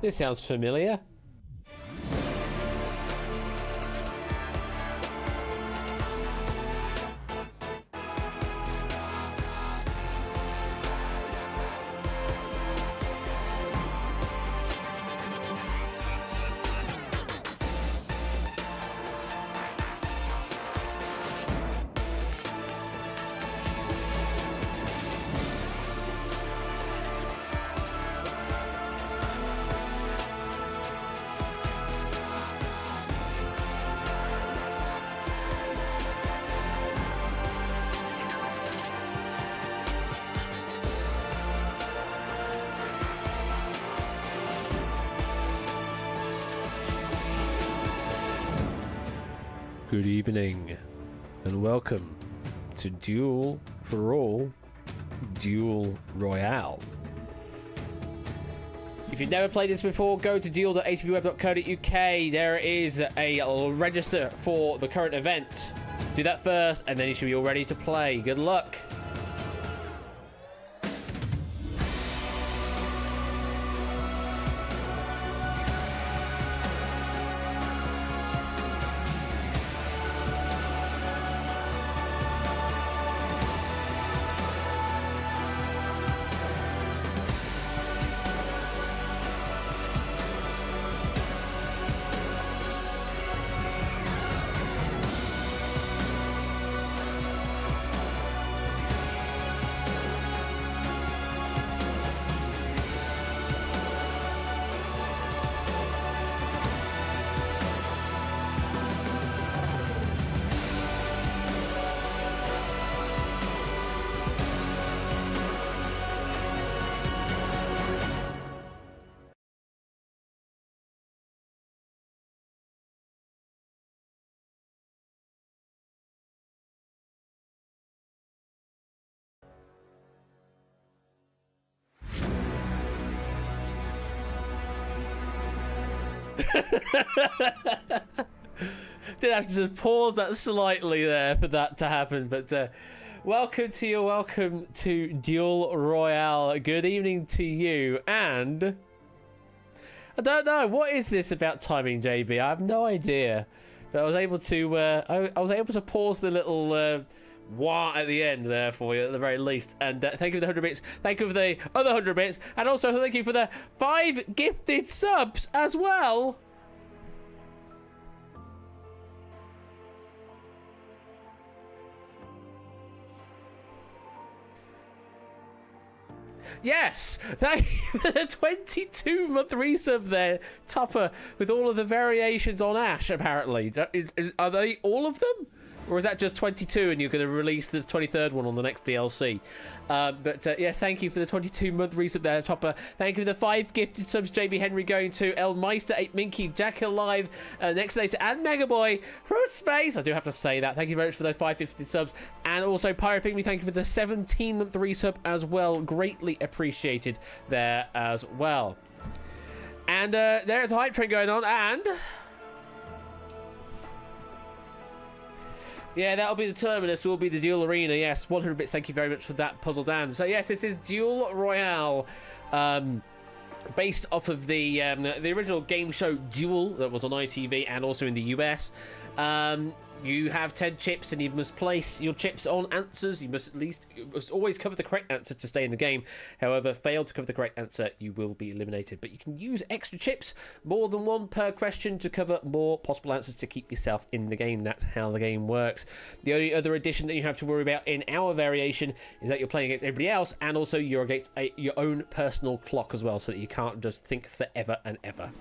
This sounds familiar. Good evening, and welcome to Duel for All Duel Royale. If you've never played this before, go to duel.hbweb.co.uk. There is a register for the current event. Do that first, and then you should be all ready to play. Good luck. Did have to just pause that slightly there for that to happen, but welcome to Duel Royale. Good evening to you, and I don't know, what is this about timing, JB? I have no idea, but I was able to I was able to pause the little wah at the end there for you at the very least. And thank you for the 100 bits, thank you for the other 100 bits, and also thank you for the 5 gifted subs as well. Yes, thank you for the 22-month resub there, Tupper, with all of the variations on Ash, apparently. Are they all of them? Or is that just 22 and you're going to release the 23rd one on the next DLC? Yes, thank you for the 22-month resub there, Topper. Thank you for the 5 gifted subs, JB Henry going to El Meister, 8 Minky, Jack Alive, Next Later, and Megaboy from space. I do have to say that. Thank you very much for those 5 gifted subs. And also, Pyro Pygmy, thank you for the 17-month resub as well. Greatly appreciated there as well. And there's a hype train going on, and yeah, that'll be the terminus, will be the Duel Arena. Yes, 100 bits, thank you very much for that, Puzzle Dan. So yes, this is Duel Royale, based off of the original game show Duel that was on ITV and also in the US. You have 10 chips and you must place your chips on answers. You must always cover the correct answer to stay in the game. However, fail to cover the correct answer, you will be eliminated. But you can use extra chips, more than one per question, to cover more possible answers to keep yourself in the game. That's how the game works. The only other addition that you have to worry about in our variation is that you're playing against everybody else, and also you're against your own personal clock as well, so that you can't just think forever and ever.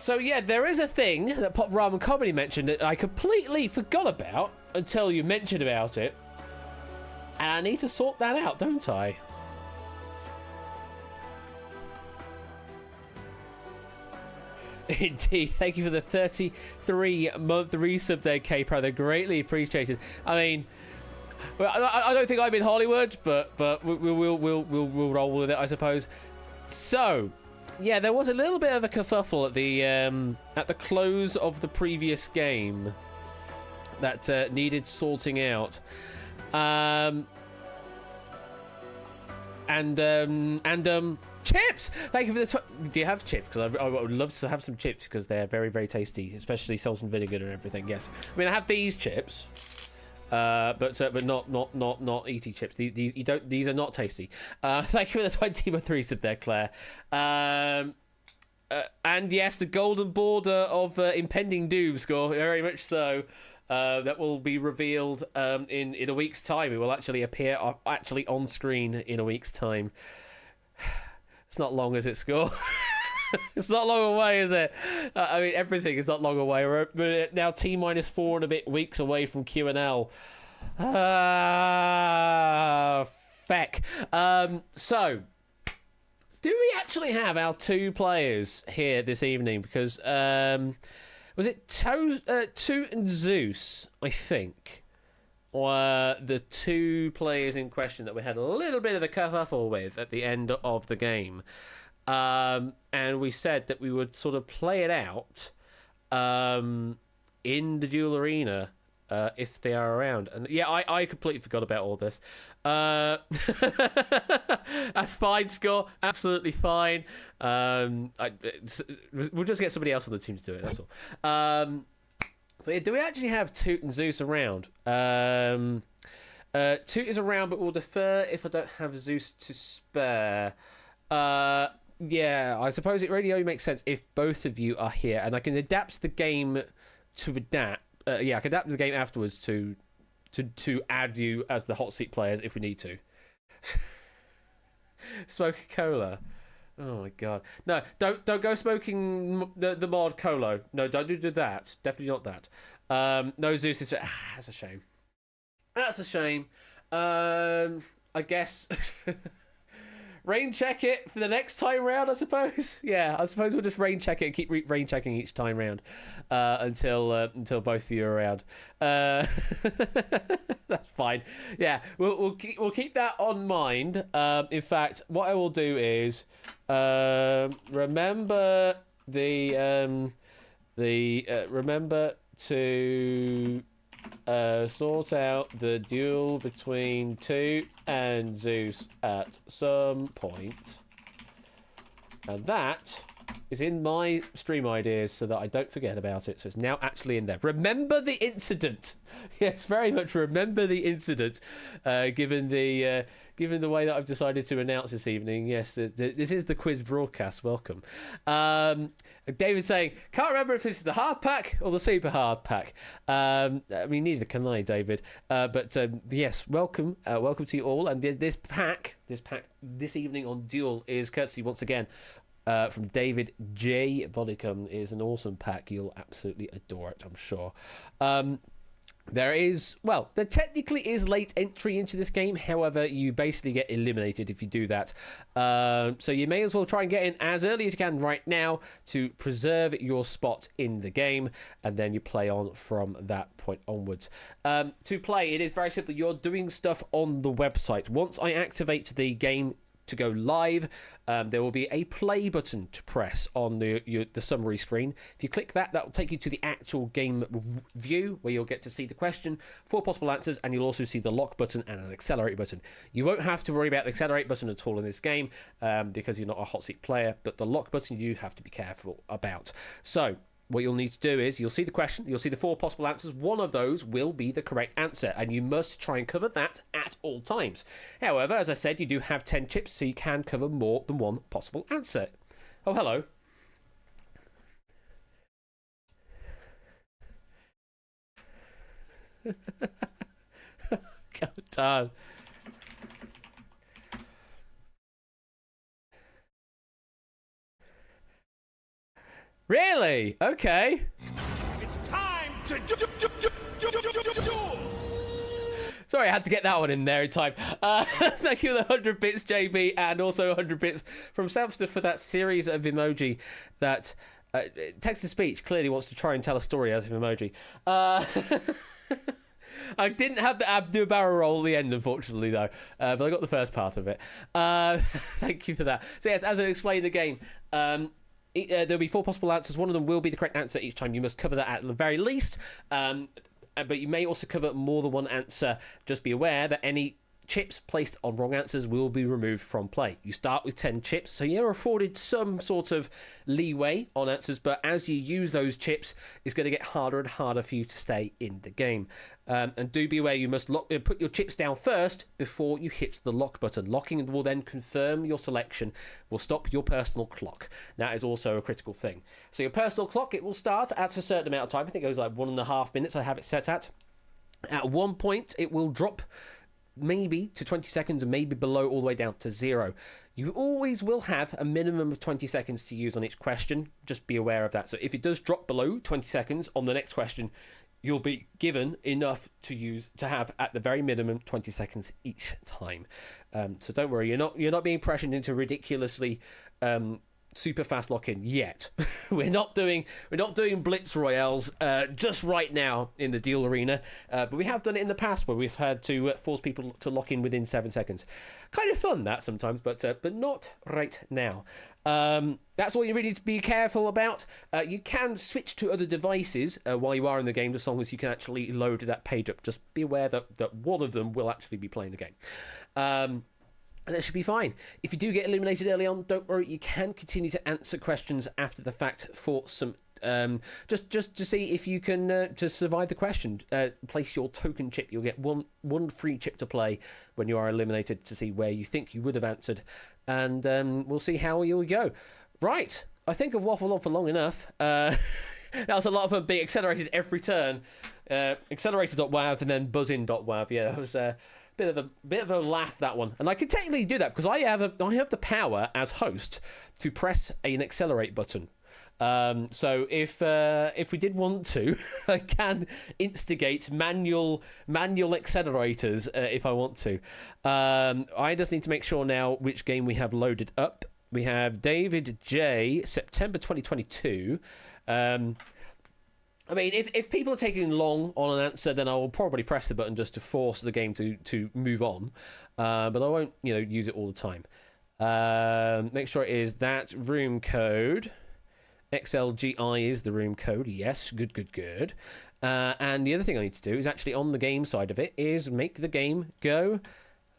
So yeah, there is a thing that Pop Ramen Comedy mentioned that I completely forgot about until you mentioned about it. And I need to sort that out, don't I? Indeed, thank you for the 33-month resub there, K-Pro. They're greatly appreciated. I mean, well, I don't think I'm in Hollywood, but we'll roll with it, I suppose. So yeah, there was a little bit of a kerfuffle at the close of the previous game that needed sorting out, and chips! Thank you for the... Do you have chips? Because I would love to have some chips because they're very, very tasty, especially salt and vinegar and everything. Yes. I mean, I have these chips, but not ET chips. These are not tasty. Thank you for the 20 sub there, Claire. And yes, the golden border of impending doom score, very much so. That will be revealed in a week's time. It will actually appear on screen in a week's time. It's not long, is it, Score? It's not long away, is it? I mean, everything is not long away. We're now T-4 and a bit weeks away from QNL. Feck. So, do we actually have our 2 players here this evening? Because, was it Toot and Zeus, I think, were the 2 players in question that we had a little bit of a kerfuffle with at the end of the game. And we said that we would sort of play it out in the duel arena if they are around. And yeah, I completely forgot about all this. That's fine, Score. Absolutely fine. We'll just get somebody else on the team to do it. That's all. So yeah, do we actually have Toot and Zeus around? Toot is around, but we'll defer if I don't have Zeus to spare. Yeah, I suppose it really only makes sense if both of you are here, and I can adapt the game to adapt. Yeah, I can adapt the game afterwards to add you as the hot seat players if we need to. Smoking cola. Oh my god. No, don't go smoking the mod Colo. No, don't do that. Definitely not that. No, Zeus is... that's a shame. That's a shame. I guess... rain check it for the next time round, I suppose. Yeah, I suppose we'll just rain check it and keep rain checking each time round until both of you are around. That's fine. Yeah, we'll keep that on mind. In fact, what I will do is remember to sort out the duel between Toot and Zeus at some point. And that is in my stream ideas so that I don't forget about it. So it's now actually in there. Remember the incident. Yes, very much remember the incident. Given the way that I've decided to announce this evening, yes, this is the quiz broadcast. Welcome. David saying, can't remember if this is the hard pack or the super hard pack. I mean, neither can I, David. But yes, welcome to you all. And this pack this evening on Duel is courtesy once again from David J. Bodicum. Is an awesome pack. You'll absolutely adore it, I'm sure. There technically is late entry into this game. However, you basically get eliminated if you do that. So you may as well try and get in as early as you can right now to preserve your spot in the game, and then you play on from that point onwards. To play, it is very simple. You're doing stuff on the website. Once I activate the game to go live, there will be a play button to press on the summary screen. If you click that, will take you to the actual game view where you'll get to see the question, 4 possible answers, and you'll also see the lock button and an accelerate button. You won't have to worry about the accelerate button at all in this game because you're not a hot seat player, but the lock button you have to be careful about. So what you'll need to do is you'll see the question, you'll see the 4 possible answers. One of those will be the correct answer, and you must try and cover that at all times. However, as I said, you do have 10 chips, so you can cover more than one possible answer. Oh, hello. God damn. Really? Okay. It's time to do. Sorry, I had to get that one in there in time. Thank you for the 100 bits, JB, and also 100 bits from Samster for that series of emoji that text-to-speech clearly wants to try and tell a story out of emoji. I didn't have the do a barrel roll at the end, unfortunately, though, but I got the first part of it. Thank you for that. So yes, as I explained the game, there'll be 4 possible answers. One of them will be the correct answer each time. You must cover that at the very least. But you may also cover more than one answer. Just be aware that any chips placed on wrong answers will be removed from play. You start with 10 chips, so you're afforded some sort of leeway on answers, but as you use those chips, it's going to get harder and harder for you to stay in the game. And do be aware, you must put your chips down first before you hit the lock button. Locking will then confirm your selection, will stop your personal clock. That is also a critical thing. So your personal clock, it will start at a certain amount of time. I think it goes like 1.5 minutes I have it set at. At one point, it will drop maybe to 20 seconds and maybe below all the way down to 0. You always will have a minimum of 20 seconds to use on each question. Just be aware of that. So if it does drop below 20 seconds on the next question, you'll be given enough to have at the very minimum 20 seconds each time. So don't worry, you're not being pressured into ridiculously super fast lock-in yet. we're not doing blitz royales just right now in the Duel Arena, but we have done it in the past where we've had to force people to lock in within 7 seconds. Kind of fun that sometimes, but not right now. That's all you really need to be careful about. You can switch to other devices while you are in the game, as long as you can actually load that page up. Just be aware that one of them will actually be playing the game. And that should be fine. If you do get eliminated early on, don't worry, you can continue to answer questions after the fact for some just to see if you can just survive the question. Place your token chip. You'll get one free chip to play when you are eliminated to see where you think you would have answered, and we'll see how you'll go. Right, I think I've waffled on for long enough. That was a lot of fun being accelerated every turn. Accelerator.wav and then buzzin.wav. Yeah, that was bit of a laugh, that one. And I can technically do that because I have the power as host to press an accelerate button. So if we did want to, I can instigate manual accelerators if I want to. I just need to make sure now which game we have loaded up. We have David J, September 2022. I mean, if people are taking long on an answer, then I will probably press the button just to force the game to move on. But I won't, use it all the time. Make sure it is that room code. XLGI is the room code. Yes, good. And the other thing I need to do is actually on the game side of it is make the game go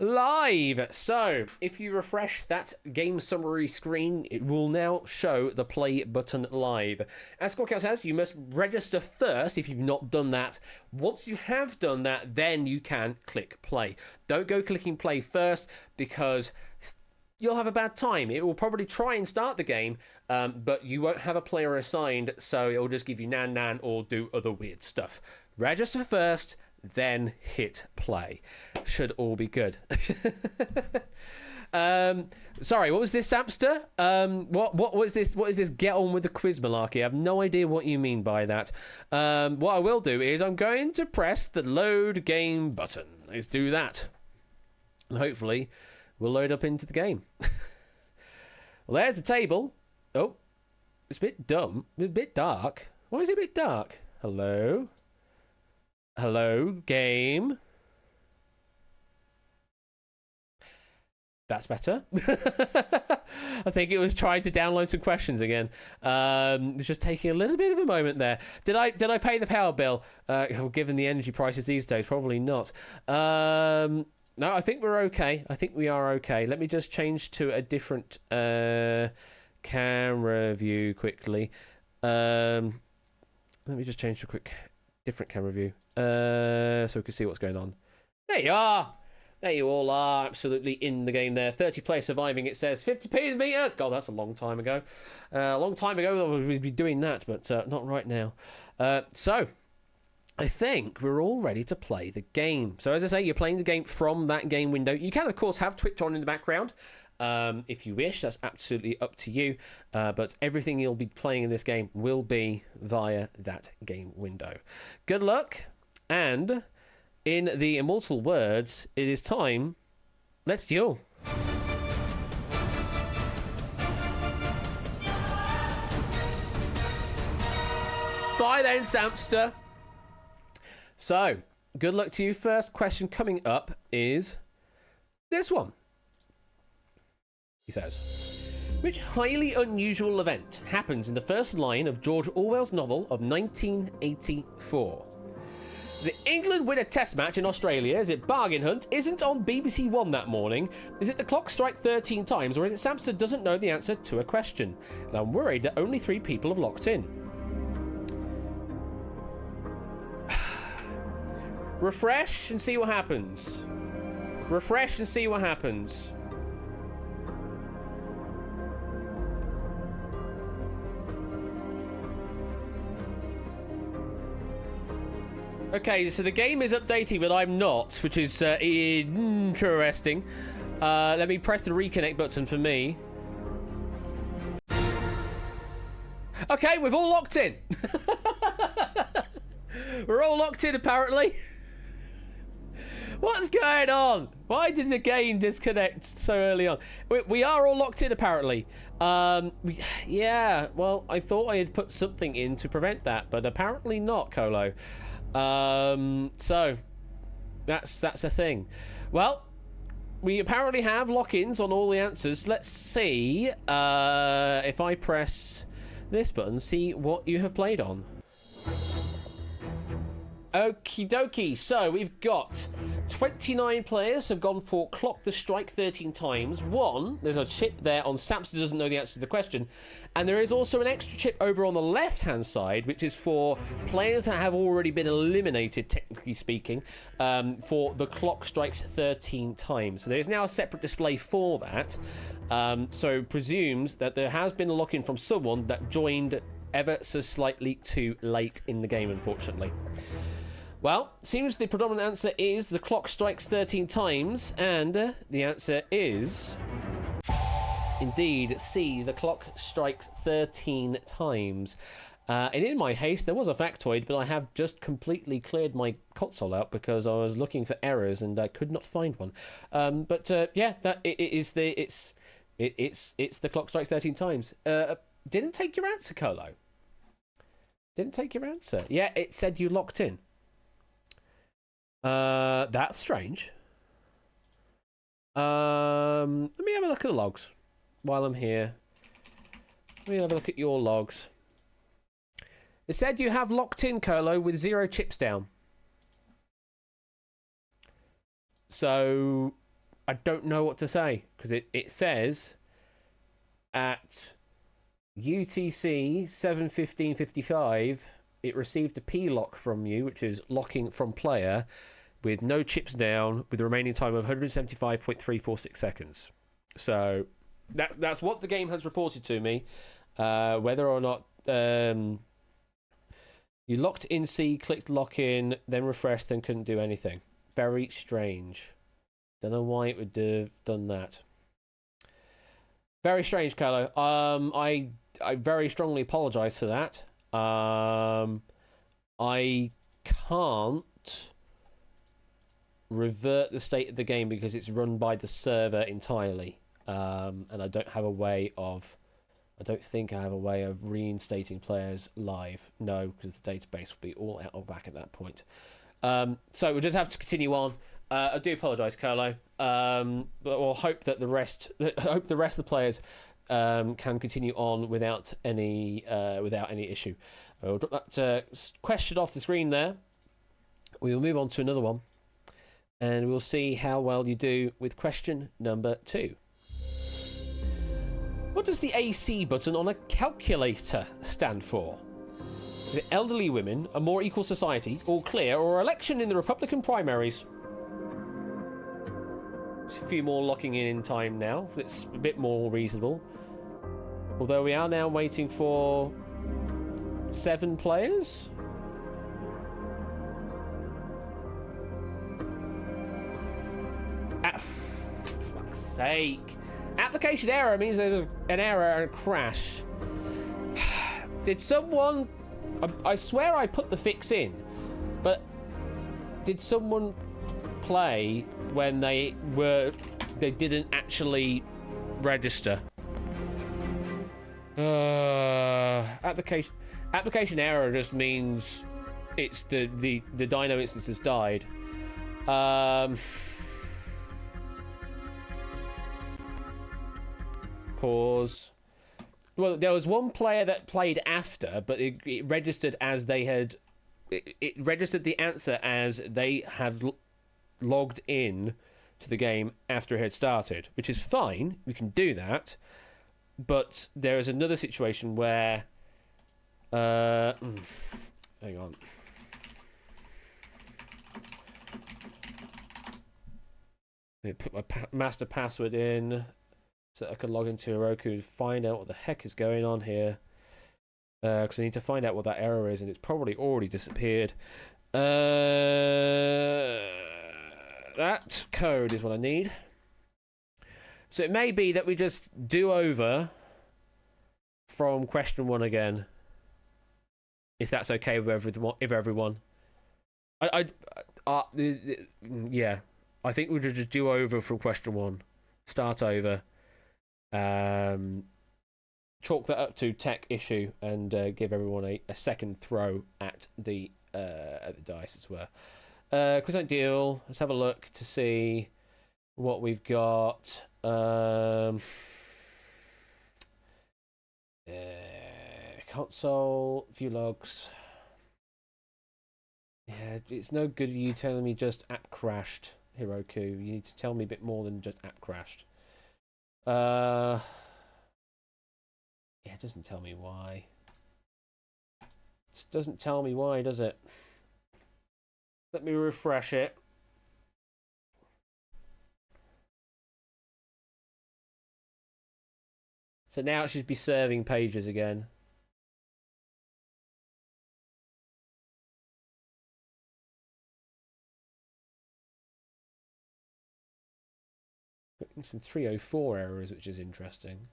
live. So if you refresh that game summary screen, it will now show the play button live. As Squadcast says, you must register first if you've not done that. Once you have done that, then you can click play. Don't go clicking play first because you'll have a bad time. It will probably try and start the game, but you won't have a player assigned, so it'll just give you nan or do other weird stuff. Register first, then hit play. Should all be good. Sorry, what was this, Samster? What was this? What is this? Get on with the quiz malarkey. I have no idea what you mean by that. What I will do is I'm going to press the load game button. Let's do that, and hopefully we'll load up into the game. Well, there's the table. Oh, it's a bit dumb. It's a bit dark. Why is it a bit dark? Hello, game. That's better. I think it was trying to download some questions again. It's just taking a little bit of a moment there. Did I pay the power bill? Given the energy prices these days, probably not. No, I think we're okay. I think we are okay. Let me just change to a different camera view quickly. Let me just change to a different camera view so we can see what's going on. There you are. There you all are, absolutely in the game there. 30 players surviving, it says. 50p the meter. God, that's a long time ago. A long time ago we'd be doing that, but not right now. So I think we're all ready to play the game. So as I say, you're playing the game from that game window. You can, of course, have Twitch on in the background. If you wish, that's absolutely up to you. But everything you'll be playing in this game will be via that game window. Good luck, and in the immortal words, it is time. Let's duel. Bye then, Samster. So, good luck to you. First question coming up is this one. He says, which highly unusual event happens in the first line of George Orwell's novel of 1984? Is it England win a test match in Australia? Is it Bargain Hunt isn't on BBC One that morning? Is it the clock strike 13 times? Or is it Samson doesn't know the answer to a question? And I'm worried that only 3 people have locked in. Refresh and see what happens. Refresh and see what happens. Okay, so the game is updating, but I'm not, which is interesting. Let me press the reconnect button for me. Okay, we've all locked in. We're all locked in, apparently. What's going on? Why did the game disconnect so early on? We are all locked in, apparently. Yeah, well, I thought I had put something in to prevent that, but apparently not, Colo. So that's a thing. Well, we apparently have lock-ins on all the answers. Let's see if I press this button, see what you have played on. Okie dokie, so we've got 29 players have gone for Clock the Strike 13 times. There's a chip there on Samson who doesn't know the answer to the question. And there is also an extra chip over on the left-hand side, which is for players that have already been eliminated, technically speaking, for the Clock Strikes 13 times. So there is now a separate display for that. So presumes that there has been a lock-in from someone that joined ever so slightly too late in the game, unfortunately. Well, seems the predominant answer is the clock strikes 13 times, and the answer is indeed C, the clock strikes 13 times. And in my haste, there was a factoid, but I have just completely cleared my console out because I was looking for errors and I could not find one. Yeah, that it's the clock strikes 13 times. Didn't take your answer, Colo. Didn't take your answer. Yeah, it said you locked in. That's strange. Let me have a look at the logs while I'm here. Let me have a look at your logs. It said you have locked in, Colo, with 0 chips down. So I don't know what to say because it says at UTC 7:15:55 it received a P lock from you, which is locking from player, with no chips down, with a remaining time of 175.346 seconds. So that's what the game has reported to me. Whether or not you locked in C, clicked lock in, then refreshed, then couldn't do anything. Very strange. Don't know why it would have done that. Very strange, Carlo. I very strongly apologise for that. I can't revert the state of the game because it's run by the server entirely, and I don't have a way of. I don't think I have a way of reinstating players live. No, because the database will be all out of whack at that point. So we'll just have to continue on. I do apologise, Carlo. But we'll hope that the rest of the players can continue on without any issue. We'll drop that question off the screen there. We will move on to another one, and we'll see how well you do with question number 2. What does the AC button on a calculator stand for? Is it elderly women, a more equal society, all clear, or election in the Republican primaries? A few more locking in time now. It's a bit more reasonable. Although we are now waiting for 7 players. For fuck's sake. Application error means there's an error and a crash. Did someone... I swear I put the fix in, but did someone play when they didn't actually register? Application error just means it's the Dino instance has died. Pause. Well, there was one player that played after, but it registered as they had it registered the answer as they had logged in to the game after it had started, which is fine. We can do that. But there is another situation where... hang on. I put my master password in so that I can log into Heroku and find out what the heck is going on here. Because I need to find out what that error is, and it's probably already disappeared. That code is what I need. So it may be that we just do over from question 1 again, if that's okay with everyone. Yeah, I think we should just do over from question 1, start over, chalk that up to tech issue, and give everyone a second throw at the dice as well. Quiz Don't Deal. Let's have a look to see what we've got. Console view logs. Yeah, it's no good you telling me just app crashed, Heroku. You need to tell me a bit more than just app crashed. Yeah, it doesn't tell me why. It doesn't tell me why, does it? Let me refresh it. So now it should be serving pages again. Some 304 errors, which is interesting.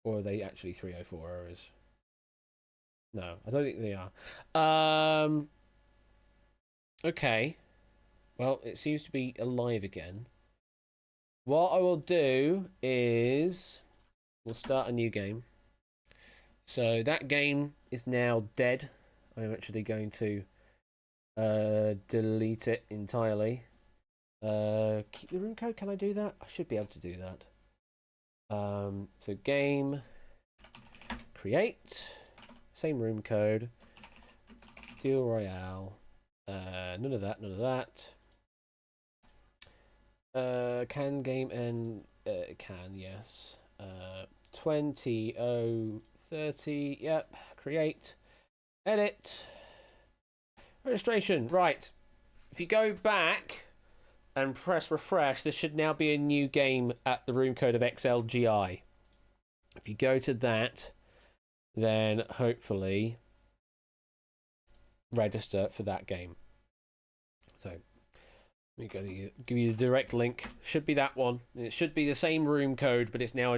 Or are they actually 304 errors? No, I don't think they are. Okay. Well, it seems to be alive again. What I will do is we'll start a new game. So that game is now dead. I'm actually going to delete it entirely. Keep the room code. Can I do that? I should be able to do that. So game, create, same room code, Deal Royale. None of that. None of that. Can game end? Can, yes. 20030. Yep. Create. Edit. Registration. Right. If you go back and press refresh, there should now be a new game at the room code of XLGI. If you go to that, then hopefully register for that game. So let me give you the direct link. Should be that one. It should be the same room code, but it's now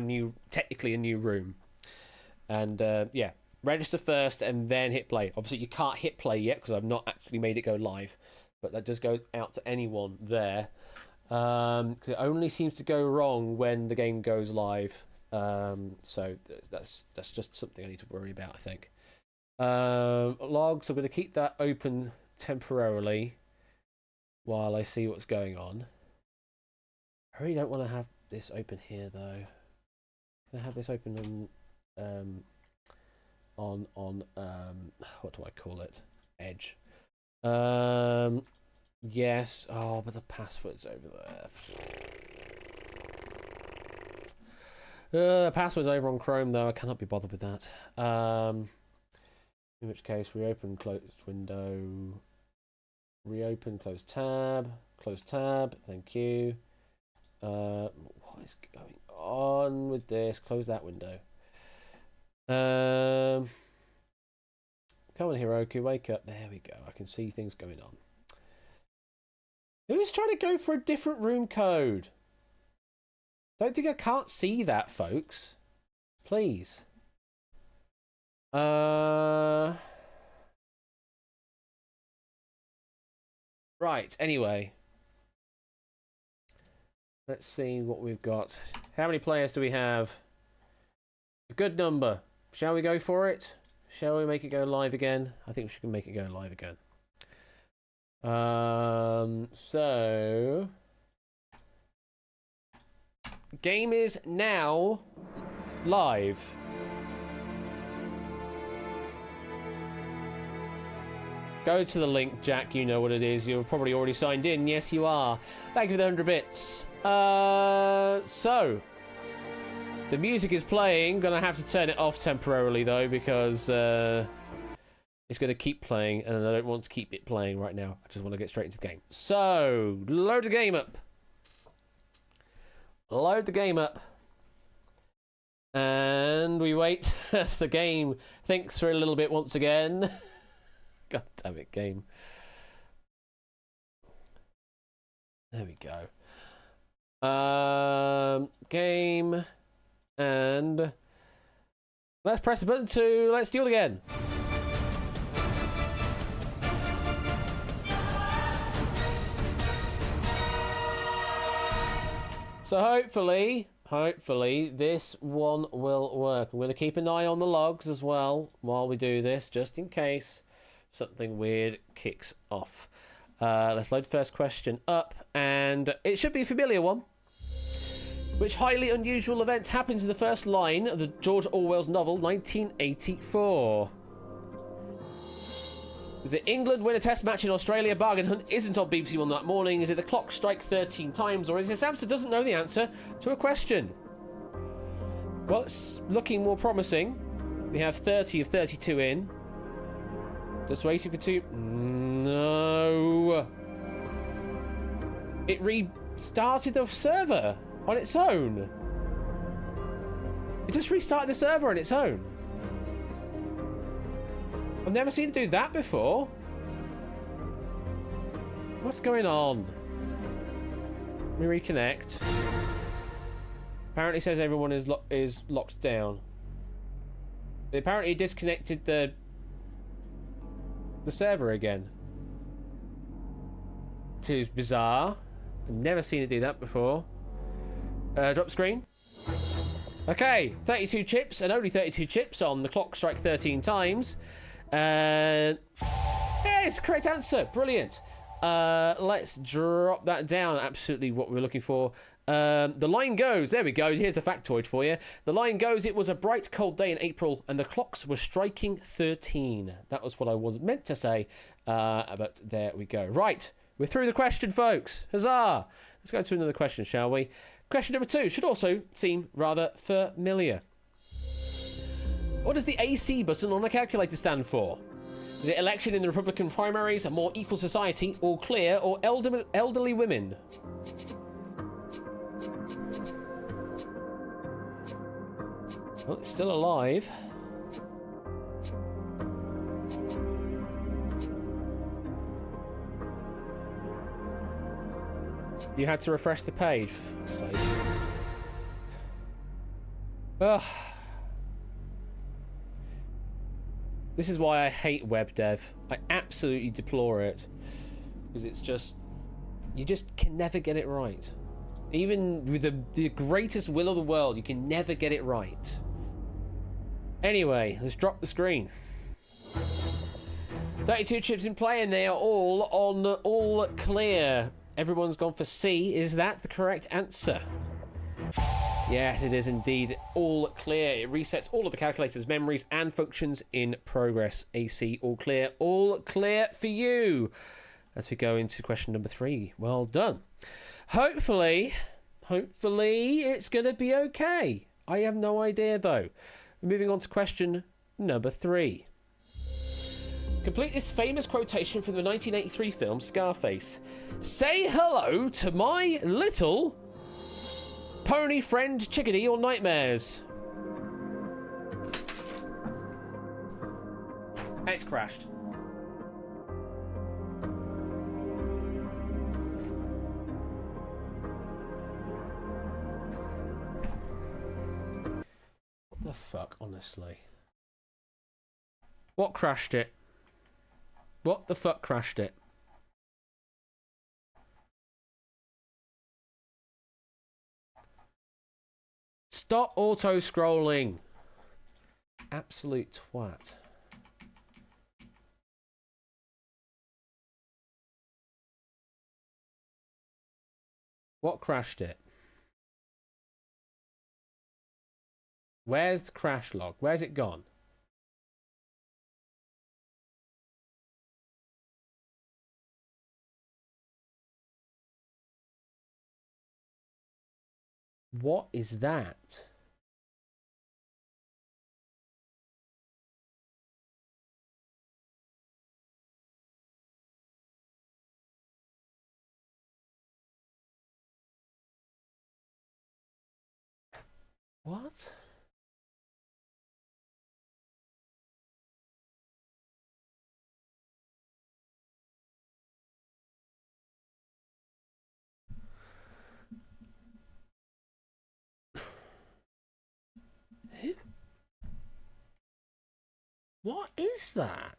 technically a new room. And yeah, register first and then hit play. Obviously, you can't hit play yet because I've not actually made it go live. But that does go out to anyone there. It only seems to go wrong when the game goes live. So that's just something I need to worry about, I think. Logs, I'm going to keep that open temporarily while I see what's going on. I really don't want to have this open here, though. Can I have this open on what do I call it? Edge. Yes. Oh, but the password's over there. The password's over on Chrome, though. I cannot be bothered with that. In which case, reopen closed window. Reopen closed tab. Close tab. Thank you. What is going on with this? Close that window. Come on, Heroku, wake up. There we go. I can see things going on. Who's trying to go for a different room code? Don't think I can't see that, folks. Please. Right, anyway. Let's see what we've got. How many players do we have? A good number. Shall we go for it? Shall we make it go live again? I think we should make it go live again. So game is now live. Go to the link, Jack. You know what it is. You're probably already signed in. Yes, you are. Thank you for the 100 bits. So, the music is playing. Gonna have to turn it off temporarily, though, because it's gonna keep playing, and I don't want to keep it playing right now. I just want to get straight into the game. So, load the game up. Load the game up. And we wait as the game thinks for a little bit once again. God damn it, game. There we go. Game. And let's press the button to let's duel again. So hopefully this one will work. I'm going to keep an eye on the logs as well while we do this, just in case something weird kicks off. Let's load the first question up, and it should be a familiar one. Which highly unusual event happens in the first line of the George Orwell's novel 1984? Is it England win a test match in Australia? Bargain hunt isn't on BBC One that morning. Is it the clock strike 13 times? Or is it Samson doesn't know the answer to a question? Well, it's looking more promising. We have 30 of 32 in. Just waiting for two. No. It restarted the server on its own. It just restarted the server on its own. I've never seen it do that before. What's going on? Let me reconnect. Apparently says everyone is locked down. It apparently disconnected the server again. Which is bizarre. I've never seen it do that before. Drop screen. Okay, 32 chips, and only 32 chips on the clock strike 13 times. Yes, correct answer. Brilliant. Let's drop that down. Absolutely what we were looking for. The line goes, there we go. Here's the factoid for you. The line goes, it was a bright, cold day in April, and the clocks were striking 13. That was what I was meant to say. But there we go. Right, we're through the question, folks. Huzzah! Let's go to another question, shall we? Question number 2 should also seem rather familiar. What does the AC button on a calculator stand for? Is it election in the Republican primaries, a more equal society, all clear, or elderly women? Well, it's still alive. You had to refresh the page. Ugh. This is why I hate web dev. I absolutely deplore it. Because it's just... You just can never get it right. Even with the greatest will of the world, you can never get it right. Anyway, let's drop the screen. 32 chips in play, and they are all on all clear. Everyone's gone for C. Is that the correct answer? Yes, it is indeed all clear. It resets all of the calculator's memories and functions in progress. AC, all clear for you. As we go into question number 3. Well done. Hopefully it's going to be okay. I have no idea, though. Moving on to question number 3. Complete this famous quotation from the 1983 film Scarface. Say hello to my little pony friend Chickadee or nightmares. It's crashed. What the fuck, honestly? What crashed it? What the fuck crashed it? Stop auto-scrolling. Absolute twat. What crashed it? Where's the crash log? Where's it gone? What is that? What? What is that?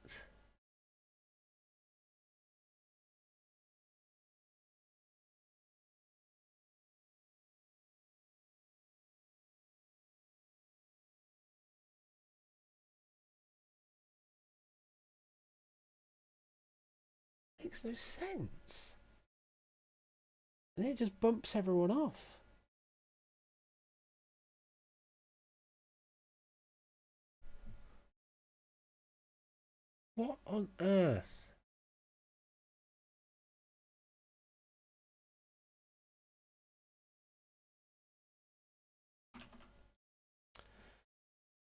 Makes no sense. And then it just bumps everyone off. What on earth?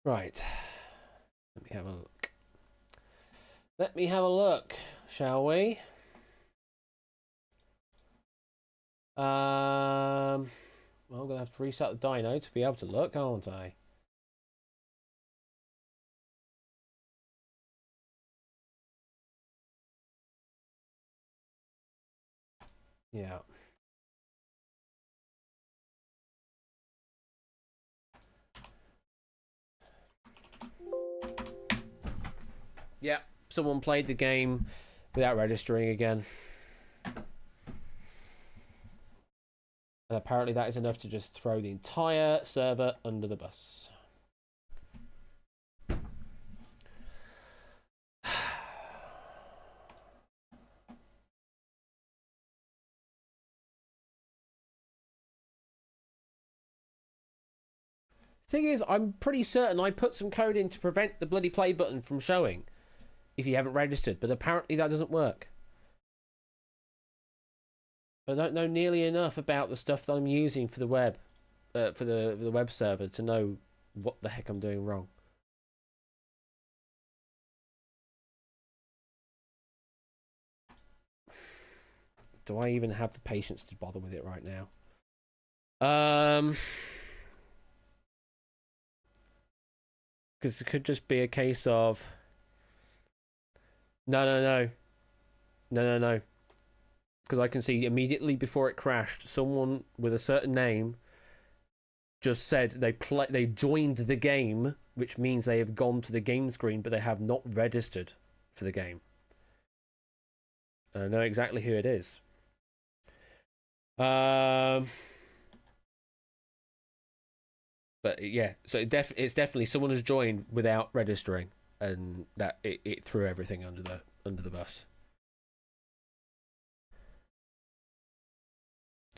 Right. Let me have a look. Let me have a look, shall we? Well, I'm gonna have to reset the dyno to be able to look, aren't I? Yeah. Yeah. Someone played the game without registering again. And apparently that is enough to just throw the entire server under the bus. Thing is, I'm pretty certain I put some code in to prevent the bloody play button from showing if you haven't registered, but apparently that doesn't work. I don't know nearly enough about the stuff that I'm using for the web, for the web server to know what the heck I'm doing wrong. Do I even have the patience to bother with it right now? Because it could just be a case of no. Because I can see immediately before it crashed, someone with a certain name just said they joined the game, which means they have gone to the game screen, but they have not registered for the game. And I know exactly who it is. But yeah, so it's definitely someone has joined without registering, and that it threw everything under the bus.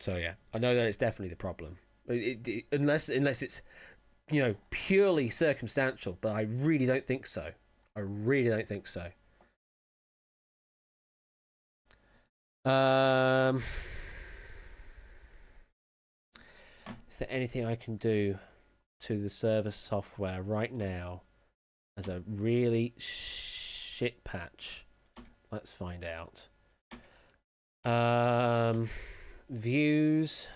So yeah, I know that it's definitely the problem. Unless it's purely circumstantial, but I really don't think so. I really don't think so. Is there anything I can do to the server software right now as a really shit patch? Let's find out. Views,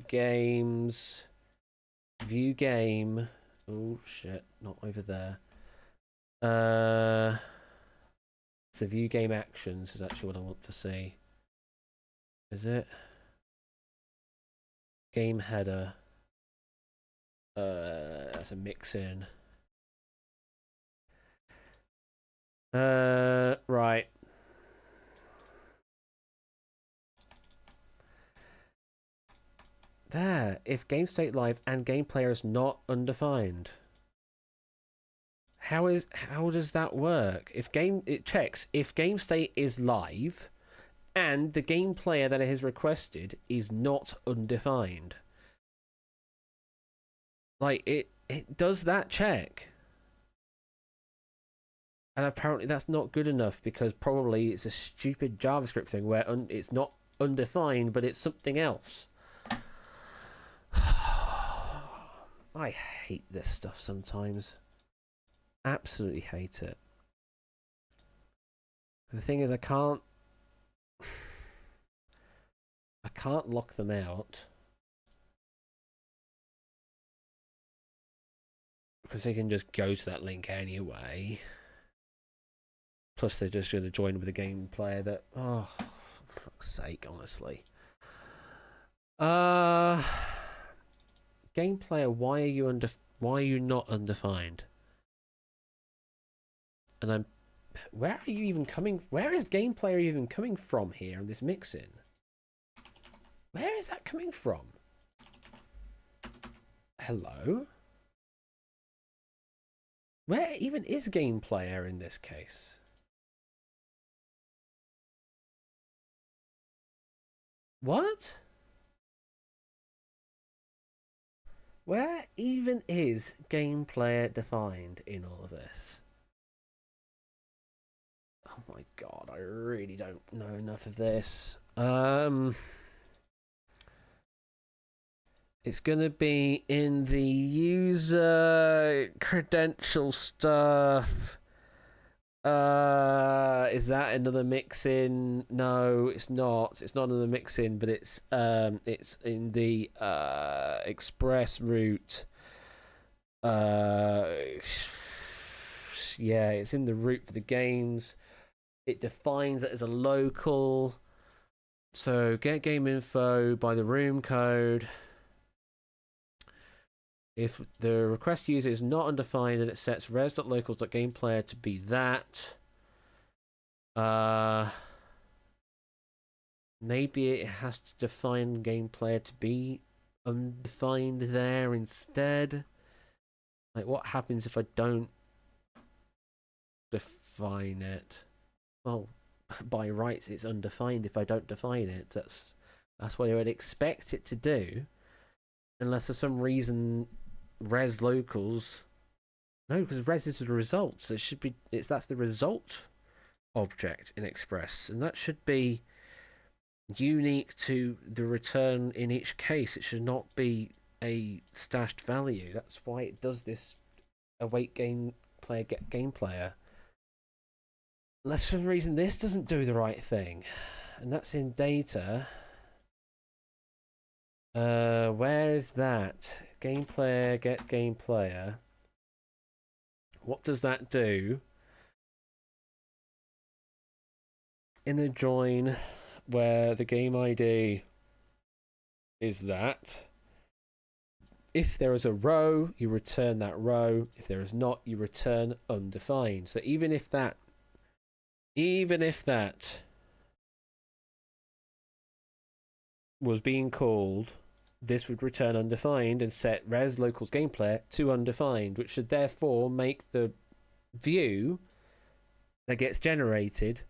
games, view game. Oh shit, not over there. The view game actions is actually what I want to see. Is it? Game header. That's a mix in. Right. There. If game state live and game player is not undefined. How does that work? It checks if game state is live and the game player that it has requested is not undefined. Like it does that check. And apparently that's not good enough because probably it's a stupid JavaScript thing where it's not undefined but it's something else. I hate this stuff sometimes. Absolutely hate it. The thing is, I can't lock them out because they can just go to that link anyway. Plus, they're just going to join with a game player that, oh, for fuck's sake, honestly. Game player, why are you not undefined? And where is game player even coming from here in this mix-in? Where is that coming from? Hello? Where even is game player in this case? What? Where even is game player defined in all of this? Oh my god, I really don't know enough of this. It's gonna be in the user credential stuff. Is that another mix-in? No, it's not. It's not another mix-in, but it's in the express route. Yeah, it's in the route for the games. It defines it as a local. So get game info by the room code. If the request user is not undefined, then it sets res.locals.gameplayer to be that. Maybe it has to define gameplayer to be undefined there instead. Like, what happens if I don't define it? Well, by rights, it's undefined if I don't define it. That's what I would expect it to do, unless for some reason res locals. No, because res is the results. It should be. That's the result object in Express, and that should be unique to the return in each case. It should not be a stashed value. That's why it does this await game player, get game player. Unless for some reason this doesn't do the right thing, and that's in data. Where is that? Game player, get game player. What does that do? In a join where the game ID is that. If there is a row, you return that row. If there is not, you return undefined. So even if that was being called, this would return undefined and set res locals gameplayer to undefined, which should therefore make the view that gets generated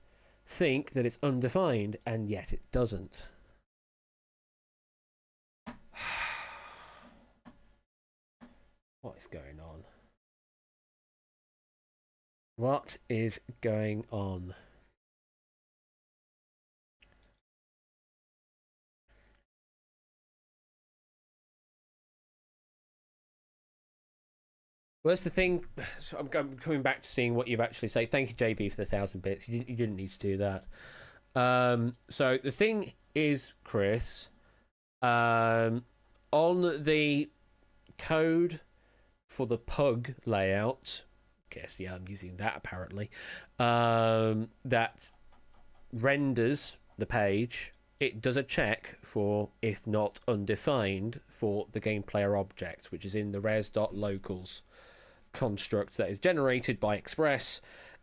think that it's undefined, and yet it doesn't. What is going on? What is going on? Well, that's the thing. So I'm coming back to seeing what you've actually said. Thank you, JB, for the 1,000 bits. You didn't need to do that. So the thing is, Chris, on the code for the pug layout, guess yeah, I'm using that apparently. That renders the page. It does a check for if not undefined for the game player object, which is in the res.locals construct that is generated by Express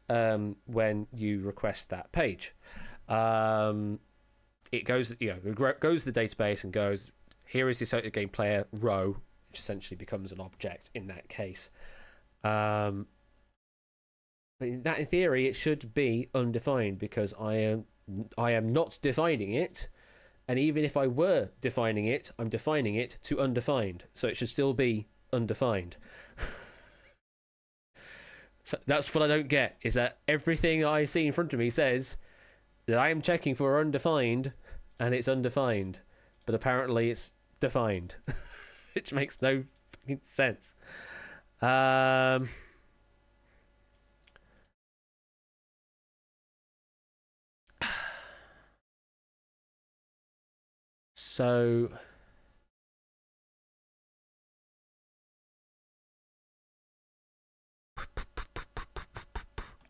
when you request that page. It goes to the database and goes, here is the associated game player row, which essentially becomes an object in that case. But in theory, it should be undefined because I am not defining it, and even if I were defining it, I'm defining it to undefined, so it should still be undefined. So that's what I don't get, is that everything I see in front of me says that I am checking for undefined, and it's undefined, but apparently it's defined, which makes no fucking sense. So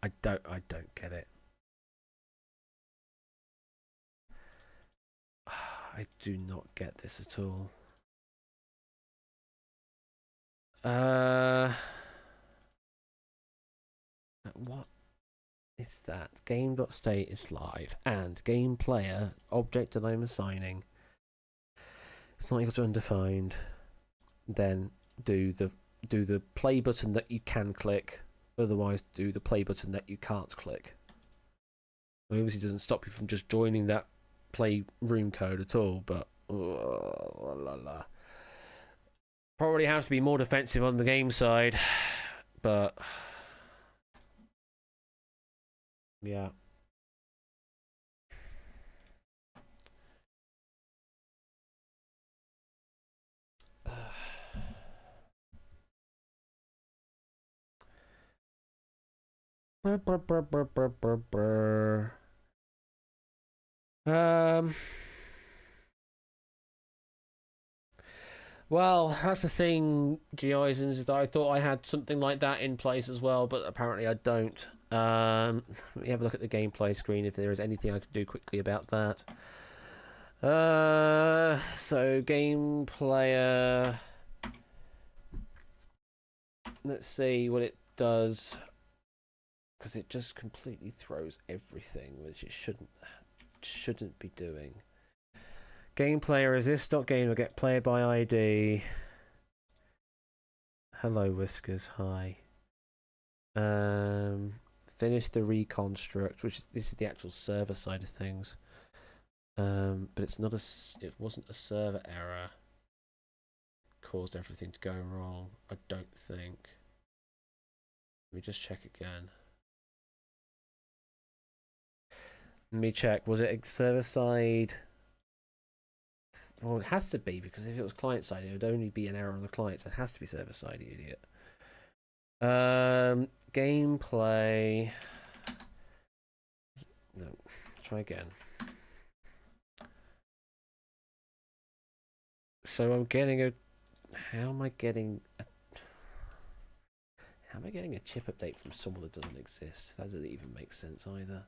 I don't get it. I do not get this at all. What is that? Game.state is live and game player object that I'm assigning. It's not equal to undefined. Then do the play button that you can click. Otherwise, do the play button that you can't click. It obviously doesn't stop you from just joining that play room code at all, but probably have to be more defensive on the game side, but yeah. Well, that's the thing, Geoisons, is that I thought I had something like that in place as well, but apparently I don't. Let me have a look at the gameplay screen if there is anything I can do quickly about that. So game player. Let's see what it does, because it just completely throws everything, which it shouldn't be doing. Game player is this.game will get player by ID. Hello Whiskers, hi. Finish the reconstruct, which is this is the actual server side of things. But it's not it wasn't a server error. Caused everything to go wrong, I don't think. Let me just check again. Let me check. Was it a server side? Well, it has to be, because if it was client side, it would only be an error on the client. So it has to be server side, you idiot. Gameplay. No, try again. So I'm getting a. How am I getting a chip update from someone that doesn't exist? That doesn't even make sense either.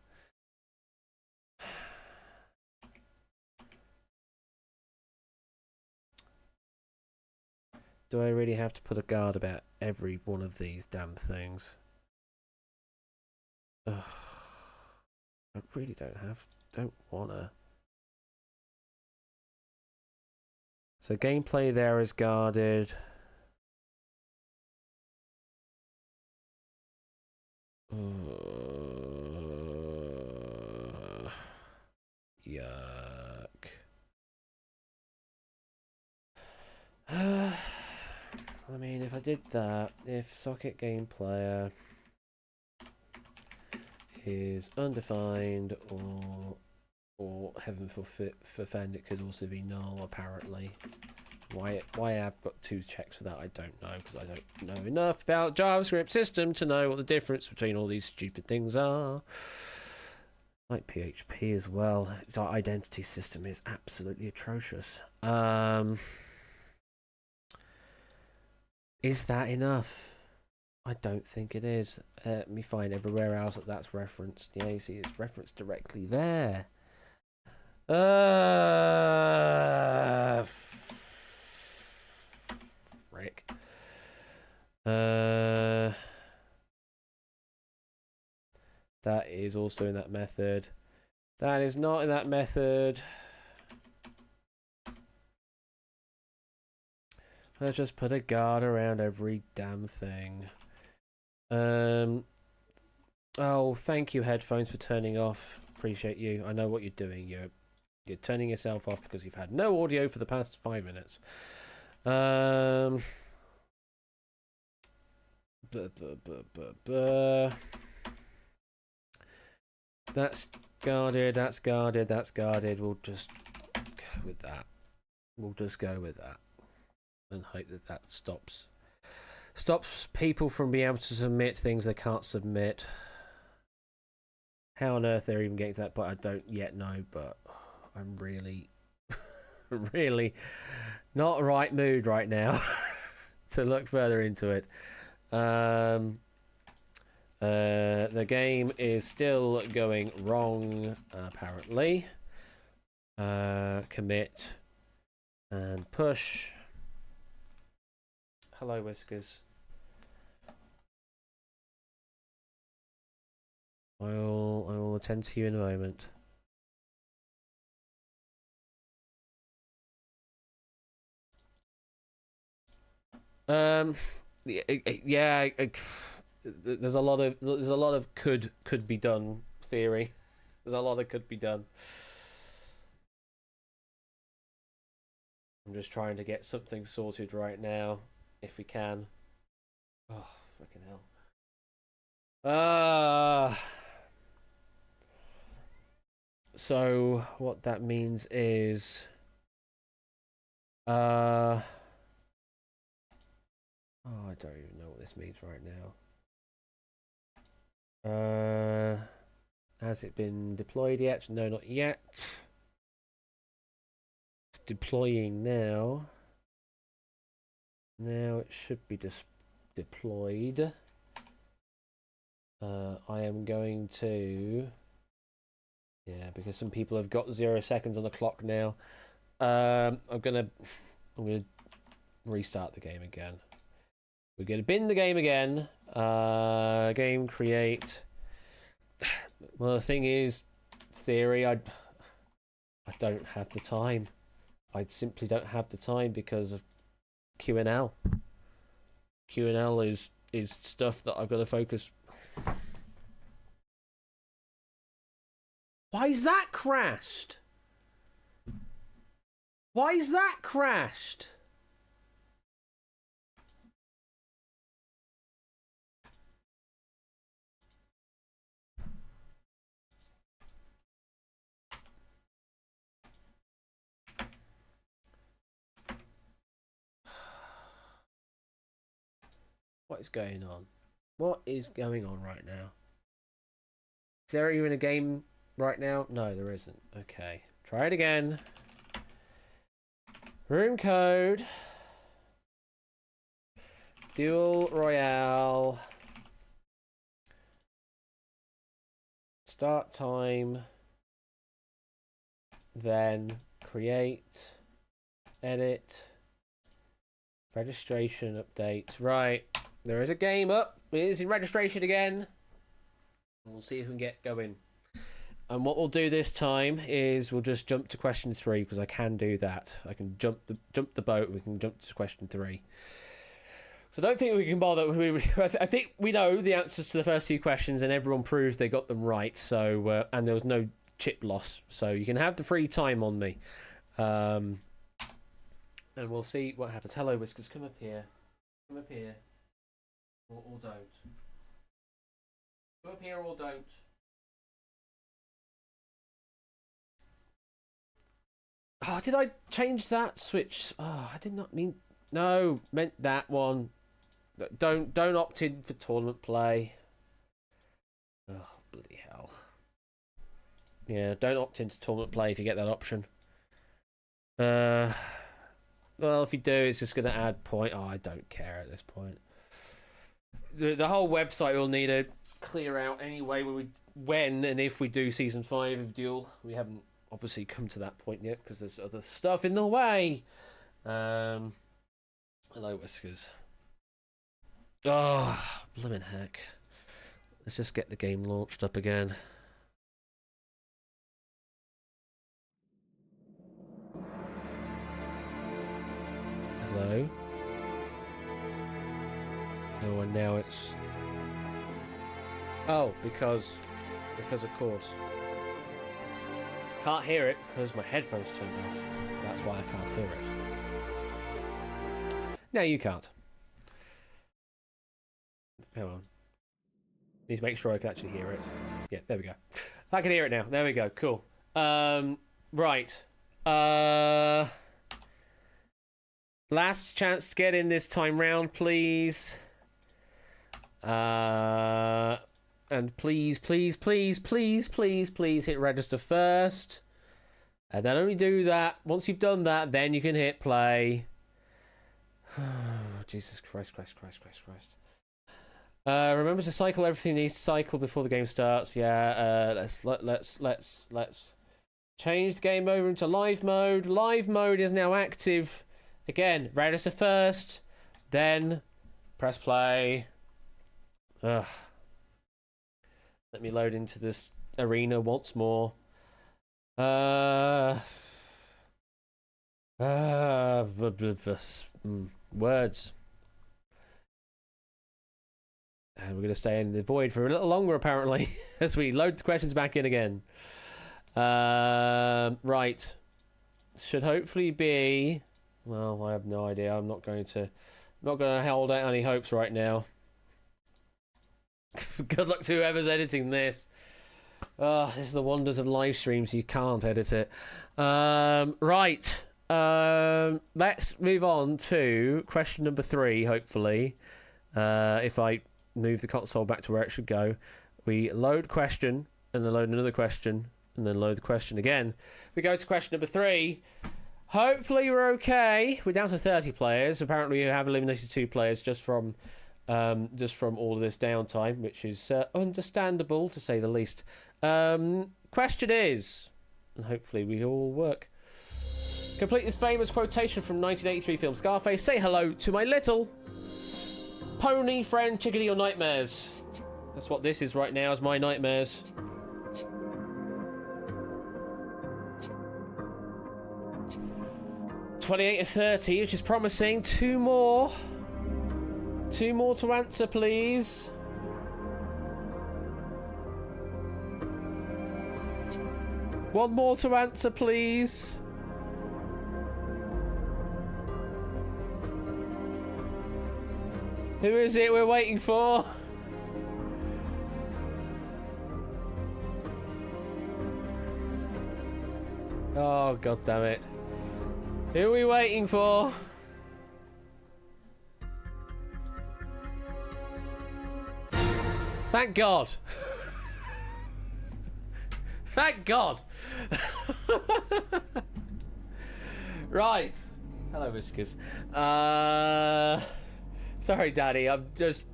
Do I really have to put a guard about every one of these damn things? Ugh. I really don't wanna. So gameplay there is guarded. Yuck. I mean, if I did that, if socket game player is undefined or heaven forfend, it could also be null. Apparently, why I've got two checks for that, I don't know, because I don't know enough about JavaScript system to know what the difference between all these stupid things are. Like PHP as well, its identity system is absolutely atrocious. Is that enough? I don't think it is. Let me find everywhere else that's referenced. Yeah, you see it's referenced directly there. Frick. That is also in that method. That is not in that method. Let's just put a guard around every damn thing. Oh, thank you, headphones, for turning off. Appreciate you. I know what you're doing. You're turning yourself off because you've had no audio for the past 5 minutes. Blah, blah, blah, blah, blah. That's guarded. That's guarded. That's guarded. We'll just go with that. We'll just go with that. and hope that that stops people from being able to submit things they can't submit. How on earth they're even getting to that point, I don't yet know, but I'm really, really not right mood right now to look further into it. The game is still going wrong, apparently. Commit and push. Hello, Whiskers. I will attend to you in a moment. Yeah, there's a lot of could be done theory. There's a lot of could be done. I'm just trying to get something sorted right now, if we can. Oh, fucking hell. So what that means is, oh, I don't even know what this means right now. Has it been deployed yet? No, not yet. It's deploying now. Now it should be just deployed. I am going to, yeah, because some people have got 0 seconds on the clock now. I'm gonna restart the game again. We're gonna bin the game again. Game create. Well, the thing is, theory, I don't have the time. I simply don't have the time because of QNL. QNL is stuff that I've got to focus. Why is that crashed? Why is that crashed? What is going on? What is going on right now? Is there even a game right now? No, there isn't. Okay. Try it again. Room code. Duel Royale. Start time. Then create. Edit. Registration update. Right. There is a game up. It is in registration again. We'll see if we can get going. And what we'll do this time is we'll just jump to question 3 because I can do that. I can jump the boat. We can jump to question 3. So I don't think we can bother. I think we know the answers to the first 2 questions, and everyone proved they got them right. So and there was no chip loss. So you can have the free time on me, and we'll see what happens. Hello, Whiskers. Come up here. Come up here. Or don't. Come up here or don't. Oh, did I change that switch? Oh, I did not mean. No, meant that one. Don't opt in for tournament play. Oh, bloody hell. Yeah, don't opt into tournament play if you get that option. Well, if you do, it's just going to add point. Oh, I don't care at this point. The whole website will need to clear out anyway when and if we do season 5 of Duel. We haven't obviously come to that point yet because there's other stuff in the way. Hello, Whiskers. Oh, blimmin' heck. Let's just get the game launched up again. Hello. Oh, and now it's... Oh, because of course. Can't hear it because my headphones turned off. That's why I can't hear it. No, you can't. Hang on. Need to make sure I can actually hear it. Yeah, there we go. I can hear it now. There we go. Cool. Right. Last chance to get in this time round, please. And please, please, please, please, please, please hit register first. And then only do that. Once you've done that, then you can hit play. Jesus Christ, Christ. Remember to cycle everything needs to cycle before the game starts. Yeah, let's change the game over into live mode. Live mode is now active. Again, register first, then press play. Ugh. Let me load into this arena once more. Words. And we're going to stay in the void for a little longer, apparently, as we load the questions back in again. Right. Should hopefully be... Well, I have no idea. I'm not going to hold out any hopes right now. Good luck to whoever's editing this. This is the wonders of live streams. You can't edit it. Right. Let's move on to question number 3, hopefully. If I move the console back to where it should go. We load question, and then load another question, and then load the question again. We go to question number 3. Hopefully we're okay. We're down to 30 players. Apparently we have eliminated 2 players just from all of this downtime, which is understandable to say the least. Question is, and hopefully we all work. Complete this famous quotation from 1983 film Scarface. Say hello to my little pony friend, chickadee or nightmares. That's what this is right now, is my nightmares. $28 of 30, which is promising. 2 more. 2 more to answer, please. One more to answer, please. Who is it we're waiting for? Oh, god damn it. Who are we waiting for? Thank God. Thank God. Right. Hello, Whiskers. Sorry, Daddy. I'm just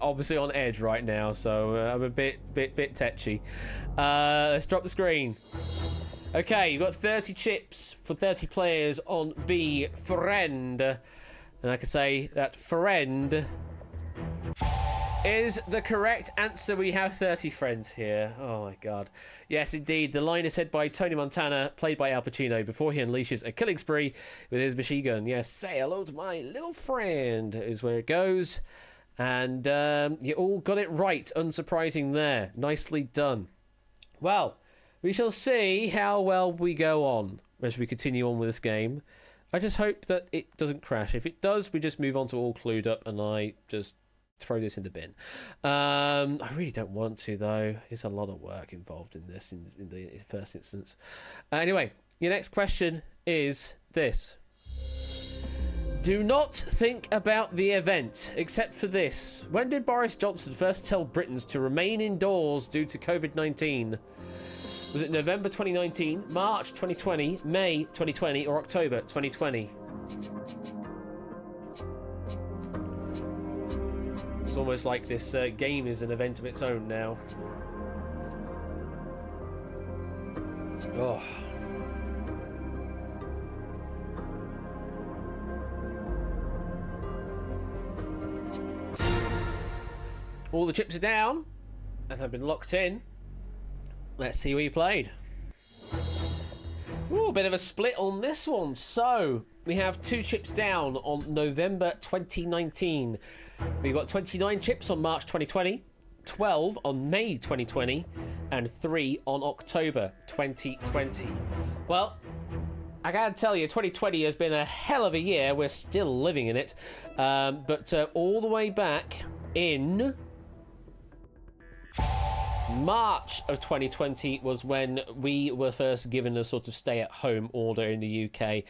obviously on edge right now, so I'm a bit tetchy. Let's drop the screen. Okay, you've got 30 chips for 30 players on B friend, and I can say that friend is the correct answer. We have 30 friends here. Oh my god. Yes, indeed. The line is said by Tony Montana, played by Al Pacino, before he unleashes a killing spree with his machine gun. Yes, say hello to my little friend is where it goes. And you all got it right. Unsurprising there. Nicely done. Well, we shall see how well we go on as we continue on with this game. I just hope that it doesn't crash. If it does, we just move on to all clued up and I just throw this in the bin. I really don't want to, though. There's a lot of work involved in this in the first instance. Anyway, your next question is this. Do not think about the event, except for this. When did Boris Johnson first tell Britons to remain indoors due to COVID-19? Was it November 2019, March 2020, May 2020, or October 2020? It's almost like this game is an event of its own now. Oh. All the chips are down and have been locked in. Let's see where you played. Ooh, a bit of a split on this one. So, we have 2 chips down on November 2019. We've got 29 chips on March 2020, 12 on May 2020, and 3 on October 2020. Well, I gotta tell you, 2020 has been a hell of a year. We're still living in it. But all the way back in March of 2020 was when we were first given a sort of stay-at-home order in the UK.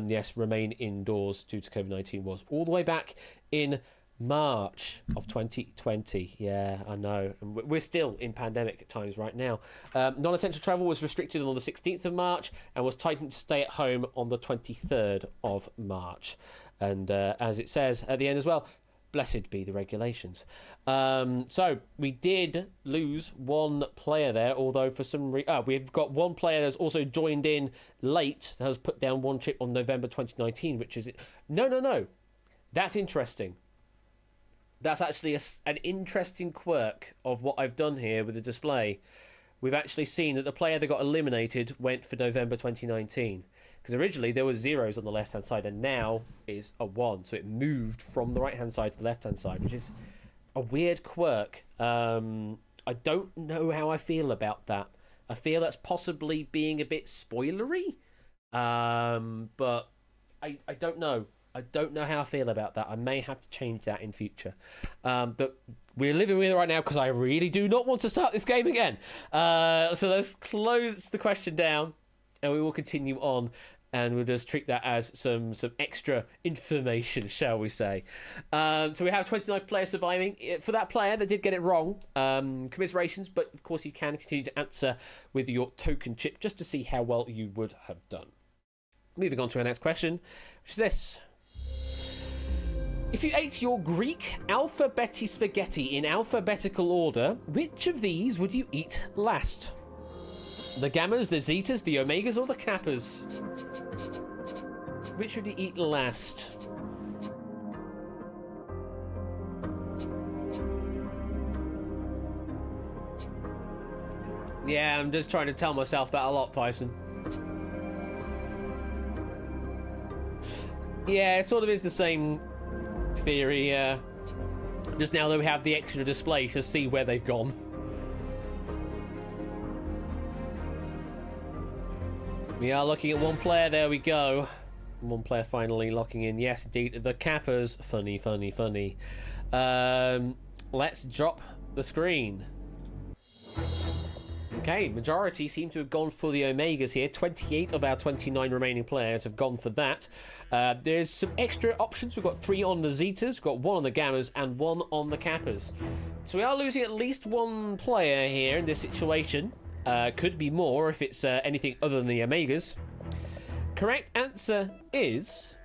Yes, remain indoors due to COVID-19 was all the way back in March of 2020. Yeah, I know. And we're still in pandemic times right now. Non-essential travel was restricted on the 16th of March and was tightened to stay at home on the 23rd of March. And as it says at the end as well, blessed be the regulations. So we did lose one player there, although for some reason... we've got one player that's also joined in late, that has put down one chip on November 2019, which is... No. That's interesting. That's actually an interesting quirk of what I've done here with the display. We've actually seen that the player that got eliminated went for November 2019. Because originally there were zeros on the left-hand side, and now is a 1. So it moved from the right-hand side to the left-hand side, which is a weird quirk. I don't know how I feel about that. I feel that's possibly being a bit spoilery. But I don't know. I don't know how I feel about that. I may have to change that in future. But we're living with it right now because I really do not want to start this game again. So let's close the question down. And we will continue on, and we'll just treat that as some extra information, shall we say. So we have 29 players surviving. For that player that did get it wrong, commiserations, but of course you can continue to answer with your token chip just to see how well you would have done. Moving on to our next question, which is this. If you ate your Greek alphabeti spaghetti in alphabetical order, which of these would you eat last? The gammas, the zetas, the omegas, or the kappas? Which would you eat last? Yeah, I'm just trying to tell myself that a lot, Tyson. Yeah, it sort of is the same theory. Just now that we have the extra display to see where they've gone. We are looking at one player. There we go. One player finally locking in. Yes, indeed. The Kappas. Funny. Let's drop the screen. Okay, majority seem to have gone for the Omegas here. 28 of our 29 remaining players have gone for that. There's some extra options. We've got 3 on the Zetas, we've got 1 on the Gammas, and 1 on the Kappas. So we are losing at least one player here in this situation. Could be more if it's anything other than the Omegas. Correct answer is...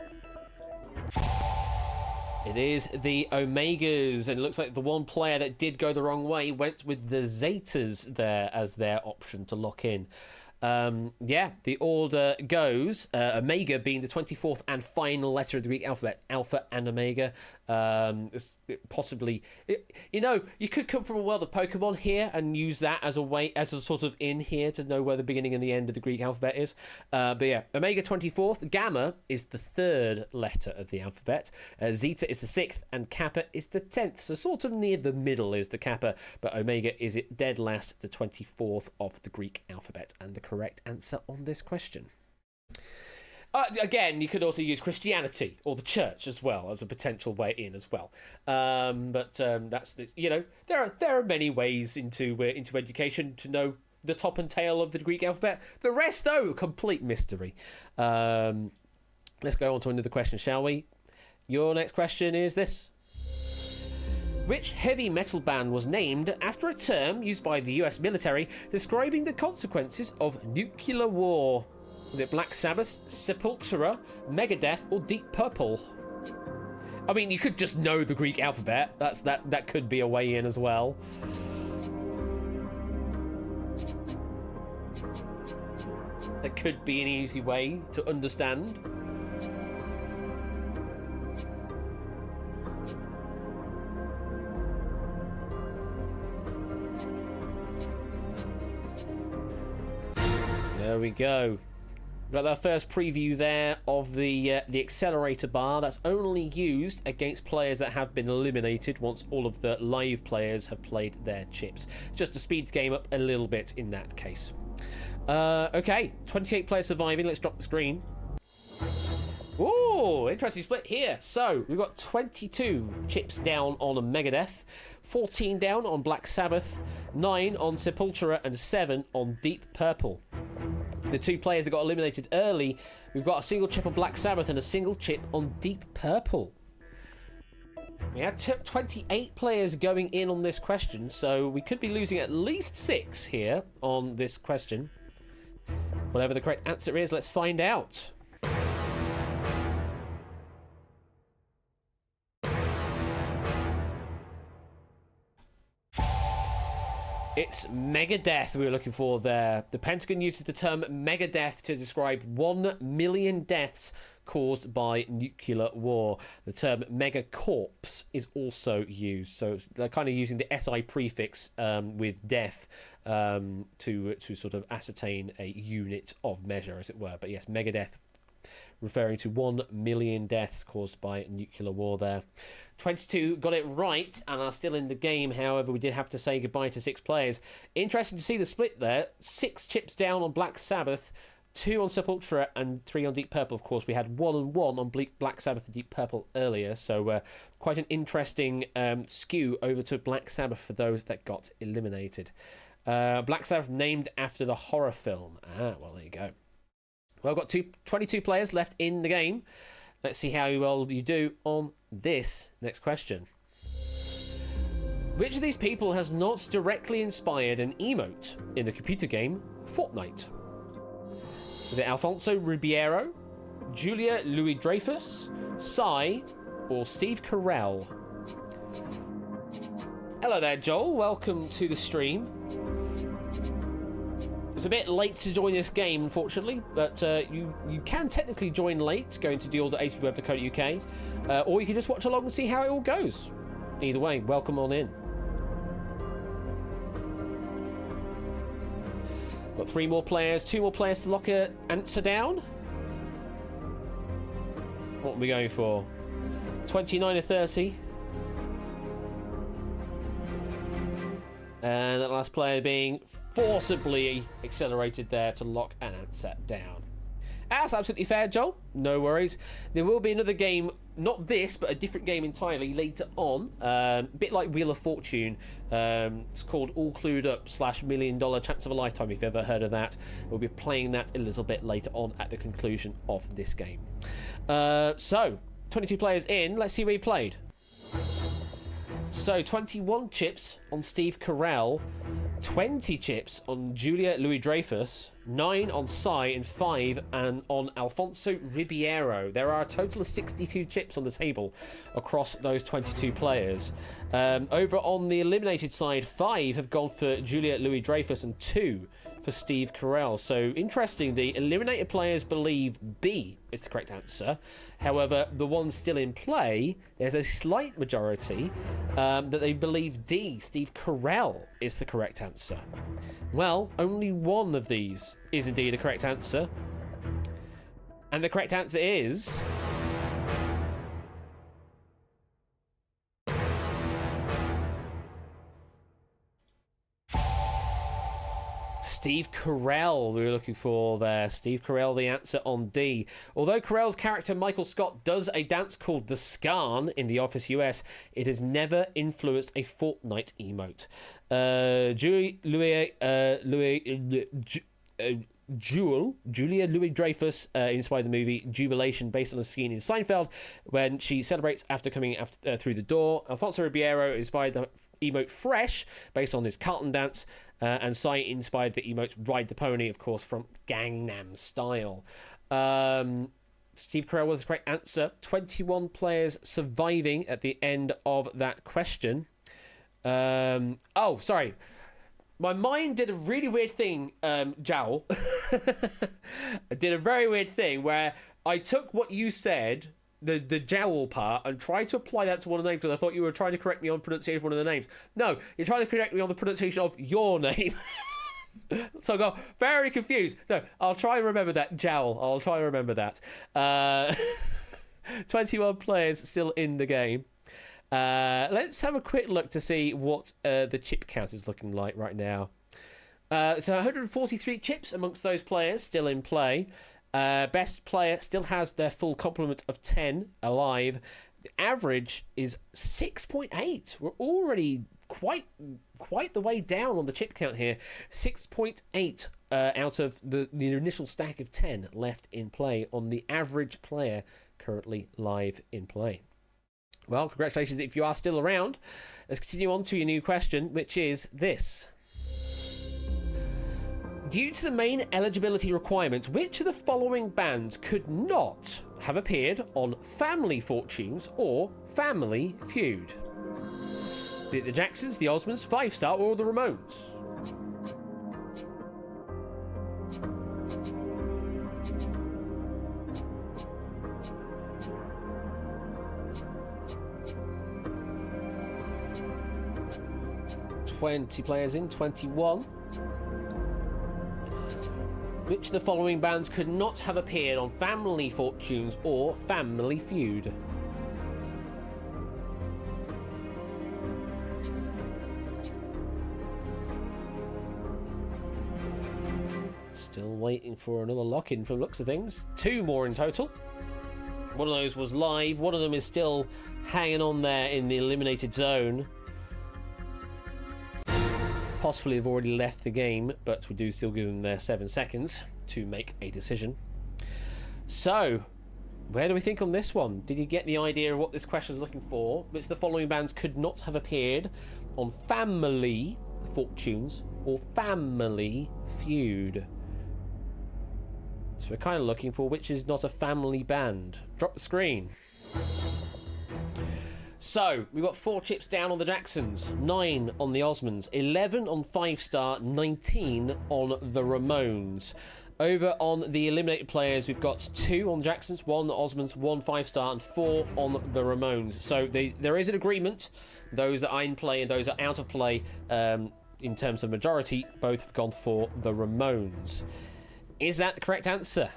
It is the Omegas, and it looks like the one player that did go the wrong way went with the Zetas there as their option to lock in. Yeah, the order goes, Omega being the 24th and final letter of the Greek alphabet, Alpha and Omega. Possibly, you know, you could come from a world of Pokemon here and use that as a way, as a sort of in here to know where the beginning and the end of the Greek alphabet is. But yeah, Omega 24th, Gamma is the 3rd letter of the alphabet, Zeta is the 6th, and Kappa is the 10th. So sort of near the middle is the Kappa, but Omega is it dead last, the 24th of the Greek alphabet, and the correct answer on this question. Again, you could also use Christianity or the church as well as a potential way in as well. But that's this. You know, there are many ways into education to know the top and tail of the Greek alphabet. The rest, though, complete mystery. Let's go on to another question, shall we? Your next question is this. Which heavy metal band was named after a term used by the US military describing the consequences of nuclear war? Was it Black Sabbath, Sepultura, Megadeth, or Deep Purple? I mean, you could just know the Greek alphabet. That could be a way in as well. That could be an easy way to understand. There we go. Got our first preview there of the accelerator bar. That's only used against players that have been eliminated once all of the live players have played their chips. Just to speed the game up a little bit in that case. Okay, 28 players surviving. Let's drop the screen. Ooh, interesting split here. So, we've got 22 chips down on Megadeth, 14 down on Black Sabbath, 9 on Sepultura, and 7 on Deep Purple. For the two players that got eliminated early, we've got a single chip on Black Sabbath and a single chip on Deep Purple. We had 28 players going in on this question, so we could be losing at least 6 here on this question. Whatever the correct answer is, let's find out. It's Megadeth we were looking for there. The Pentagon uses the term Megadeth to describe 1 million deaths caused by nuclear war. The term megacorpse is also used. So they're kind of using the SI prefix with death to sort of ascertain a unit of measure, as it were. But yes, Megadeth referring to 1 million deaths caused by nuclear war there. 22 got it right and are still in the game. However, we did have to say goodbye to 6 players. Interesting to see the split there. 6 chips down on Black Sabbath, 2 on Sepultura, and 3 on Deep Purple. Of course, we had 1 and 1 on Black Sabbath and Deep Purple earlier. So quite an interesting skew over to Black Sabbath for those that got eliminated. Black Sabbath named after the horror film. Well, there you go. Well, I've got 22 players left in the game. Let's see how well you do on this next question. Which of these people has not directly inspired an emote in the computer game Fortnite? Is it Alfonso Ribeiro, Julia Louis-Dreyfus, Psy, or Steve Carell? Hello there, Joel. Welcome to the stream. It's a bit late to join this game, unfortunately, but you can technically join late, going to deal.hbweb.co.uk, or you can just watch along and see how it all goes. Either way, welcome on in. Got 3 more players, 2 more players to lock an answer down. What are we going for? 29 or 30? And that last player being forcibly accelerated there to lock an answer down. That's absolutely fair, Joel. No worries. There will be another game, not this, but a different game entirely later on. A bit like Wheel of Fortune. It's called All Clued Up / $1 Million Chance of a Lifetime, if you've ever heard of that. We'll be playing that a little bit later on at the conclusion of this game. So, 22 players in. Let's see where you played. So, 21 chips on Steve Carell, 20 chips on Julia Louis-Dreyfus, 9 on Psy, and 5 on Alfonso Ribeiro. There are a total of 62 chips on the table across those 22 players. Over on the eliminated side, 5 have gone for Julia Louis-Dreyfus and 2 for Steve Carell. So, interesting, the eliminated players believe B is the correct answer. However, the ones still in play, there's a slight majority that they believe D, Steve Carell, is the correct answer. Well, only one of these is indeed a correct answer. And the correct answer is... Steve Carell we were looking for there. Steve Carell, the answer on D. Although Carell's character Michael Scott does a dance called the Scarn in The Office US, it has never influenced a Fortnite emote. Julia Louis-Dreyfus inspired the movie Jubilation based on a scene in Seinfeld when she celebrates after coming through the door. Alfonso Ribeiro inspired the emote Fresh based on his Carlton dance. And Psy inspired the emote Ride the Pony, of course, from Gangnam Style. Steve Carell was the correct answer. 21 players surviving at the end of that question. Oh, sorry. My mind did a really weird thing, Jowl. It did a very weird thing where I took what you said, the jowl part, and tried to apply that to one of the names, because I thought you were trying to correct me on pronunciation of one of the names. No, you're trying to correct me on the pronunciation of your name. So I got very confused. No, I'll try and remember that, jowl. I'll try and remember that. 21 players still in the game. Let's have a quick look to see what the chip count is looking like right now. So 143 chips amongst those players still in play. Best player still has their full complement of 10 alive. The average is 6.8. We're already quite the way down on the chip count here. 6.8 out of the initial stack of 10 left in play on the average player currently live in play. Well, congratulations if you are still around. Let's continue on to your new question, which is this. Due to the main eligibility requirements, which of the following bands could not have appeared on Family Fortunes or Family Feud? The Jacksons, the Osmonds, Five Star, or the Ramones? $20 players in, 21. Which of the following bands could not have appeared on Family Fortunes or Family Feud? Still waiting for another lock-in from looks of things. 2 more in total. One of those was live. One of them is still hanging on there in the eliminated zone. Possibly have already left the game, but we do still give them their 7 seconds to make a decision. So, where do we think on this one? Did you get the idea of what this question is looking for? Which of the following bands could not have appeared on Family Fortunes or Family Feud? So we're kind of looking for which is not a family band. Drop the screen. So, we've got 4 chips down on the Jacksons, 9 on the Osmonds, 11 on 5 Star, 19 on the Ramones. Over on the eliminated players, we've got 2 on the Jacksons, 1 on the Osmonds, 1 5 Star, and 4 on the Ramones. So there is an agreement. Those that are in play and those that are out of play, in terms of majority, both have gone for the Ramones. Is that the correct answer?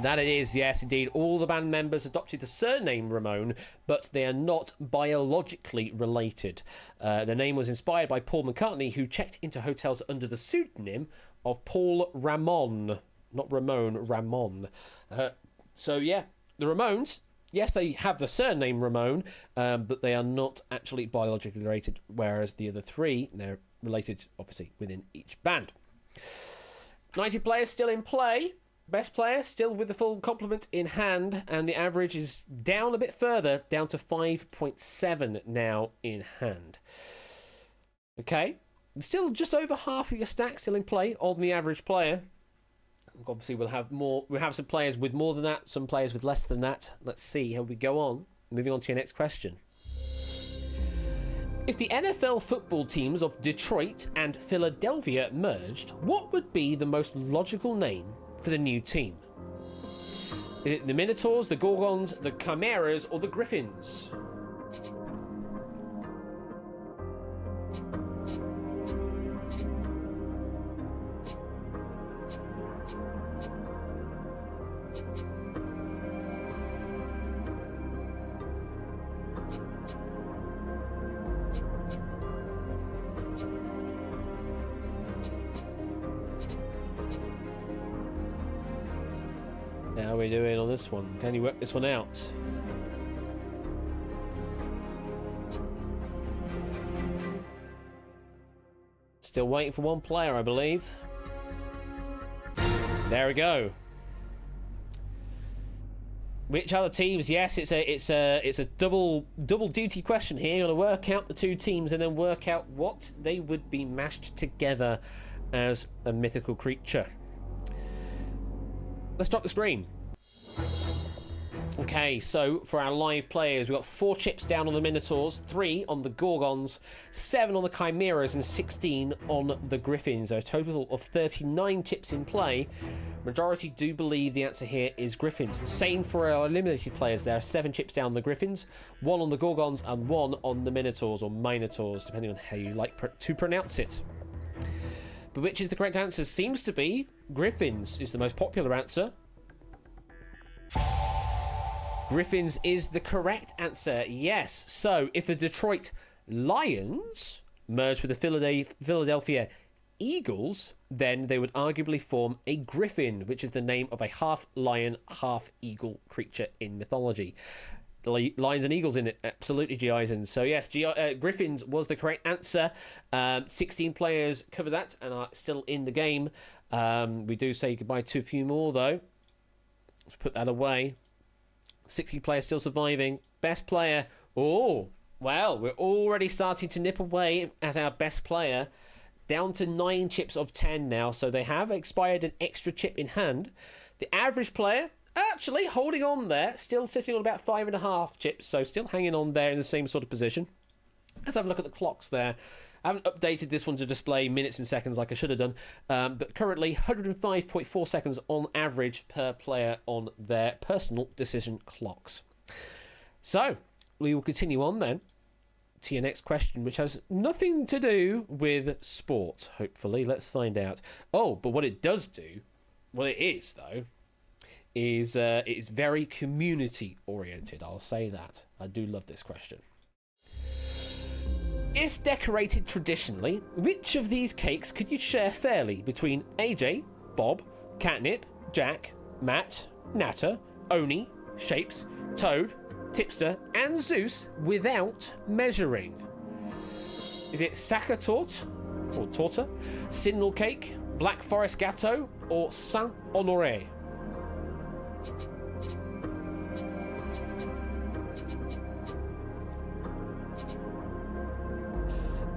That it is, yes, indeed. All the band members adopted the surname Ramone, but they are not biologically related. The name was inspired by Paul McCartney, who checked into hotels under the pseudonym of Paul Ramon. Not Ramone, Ramon. So, yeah, the Ramones, yes, they have the surname Ramone, but they are not actually biologically related, whereas the other 3, they're related, obviously, within each band. 90 players still in play. Best player still with the full complement in hand, and the average is down a bit further, down to 5.7 now in hand. Okay, still just over half of your stack still in play on the average player. Obviously, we'll have more. We'll have some players with more than that, some players with less than that. Let's see how we go on. Moving on to your next question. If the NFL football teams of Detroit and Philadelphia merged, what would be the most logical name for the new team? Is it the Minotaurs, the Gorgons, the Chimeras, or the Griffins? How are we doing on this one? Can you work this one out? Still waiting for one player, I believe. There we go. Which other teams? Yes, it's a double duty question here. You're gonna work out the 2 teams and then work out what they would be mashed together as a mythical creature. Let's drop the screen. Okay, so for our live players, we've got 4 chips down on the Minotaurs, 3 on the Gorgons, 7 on the Chimeras, and 16 on the Griffins. A total of 39 chips in play. Majority do believe the answer here is Griffins. Same for our eliminated players. There are 7 chips down on the Griffins, 1 on the Gorgons, and 1 on the Minotaurs, or Minotaurs, depending on how you like to pronounce it. But which is the correct answer? Seems to be Griffins is the most popular answer. Griffins is the correct answer, yes. So, if the Detroit Lions merge with the Philadelphia eagles, then they would arguably form a griffin, which is the name of a half lion, half eagle creature in mythology. Lions and eagles in it, absolutely, G-Eisen. So yes, griffins was the correct answer. 16 players cover that and are still in the game. We do say goodbye to a few more, though. Let's put that away. 60 players still surviving. Best player. Oh, well, we're already starting to nip away at our best player. Down to 9 chips of 10 now. So they have expired an extra chip in hand. The average player, actually holding on there. Still sitting on about 5.5 chips. So still hanging on there in the same sort of position. Let's have a look at the clocks there. I haven't updated this one to display minutes and seconds like I should have done. But currently 105.4 seconds on average per player on their personal decision clocks. So we will continue on then to your next question, which has nothing to do with sport, hopefully. Let's find out. Oh, but what it does do, what it is, though, is it's very community-oriented. I'll say that. I do love this question. If decorated traditionally, which of these cakes could you share fairly between AJ, Bob, Catnip, Jack, Matt, Natter, Oni, Shapes, Toad, Tipster, and Zeus without measuring? Is it Sacerdote or Torta, Simnel Cake, Black Forest Gâteau, or Saint Honoré?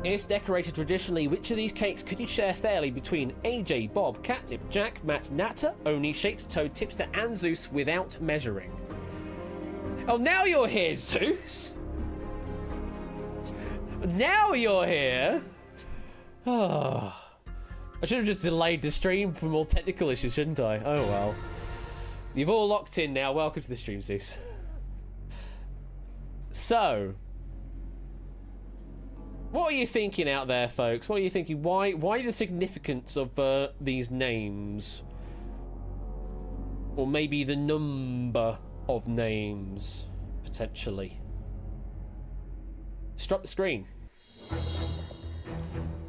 If decorated traditionally, which of these cakes could you share fairly between AJ, Bob, Catnip, Jack, Matt, Natter, Oni, Shapes, Toad, Tipster, and Zeus without measuring? Oh, now you're here, Zeus! Now you're here! Oh. I should have just delayed the stream for more technical issues, shouldn't I? Oh well. You've all locked in now. Welcome to the stream, Zeus. So, what are you thinking out there, folks? What are you thinking? Why the significance of these names? Or maybe the number of names, potentially. Just drop the screen.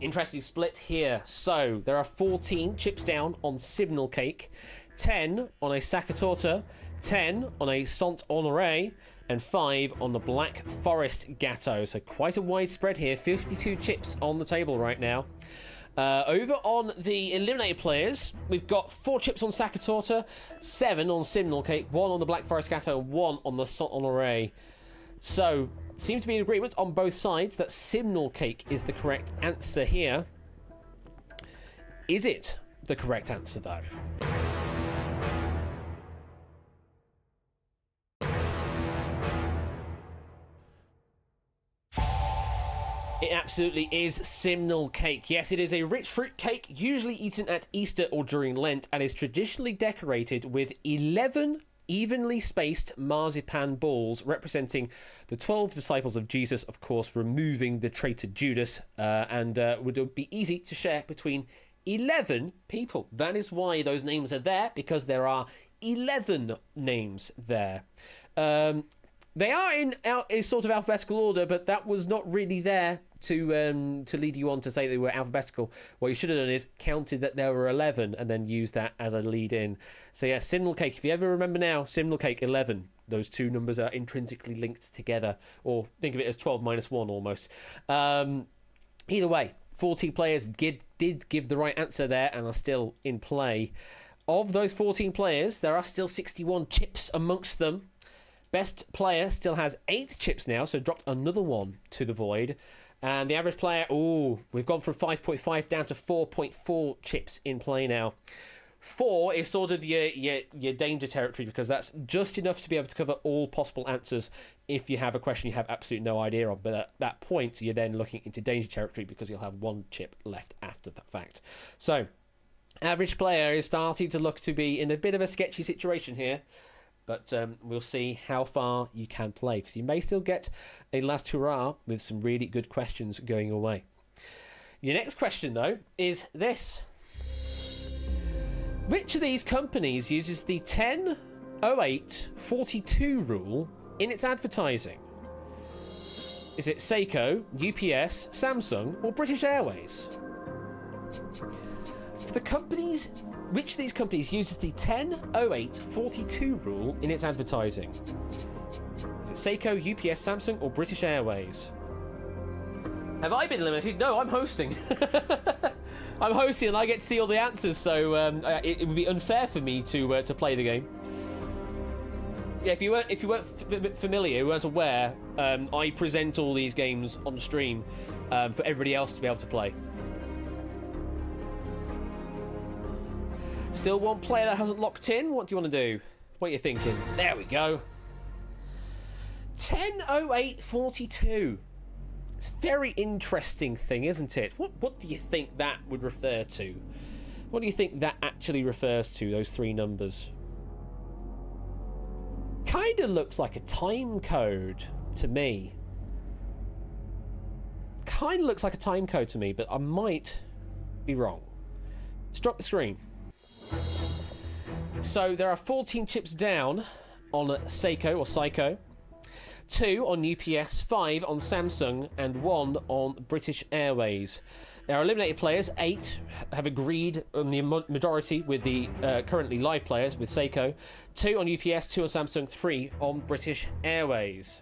Interesting split here. So, there are 14 chips down on Simnel Cake, 10 on a Sacerdote, 10 on a Saint Honoré, and 5 on the Black Forest Gâteau. So quite a wide spread here. 52 chips on the table right now. Over on the eliminated players, we've got 4 chips on Sacerdote, 7 on Simnel Cake, 1 on the Black Forest Gâteau, and 1 on the Saint Honoré. So, seems to be an agreement on both sides that Simnel Cake is the correct answer here. Is it the correct answer, though? It absolutely is Simnel Cake. Yes, it is a rich fruit cake, usually eaten at Easter or during Lent, and is traditionally decorated with 11 evenly spaced marzipan balls representing the 12 disciples of Jesus, of course, removing the traitor Judas, and would be easy to share between 11 people. That is why those names are there, because there are 11 names there. They are in a sort of alphabetical order, but that was not really there to lead you on to say they were alphabetical. What you should have done is counted that there were 11 and then used that as a lead in. So yeah, Simnel Cake. If you ever remember now, Simnel Cake 11. Those two numbers are intrinsically linked together, or think of it as 12 minus 1 almost. Either way, 14 players did give the right answer there and are still in play. Of those 14 players, there are still 61 chips amongst them. Best player still has 8 chips now, so dropped another one to the void. And the average player, we've gone from 5.5 down to 4.4 chips in play now. 4 is sort of your danger territory, because that's just enough to be able to cover all possible answers if you have a question you have absolutely no idea on. But at that point, you're then looking into danger territory because you'll have 1 chip left after the fact. So, average player is starting to look to be in a bit of a sketchy situation here. But we'll see how far you can play, because you may still get a last hurrah with some really good questions going away. Your next question, though, is this. Which of these companies uses the 10-08-42 rule in its advertising? Is it Seiko, UPS, Samsung, or British Airways? Which of these companies uses the 10-08-42 rule in its advertising? Is it Seiko, UPS, Samsung, or British Airways? Have I been limited? No, I'm hosting. I'm hosting and I get to see all the answers, so it would be unfair for me to play the game. Yeah, if you weren't familiar, you weren't aware, I present all these games on stream for everybody else to be able to play. Still one player that hasn't locked in? What do you want to do? What are you thinking? There we go. 10-08-42. It's a very interesting thing, isn't it? What do you think that would refer to? What do you think that actually refers to, those three numbers? Kind of looks like a time code to me. Kind of looks like a time code to me, but I might be wrong. Let's drop the screen. So there are 14 chips down on Seiko or Psycho, 2 on UPS, 5 on Samsung, and 1 on British Airways. There are eliminated players. 8 have agreed on the majority with the currently live players with Seiko. 2 on UPS, 2 on Samsung, 3 on British Airways.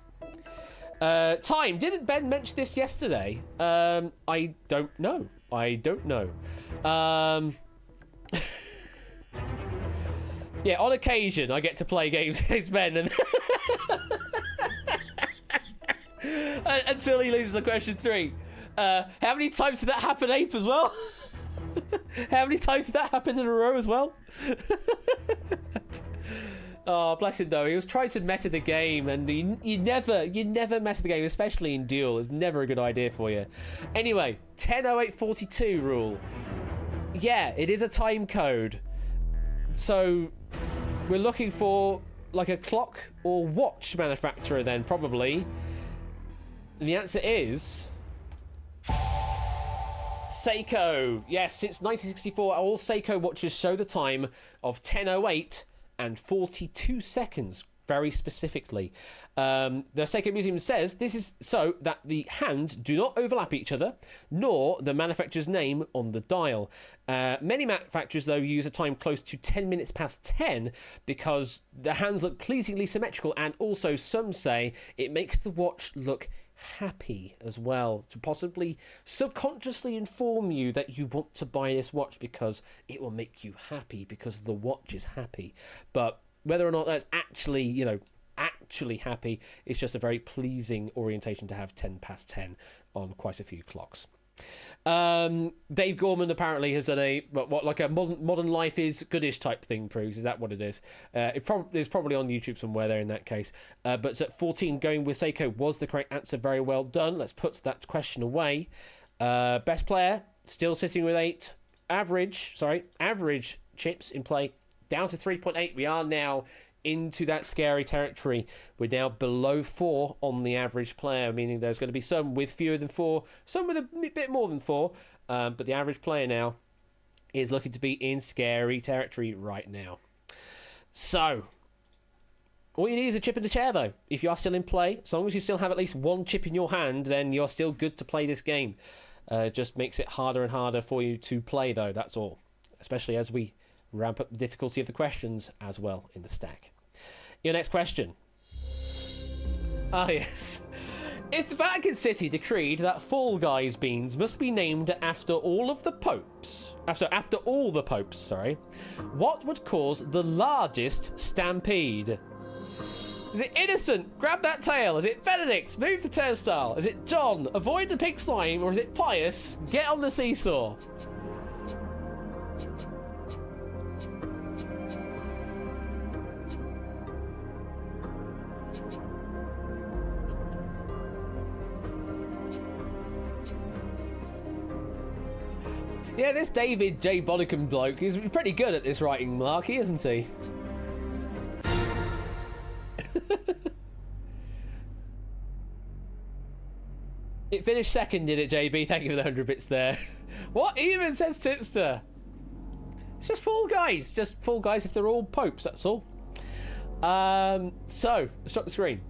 Time. Didn't Ben mention this yesterday? I don't know. Yeah, on occasion I get to play games against Ben and until he loses the question 3. How many times did that happen, Ape, as well? How many times did that happen in a row as well? Oh, bless him though. He was trying to meta the game, and you never meta the game, especially in Duel. It's never a good idea for you. Anyway, 10-08-42 rule. Yeah, it is a time code. So we're looking for like a clock or watch manufacturer then, probably. And the answer is Seiko. Yes, since 1964, all Seiko watches show the time of 10:08 and 42 seconds, very specifically. The Seiko Museum says this is so that the hands do not overlap each other, nor the manufacturer's name on the dial. Many manufacturers, though, use a time close to 10 minutes past 10 because the hands look pleasingly symmetrical, and also some say it makes the watch look happy as well, to possibly subconsciously inform you that you want to buy this watch because it will make you happy because the watch is happy. But whether or not that's actually, actually happy, it's just a very pleasing orientation to have 10 past 10 on quite a few clocks. Dave Gorman apparently has done a modern life is goodish type thing proves. Is that what it is? It's probably on YouTube somewhere there in that case. But at 14, going with Seiko was the correct answer. Very well done. Let's put that question away. Best player still sitting with 8. Average chips in play down to 3.8. We are now into that scary territory. We're now below 4 on the average player, meaning there's going to be some with fewer than 4, some with a bit more than 4, but the average player now is looking to be in scary territory right now. So all you need is a chip in the chair, though. If you are still in play, as long as you still have at least one chip in your hand, then you're still good to play this game. Just makes it harder and harder for you to play, though, that's all, especially as we ramp up the difficulty of the questions as well in the stack. Your next question. Ah, yes. If the Vatican City decreed that Fall Guys beans must be named after all the popes, what would cause the largest stampede? Is it Innocent? Grab that tail. Is it Benedict? Move the turnstile. Is it John? Avoid the pig slime. Or is it Pius? Get on the seesaw. Yeah, this David J. Bodicum bloke is pretty good at this writing malarkey, isn't he? It finished second, did it, JB? Thank you for the 100 bits there. What even says Tipster? It's just Fall Guys. Just Fall Guys if they're all popes, that's all. So, let's drop the screen.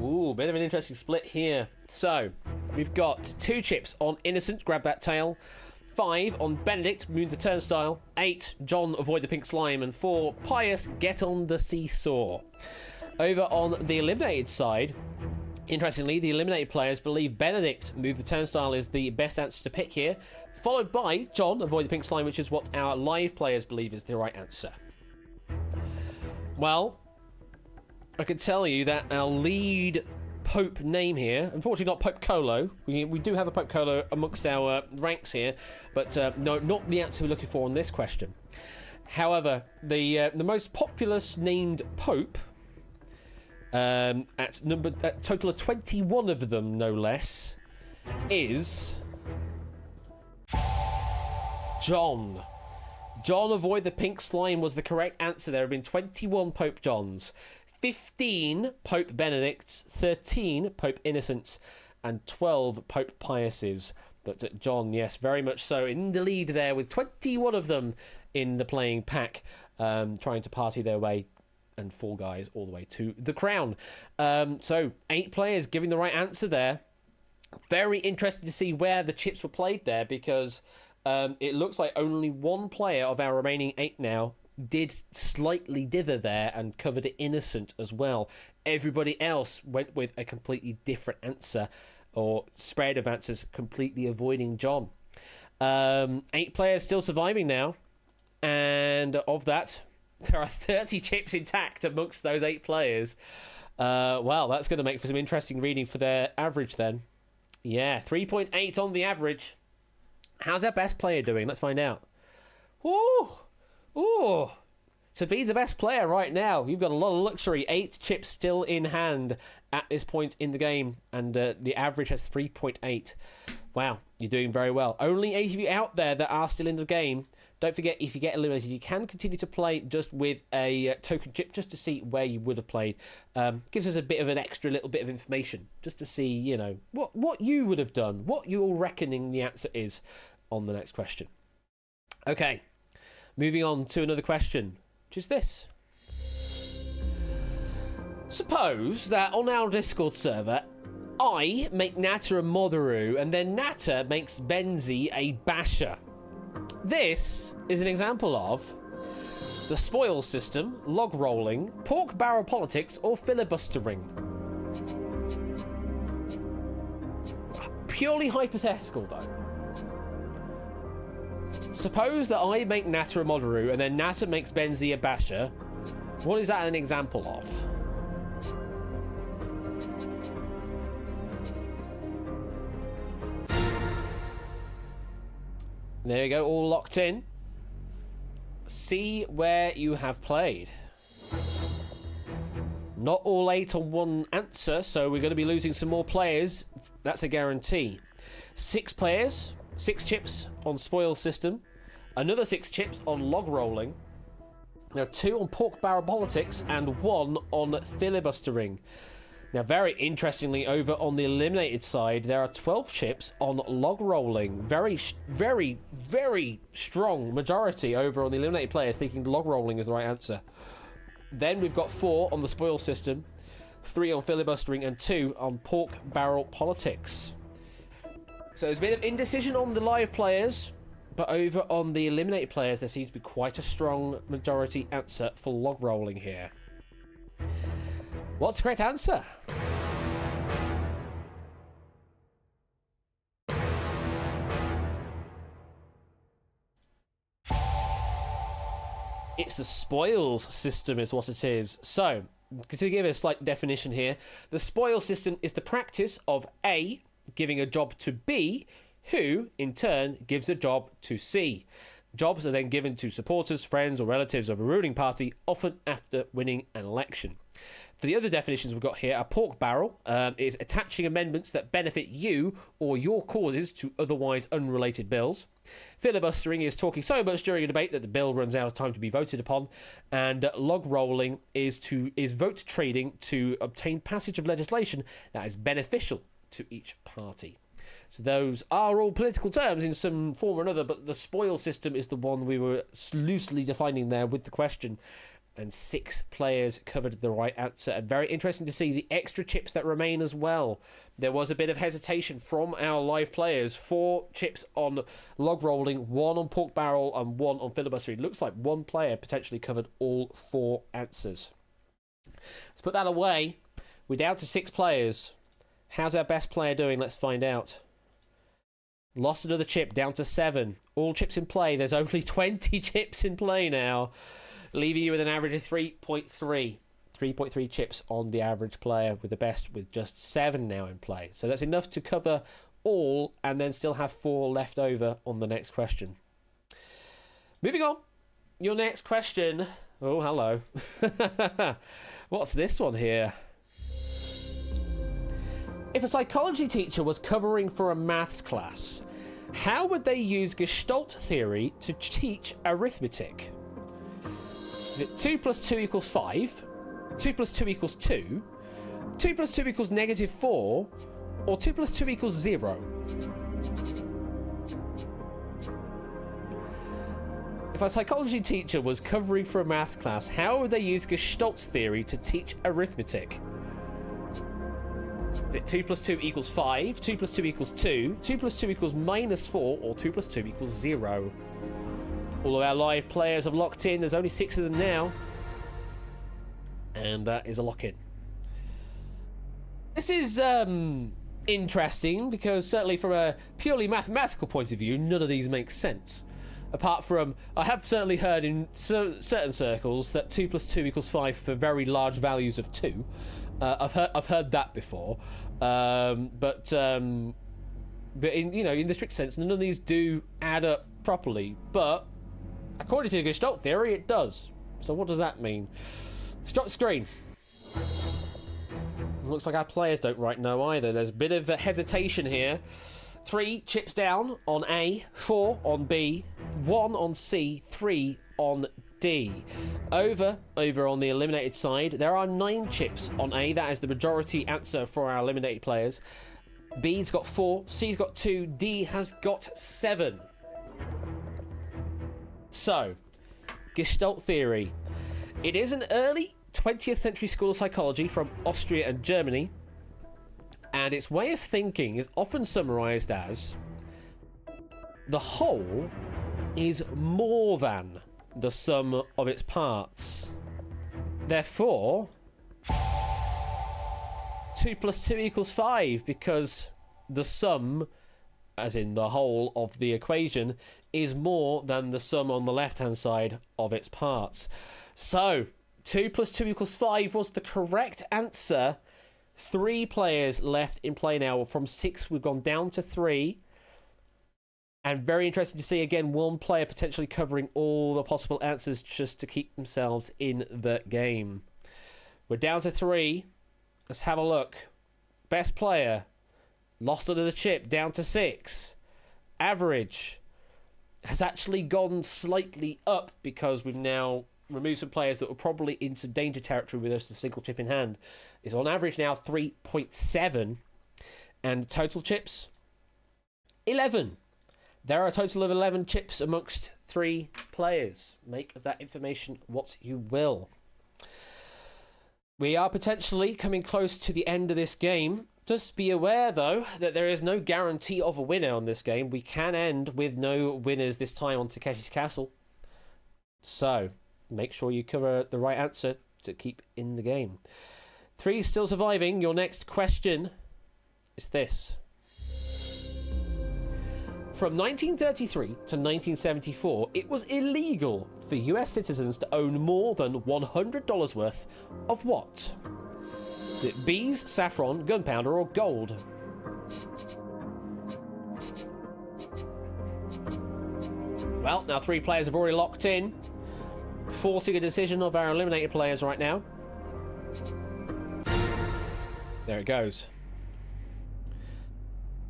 Ooh, bit of an interesting split here. So, we've got 2 chips on Innocent, grab that tail. 5 on Benedict, move the turnstile. 8, John, avoid the pink slime. And 4, Pius, get on the seesaw. Over on the eliminated side, interestingly, the eliminated players believe Benedict, move the turnstile, is the best answer to pick here, followed by John, avoid the pink slime, which is what our live players believe is the right answer. Well, I can tell you that our lead Pope name here, unfortunately not Pope Colo. We do have a Pope Colo amongst our ranks here, but no, not the answer we're looking for on this question. However, the most populous named Pope, at total of 21 of them, no less, is John. John, avoid the pink slime was the correct answer. There have been 21 Pope Johns, 15 Pope Benedicts, 13 Pope Innocents, and 12 Pope Piuses. But John, yes, very much so, in the lead there with 21 of them in the playing pack, trying to party their way and fall guys all the way to the crown. So 8 players giving the right answer there. Very interesting to see where the chips were played there, because it looks like only one player of our remaining 8 now did slightly dither there and covered it innocent as well. Everybody else went with a completely different answer, or spread of answers, completely avoiding John. 8 players still surviving now, and of that, there are 30 chips intact amongst those 8 players. Well, that's going to make for some interesting reading for their average then. Yeah, 3.8 on the average. How's our best player doing? Let's find out. Ooh. To be the best player right now, you've got a lot of luxury. 8 chips still in hand at this point in the game, and the average has 3.8. Wow, you're doing very well. Only 8 of you out there that are still in the game. Don't forget, if you get eliminated, you can continue to play just with a token chip, just to see where you would have played. Gives us a bit of an extra little bit of information, just to see, you know, what you would have done, what you're reckoning the answer is on the next question. Okay, moving on to another question, which is this. Suppose that on our Discord server, I make Natta a Motheru, and then Natta makes Benzi a Basher. This is an example of the spoils system, log rolling, pork barrel politics, or filibustering. Purely hypothetical, though. Suppose that I make Natta a Motheru and then Natta makes Benzi a Basher. What is that an example of? There you go, all locked in. See where you have played. Not all 8 on one answer, so we're going to be losing some more players. That's a guarantee. 6 players, 6 chips on spoil system, another 6 chips on log rolling. There are 2 on pork barrel politics and 1 on filibustering. Now, very interestingly, over on the eliminated side, there are 12 chips on log rolling. Very, very strong majority over on the eliminated players thinking log rolling is the right answer. Then we've got 4 on the spoil system, 3 on filibustering, and 2 on pork barrel politics. So there's a bit of indecision on the live players, but over on the eliminated players, there seems to be quite a strong majority answer for log rolling here. What's the correct answer? It's the spoils system is what it is. So, to give a slight definition here, the spoils system is the practice of A, giving a job to B, who, in turn, gives a job to C. Jobs are then given to supporters, friends, or relatives of a ruling party, often after winning an election. For the other definitions we've got here, a pork barrel is attaching amendments that benefit you or your causes to otherwise unrelated bills. Filibustering is talking so much during a debate that the bill runs out of time to be voted upon. And log rolling is vote trading to obtain passage of legislation that is beneficial to each party. So those are all political terms in some form or another, but the spoil system is the one we were loosely defining there with the question. and 6 players covered the right answer. And very interesting to see the extra chips that remain as well. There was a bit of hesitation from our live players. 4 chips on log rolling, 1 on pork barrel, and 1 on filibuster. It looks like 1 player potentially covered all 4 answers. Let's put that away. We're down to 6 players. How's our best player doing? Let's find out. Lost another chip, down to 7. All chips in play. There's only 20 chips in play now, leaving you with an average of 3.3. 3.3 chips on the average player, with the best with just 7 now in play. So that's enough to cover all, and then still have 4 left over on the next question. Moving on. Your next question. Oh, hello. What's this one here? If a psychology teacher was covering for a maths class, how would they use Gestalt theory to teach arithmetic? Is it 2 plus 2 equals 5, 2 plus 2 equals 2, 2 plus 2 equals negative 4, or 2 plus 2 equals 0? If a psychology teacher was covering for a maths class, how would they use Gestalt theory to teach arithmetic? Is it 2 plus 2 equals 5, 2 plus 2 equals 2, 2 plus 2 equals minus 4, or 2 plus 2 equals 0? All of our live players have locked in. There's only 6 of them now. And that is a lock-in. This is interesting, because certainly from a purely mathematical point of view, none of these make sense. Apart from, I have certainly heard in certain circles that 2 plus 2 equals 5 for very large values of 2. I've heard that before, but in in the strict sense, none of these do add up properly. But according to Gestalt theory, it does. So what does that mean? Stop the screen. Looks like our players don't right know either. There's a bit of hesitation here. 3 chips down on A, 4 on B, 1 on C, 3 on D. Over on the eliminated side, there are 9 chips on A. That is the majority answer for our eliminated players. B's got 4, C's got 2, D has got 7. So, Gestalt theory. It is an early 20th century school of psychology from Austria and Germany, and its way of thinking is often summarized as: the whole is more than the sum of its parts. Therefore, 2 plus 2 equals 5, because the sum, as in the whole of the equation, is more than the sum on the left-hand side of its parts. So, 2 plus 2 equals 5 was the correct answer. 3 players left in play now. From 6, we've gone down to 3. And very interesting to see, again, 1 player potentially covering all the possible answers just to keep themselves in the game. We're down to 3. Let's have a look. Best player. Lost under the chip. Down to 6. Average has actually gone slightly up, because we've now removed some players that were probably in some danger territory with us, the single chip in hand. Is on average now 3.7. And total chips, 11. There are a total of 11 chips amongst 3 players. Make of that information what you will. We are potentially coming close to the end of this game. Just be aware, though, that there is no guarantee of a winner on this game. We can end with no winners this time on Takeshi's Castle. So, make sure you cover the right answer to keep in the game. 3 still surviving. Your next question is this. From 1933 to 1974, it was illegal for US citizens to own more than $100 worth of what? Is it bees, saffron, gunpowder, or gold? Well, now 3 players have already locked in, forcing a decision of our eliminated players right now. There it goes.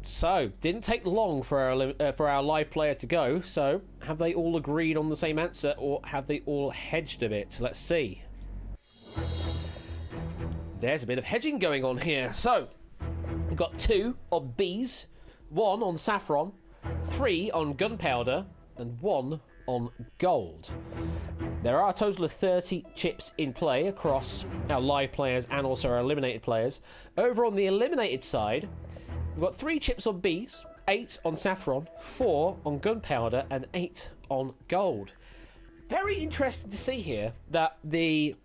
So, didn't take long for our live players to go. So, have they all agreed on the same answer, or have they all hedged a bit? Let's see. There's a bit of hedging going on here. So, we've got 2 on bees, 1 on saffron, 3 on gunpowder, and 1 on gold. There are a total of 30 chips in play across our live players and also our eliminated players. Over on the eliminated side, we've got 3 chips on bees, 8 on saffron, 4 on gunpowder, and 8 on gold. Very interesting to see here that the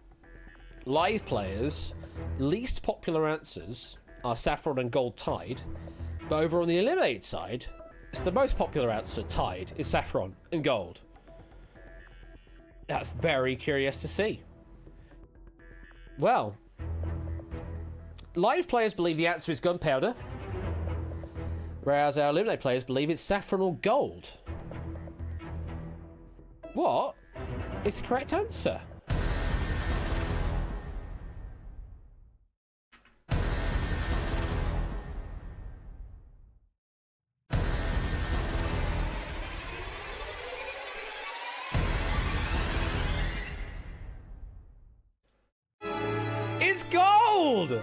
live players' least popular answers are saffron and gold tied, but over on the eliminated side, it's the most popular answer tied is saffron and gold. That's very curious to see. Well, live players believe the answer is gunpowder, whereas our eliminated players believe it's saffron or gold. What is the correct answer? It's gold!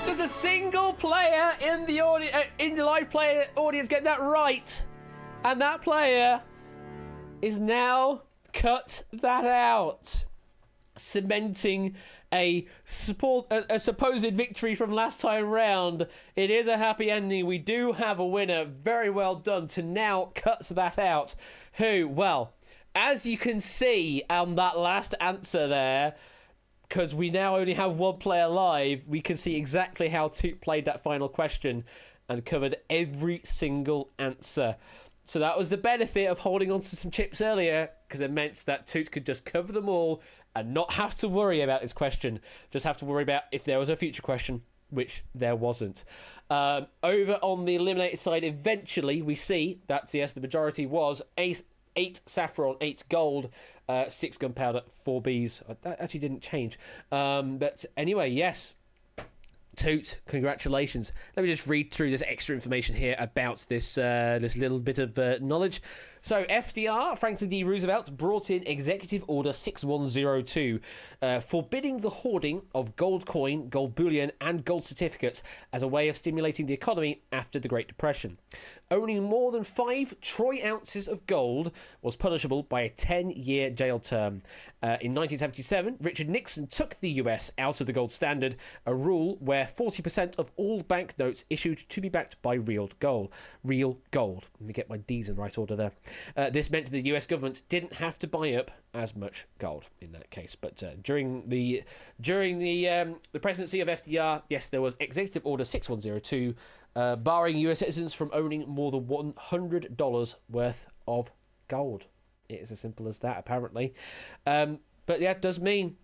Does a single player in the live player audience get that right? And that player is now cut that out, cementing a supposed victory from last time round. It is a happy ending. We do have a winner. Very well done to now cut that out. Who, well, as you can see on that last answer there, because we now only have one player live, we can see exactly how Toot played that final question and covered every single answer. So that was the benefit of holding on to some chips earlier, because it meant that Toot could just cover them all and not have to worry about this question. Just have to worry about if there was a future question, which there wasn't. Over on the eliminated side, eventually we see that, yes, the majority was 8 saffron, 8 gold, 6 gunpowder, 4 bees. That actually didn't change. But anyway, yes. Toot, congratulations. Let me just read through this extra information here about this little bit of knowledge. So, FDR, Franklin D. Roosevelt, brought in Executive Order 6102, forbidding the hoarding of gold coin, gold bullion, and gold certificates as a way of stimulating the economy after the Great Depression. Owning more than 5 troy ounces of gold was punishable by a 10-year jail term. In 1977, Richard Nixon took the US out of the gold standard, a rule where 40% of all banknotes issued to be backed by real gold. Let me get my D's in the right order there. This meant the US government didn't have to buy up as much gold in that case. But during the presidency of FDR, yes, there was Executive Order 6102, barring US citizens from owning more than $100 worth of gold. It is as simple as that, apparently. But yeah, it does mean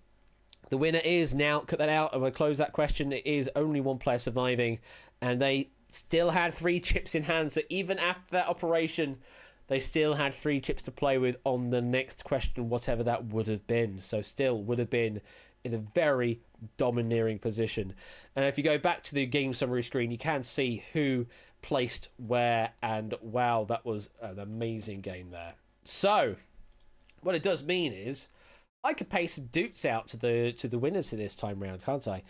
the winner is now, cut that out, and we'll close that question. It is only one player surviving, and they still had 3 chips in hand. So even after that operation, they still had 3 chips to play with on the next question, whatever that would have been. So still would have been in a very domineering position. And if you go back to the game summary screen, you can see who placed where, and wow, that was an amazing game there. So what it does mean is I could pay some doots out to the winners to this time round, can't I?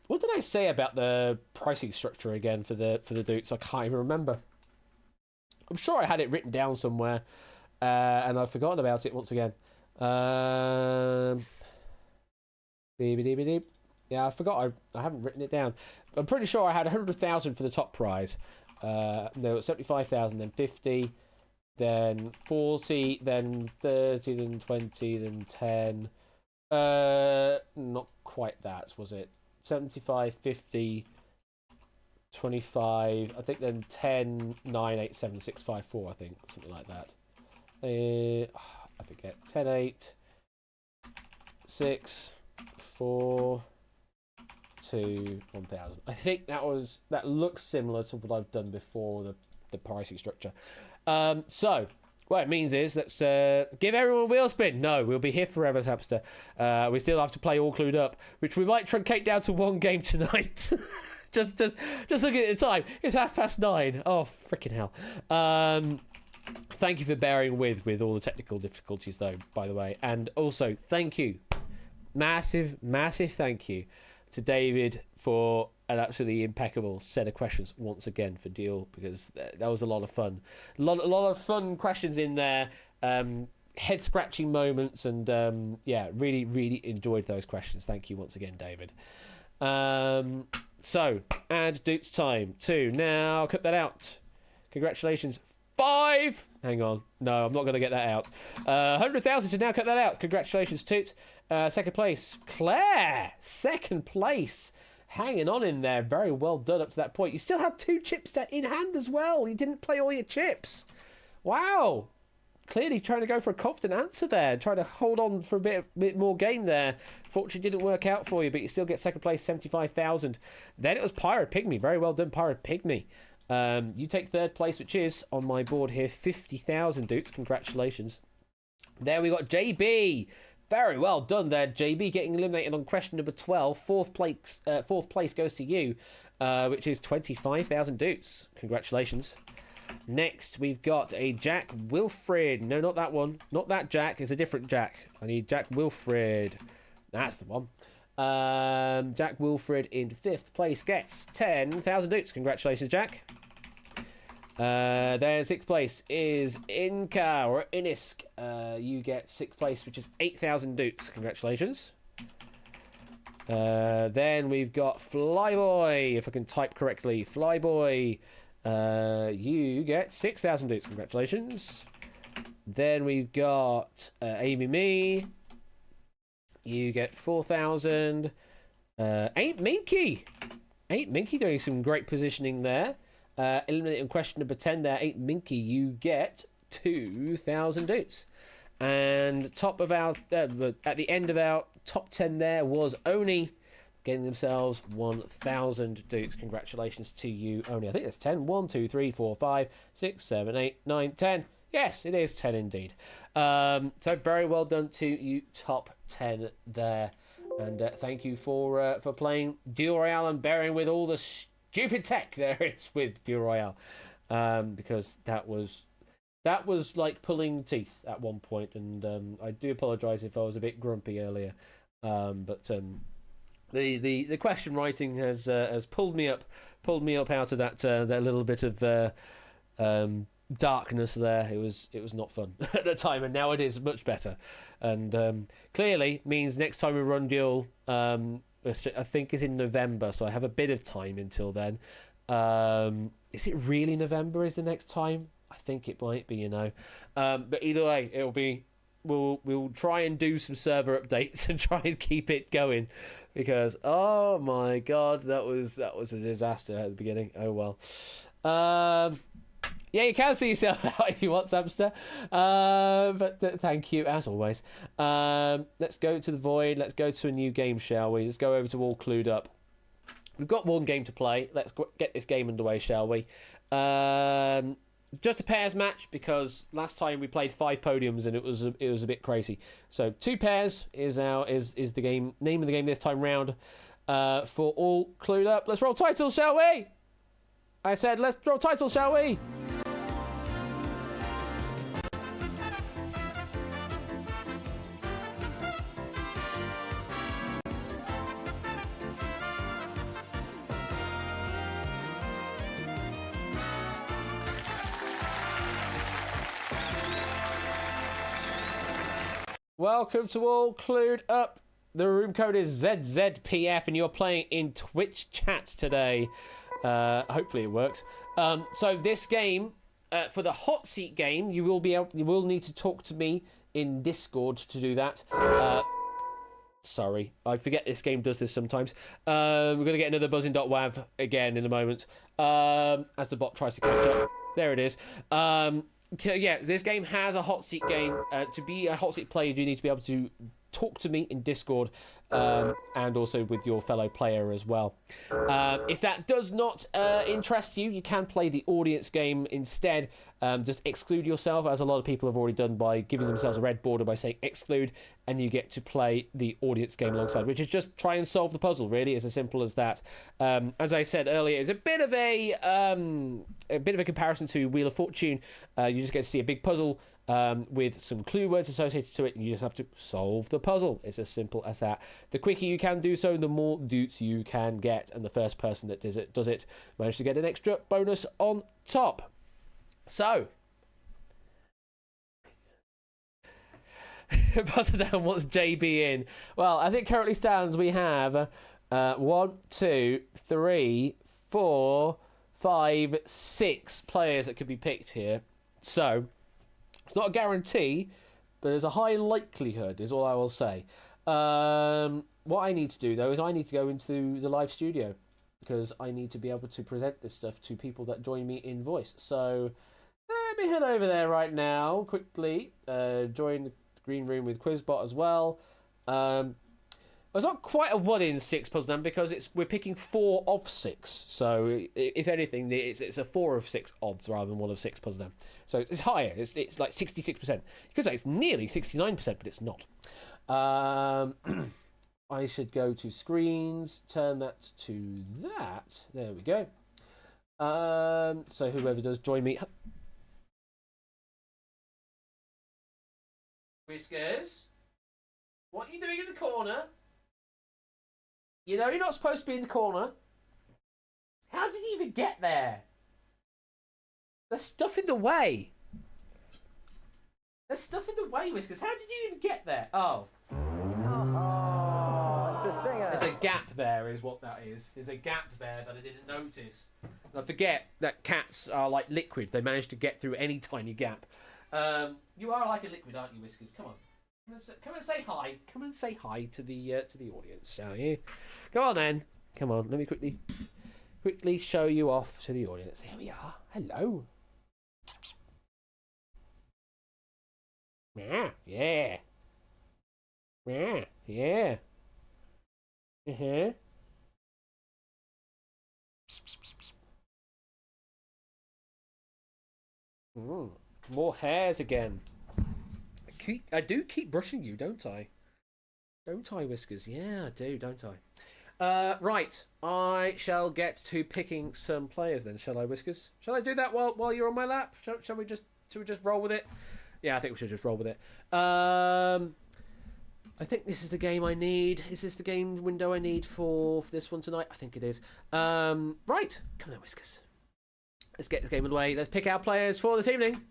What did I say about the pricing structure again for the doots? I can't even remember. I'm sure I had it written down somewhere, and I've forgotten about it once again. Yeah, I forgot. I haven't written it down. I'm pretty sure I had 100,000 for the top prize. No, 75,000, then 50, then 40, then 30, then 20, then 10. Not quite that, was it? 75, 50, 25, I think, then 10, 9, 8, 7, 6, 5, 4, I think, something like that. I forget. 10, 8, 6, 4, 2, 1,000. I think that looks similar to what I've done before, the pricing structure. So what it means is, let's give everyone a wheel spin. No, we'll be here forever, Hamster. We still have to play All Clued Up, which we might truncate down to 1 game tonight. just looking at the time, it's 9:30. Oh, freaking hell. Thank you for bearing with all the technical difficulties, though, by the way. And also, thank you, massive thank you to David for an absolutely impeccable set of questions once again for Deal, because that was a lot of fun. A lot of fun questions in there. head-scratching moments, and yeah, really, really enjoyed those questions. Thank you once again, David. So, add Duke's time 2. Now, cut that out. Congratulations. 5! Hang on. No, I'm not going to get that out. 100,000 to now cut that out. Congratulations, Toot. Second place, Claire. Second place. Hanging on in there. Very well done up to that point. You still had 2 chips in hand as well. You didn't play all your chips. Wow. Clearly trying to go for a confident answer there. Trying to hold on for a bit more game there. Fortunately didn't work out for you, but you still get second place, 75,000. Then it was Pyro Pygmy. Very well done, Pyro Pygmy. You take third place, which is on my board here, 50,000, Dukes. Congratulations. There we got JB. Very well done there, JB, getting eliminated on question number 12. Fourth place goes to you, which is 25,000 Dukes. Congratulations. Next, we've got a Jack Wilfred. No, not that one. Not that Jack. It's a different Jack. I need Jack Wilfred. That's the one. Jack Wilfred in 5th place gets 10,000 Dukes. Congratulations, Jack. Then 6th place is Inka or Inisk. You get 6th place, which is 8,000 Dukes. Congratulations. Then we've got Flyboy, if I can type correctly. Flyboy, you get 6,000 Dukes. Congratulations. Then we've got Amy Me. You get 4,000. Ain't Minky doing some great positioning there. Eliminating question number 10 there, 8 Minky, you get 2,000 Dukes. And top of our at the end of our top 10 there was Oni, getting themselves 1,000 Dukes. Congratulations to you, Oni. I think it's 10. 1, 2, 3, 4, 5, 6, 7, 8, 9, 10. Yes, it is 10 indeed. So very well done to you, top 10 there. And thank you for playing Duel Royale and bearing with all the stupid tech there is with Duel Royale, because that was like pulling teeth at one point, and I do apologise if I was a bit grumpy earlier, but the question writing has pulled me up out of that little bit of darkness there. It was not fun at the time, and now it is much better, and clearly means next time we run Duel, I think is in November, so I have a bit of time until then. Is it really November is the next time? I think it might be, but either way, it'll be, we'll try and do some server updates and try and keep it going, because oh my god, that was a disaster at the beginning. Oh well. Yeah, you can see yourself out if you want, Samster. But thank you, as always. Let's go to the Void. Let's go to a new game, shall we? Let's go over to All Clued Up. We've got one game to play. Let's get this game underway, shall we? Just a pairs match, because last time we played 5 podiums and it was a bit crazy. So 2 pairs is the game name of the game this time round. For All Clued Up. Let's roll titles, shall we? I said let's roll titles, shall we? Welcome to All Clued Up. The room code is ZZPF, and you're playing in Twitch chats today. Hopefully it works. So this game, for the hot seat game, you will need to talk to me in Discord to do that. Sorry, I forget this game does this sometimes. We're going to get another buzzing.wav again in a moment, as the bot tries to catch up. There it is. Yeah, this game has a hot seat game. To be a hot seat player, you do need to be able to talk to me in Discord, and also with your fellow player as well. If that does not interest you, you can play the audience game instead. Just exclude yourself, as a lot of people have already done by giving themselves a red border by saying exclude, and you get to play the audience game alongside, which is just try and solve the puzzle. Really, it's as simple as that. As I said earlier, it's a bit of a comparison to Wheel of Fortune. You just get to see a big puzzle with some clue words associated to it, and you just have to solve the puzzle. It's as simple as that. The quicker you can do so, the more Dukes you can get, and the first person that does it managed to get an extra bonus on top. So Puzzle Down wants JB in. Well, as it currently stands, we have 1, 2, 3, 4, 5, 6 players that could be picked here. So, it's not a guarantee, but there's a high likelihood, is all I will say. What I need to do, though, is I need to go into the live studio because I need to be able to present this stuff to people that join me in voice. So, let me head over there right now, quickly. Join the green room with Quizbot as well. It's not quite a 1 in 6 puzzle down because we're picking 4 of 6. So, if anything, it's a 4 of 6 odds rather than 1 of 6 puzzle down. So, it's higher. It's like 66%. You could say it's nearly 69%, but it's not. I should go to screens, turn that to that. There we go. So whoever does join me. Whiskers, what are you doing in the corner? You know you're not supposed to be in the corner. How did you even get there? There's stuff in the way. There's stuff in the way, Whiskers. How did you even get there? Oh. It's a stinger. There's a gap there, is what that is. There's a gap there that I didn't notice. I forget that cats are like liquid. They manage to get through any tiny gap. You are like a liquid, aren't you, Whiskers? Come on. Come and say hi. Come and say hi to the audience, shall you? Go on then. Come on. Let me quickly show you off to the audience. Here we are. Hello. Yeah. Yeah. Yeah. Yeah. More hairs again. I do keep brushing you, don't I? Don't I, Whiskers? Yeah, I do, don't I? Right. I shall get to picking some players then, shall I, Whiskers? Shall I do that while you're on my lap? Shall we just roll with it? Yeah, I think we should just roll with it. I think this is the game I need. Is this the game window I need for this one tonight? I think it is. Right. Come on, Whiskers. Let's get this game underway. Let's pick our players for this evening.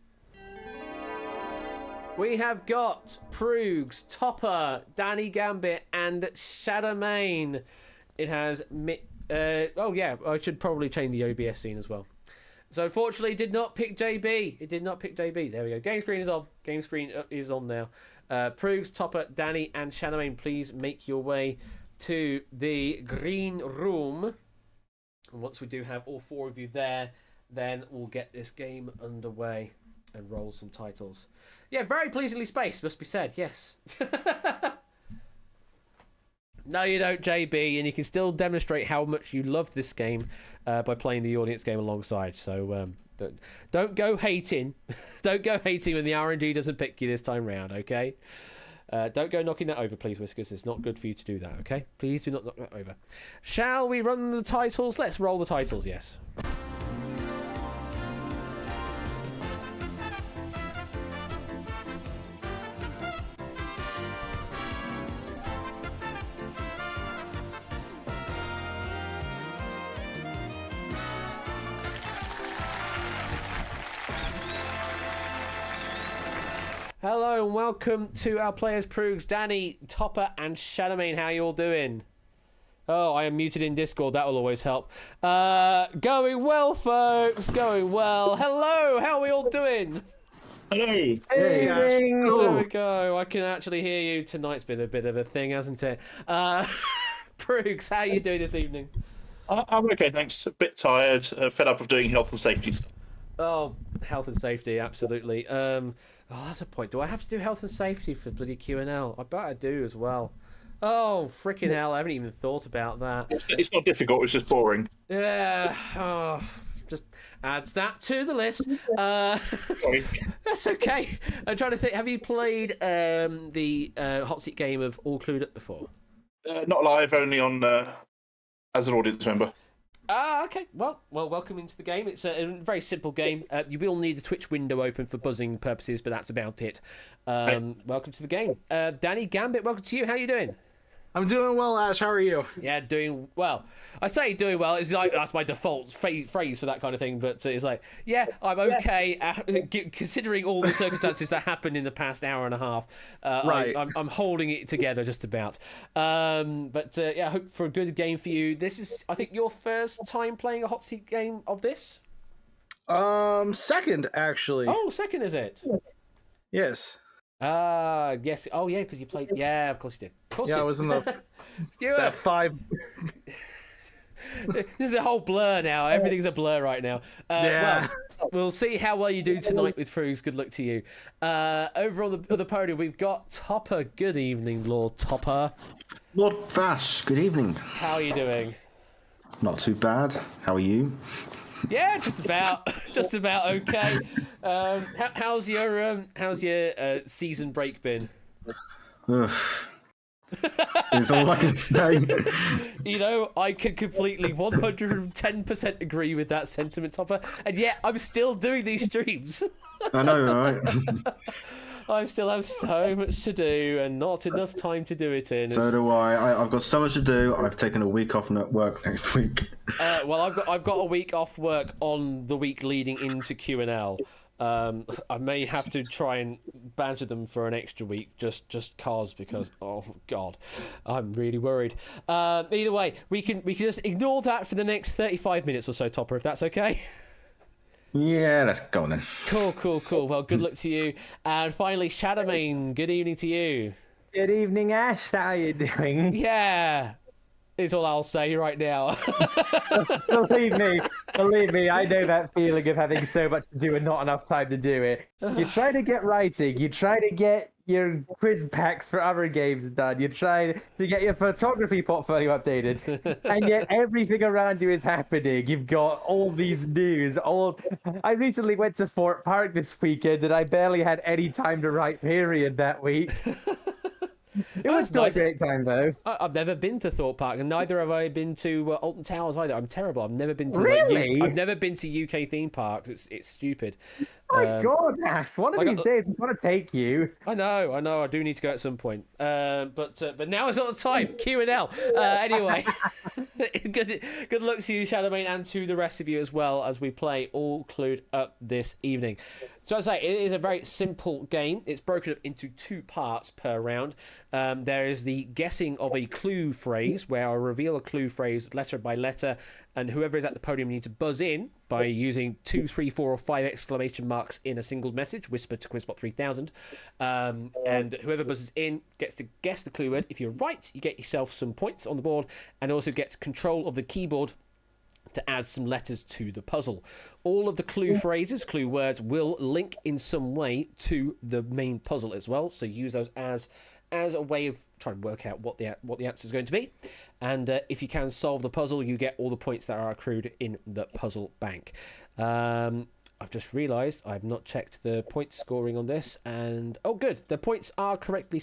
We have got Proogs, Topper, Danny Gambit, and Shadowmane. It has... oh, yeah. I should probably change the OBS scene as well. So, unfortunately, did not pick JB. It did not pick JB. There we go. Game screen is on. Game screen is on now. Proogs, Topper, Danny, and Shadowmane, please make your way to the green room. And once we do have all 4 of you there, then we'll get this game underway and roll some titles. Yeah, very pleasingly spaced, must be said, yes. No, you don't, JB, and you can still demonstrate how much you love this game by playing the audience game alongside. So don't go hating. Don't go hating when the RNG doesn't pick you this time round, okay? Don't go knocking that over, please, Whiskers. It's not good for you to do that, okay? Please do not knock that over. Shall we run the titles? Let's roll the titles, yes. Hello and welcome to our players, Proogs, Danny, Topper, and Shadowmane. How you all doing? Oh, I am muted in Discord. That will always help. Going well, folks. Going well. Hello. How are we all doing? Hello. Hey, there we go. I can actually hear you. Tonight's been a bit of a thing, hasn't it? Proogs, how are you doing this evening? I'm okay, thanks. A bit tired. Fed up of doing health and safety stuff. Oh, health and safety, absolutely. Oh, that's a point. Do I have to do health and safety for bloody Q&L? I bet I do as well. Oh, freaking hell. I haven't even thought about that. It's not difficult, it's just boring. Yeah. Oh, just adds that to the list. Sorry. That's okay. I'm trying to think. Have you played the hot seat game of All Clued Up before? Not live, only on as an audience member. Okay. Well, welcome into the game. It's a very simple game. You will need a Twitch window open for buzzing purposes, but that's about it. Welcome to the game. Danny Gambit, welcome to you. How are you doing? I'm doing well, Ash. How are you? Yeah, doing well. I say doing well. It's like that's my default phrase for that kind of thing. But it's like, yeah, I'm okay considering all the circumstances that happened in the past hour and a half. Right. I'm holding it together just about. But yeah, I hope for a good game for you. This is, I think, your first time playing a hot seat game of this. Second actually. Oh, second is it? Yes. Yes. Oh, yeah, because you played. Yeah, of course you did. Of course Yeah, you I was in the You that 5. This is a whole blur now. Everything's a blur right now. Yeah. Well, we'll see how well you do tonight with Frugs. Good luck to you. Over on the podium, we've got Topper. Good evening, Lord Topper. Lord Vash, good evening. How are you doing? Not too bad. How are you? Yeah, just about okay. How's your season break been? Ugh. Is all I can say. You know, I can completely 110% agree with that sentiment, Topper, and yet I'm still doing these streams. I know, right? I still have so much to do and not enough time to do it in. So do I. I've got so much to do. I've taken a week off work next week. Well, I've got a week off work on the week leading into Q&L. I may have to try and badger them for an extra week, just cause, because oh god, I'm really worried. Either way, we can just ignore that for the next 35 minutes or so, Topper, if that's okay. Yeah, let's go on then. Cool. Well, good luck to you. And finally, Shadowmane, good evening to you. Good evening, Ash. How are you doing? Yeah, is all I'll say right now. Believe me, I know that feeling of having so much to do and not enough time to do it. You try to get writing, you try to get your quiz packs for other games done, you try to get your photography portfolio updated, and yet everything around you is happening. You've got all these news. I recently went to Fort Park this weekend, and I barely had any time to write, period, that week. It was still nice. a great time, though. I've never been to Thorpe Park, and neither have I been to Alton Towers either. I'm terrible. I've never been to Really? I've never been to UK theme parks. It's stupid. My God, Ash! One of these days, I'm gonna take you. I know. I do need to go at some point. But now is not the time. Q&L. Anyway, good luck to you, Shadowmane, and to the rest of you as well as we play all clued up this evening. So as I say, it is a very simple game. It's broken up into 2 parts per round. There is the guessing of a clue phrase, where I'll reveal a clue phrase letter by letter, and whoever is at the podium needs to buzz in by using 2, 3, 4, or 5 exclamation marks in a single message. Whisper to Quizbot 3000, and whoever buzzes in gets to guess the clue word. If you're right, you get yourself some points on the board, and also get control of the keyboard to add some letters to the puzzle. All of the clue phrases, clue words, will link in some way to the main puzzle as well. So use those as a way of trying to work out what the answer is going to be. And if you can solve the puzzle, you get all the points that are accrued in the puzzle bank. I've just realised I've not checked the point scoring on this, and oh, good, the points are correctly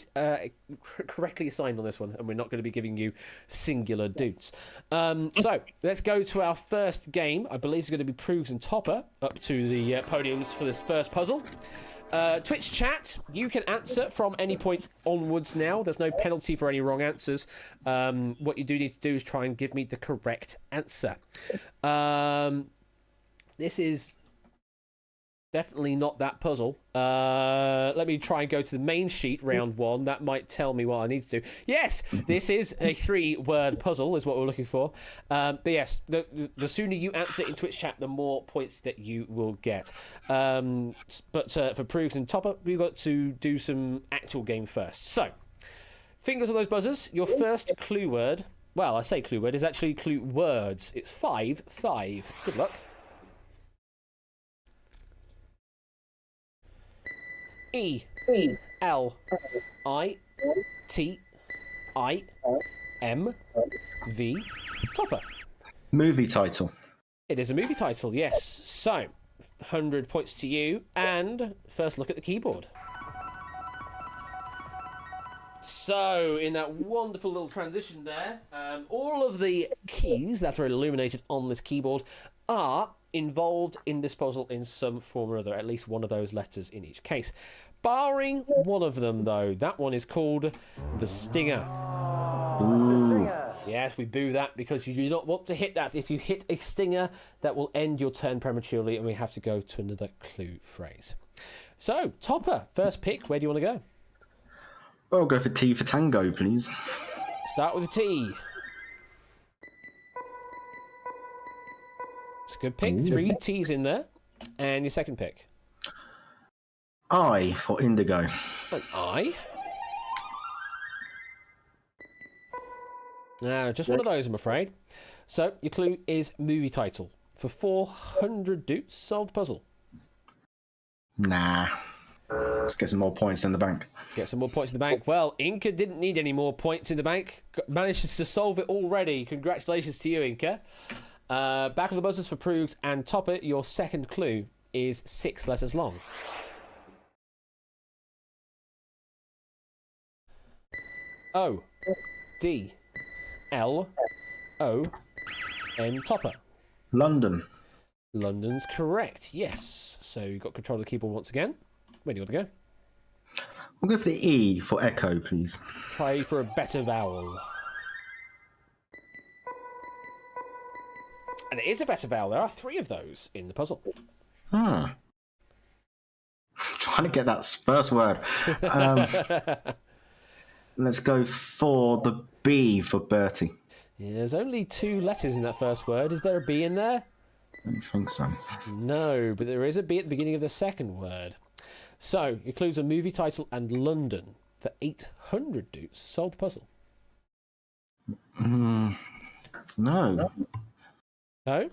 assigned on this one, and we're not going to be giving you singular doots. So let's go to our first game. I believe it's going to be Prugs and Topper up to the podiums for this first puzzle. Twitch chat, you can answer from any point onwards now. There's no penalty for any wrong answers. What you do need to do is try and give me the correct answer. This is definitely not that puzzle. Let me try and go to the main sheet, round 1. That might tell me what I need to do. Yes, this is a 3-word puzzle, is what we're looking for. But yes, the sooner you answer in Twitch chat, the more points that you will get. But for Prugs and Topper, we've got to do some actual game first. So, fingers on those buzzers. Your first clue word, well, I say clue word, is actually clue words. It's 5. Good luck. E-L-I-T-I-M-V. Topper. Movie title. It is a movie title, yes. So, 100 points to you, and first look at the keyboard. So, in that wonderful little transition there, all of the keys that are illuminated on this keyboard are involved in this puzzle in some form or other, at least one of those letters in each case. Barring one of them, though, that one is called the Stinger. Ooh. Yes, we boo that because you do not want to hit that. If you hit a stinger, that will end your turn prematurely, and we have to go to another clue phrase. So, Topper, first pick. Where do you want to go? I'll go for T for Tango, please. Start with a T. It's a good pick. Ooh. 3 T's in there. And your second pick. I for Indigo. An I. Just one of those, I'm afraid. So, your clue is movie title. For 400 doots, solve the puzzle. Nah. Let's get some more points in the bank. Get some more points in the bank. Well, Inca didn't need any more points in the bank. Managed to solve it already. Congratulations to you, Inca. Back on the buzzers for Proogs and Topper. Your second clue is 6 letters long. O D L O N Topper. London. London's correct. Yes. So you've got control of the keyboard once again. Where do you want to go? We'll go for the E for Echo, please. Try for a better vowel. And it is a better vowel. There are 3 of those in the puzzle. Trying to get that first word. Let's go for the B for Bertie. Yeah, there's only 2 letters in that first word. Is there a B in there? I don't think so. No, but there is a B at the beginning of the second word. So, your clues are movie title and London for 800 doots. Solve the puzzle. No. No?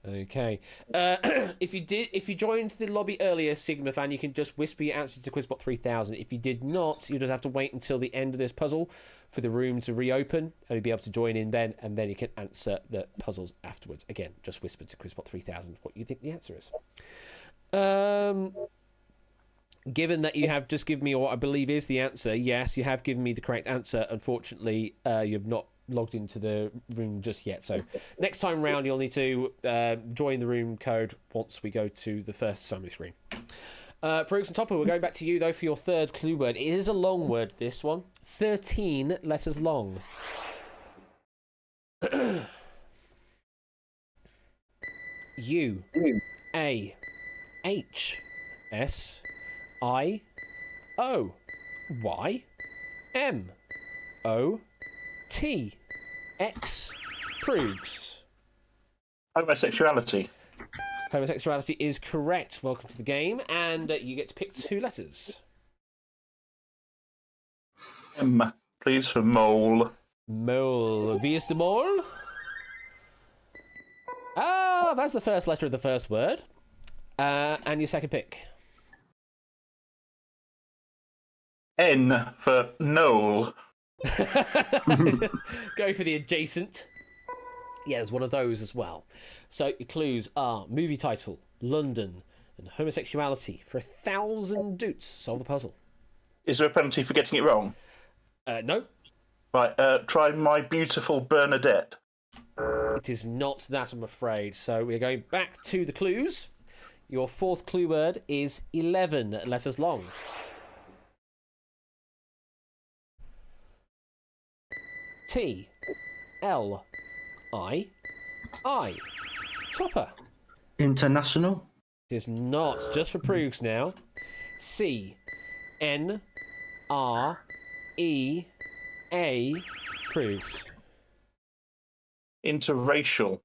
Okay. If you joined the lobby earlier, Sigma fan, you can just whisper your answer to Quizbot 3000. If you did not, you just have to wait until the end of this puzzle for the room to reopen, and you'll be able to join in then, and then you can answer the puzzles afterwards. Again, just whisper to Quizbot 3000 what you think the answer is. Given that you have just given me what I believe is the answer, yes, you have given me the correct answer. Unfortunately, you've not logged into the room just yet. So next time round, you'll need to join the room code once we go to the first summary screen. Proogs and Topper, we're going back to you, though, for your third clue word. It is a long word, this one. 13 letters long. U A H S I O Y M O T X. Proogs. Homosexuality. Homosexuality is correct. Welcome to the game, and you get to pick 2 letters. M, please, for mole. Mole. V is the mole. Ah, that's the first letter of the first word. And your second pick. N for Noel. Go for the adjacent. Yeah, there's one of those as well. So your clues are movie title, London, and homosexuality for 1,000 doots. Solve the puzzle. Is there a penalty for getting it wrong? No. Right, try My Beautiful Bernadette. It is not that, I'm afraid. So we're going back to the clues. Your fourth clue word is 11 letters long. T L I I. Topper. International. It is not. Just for Proogs now. C N R E A. Proogs. Interracial.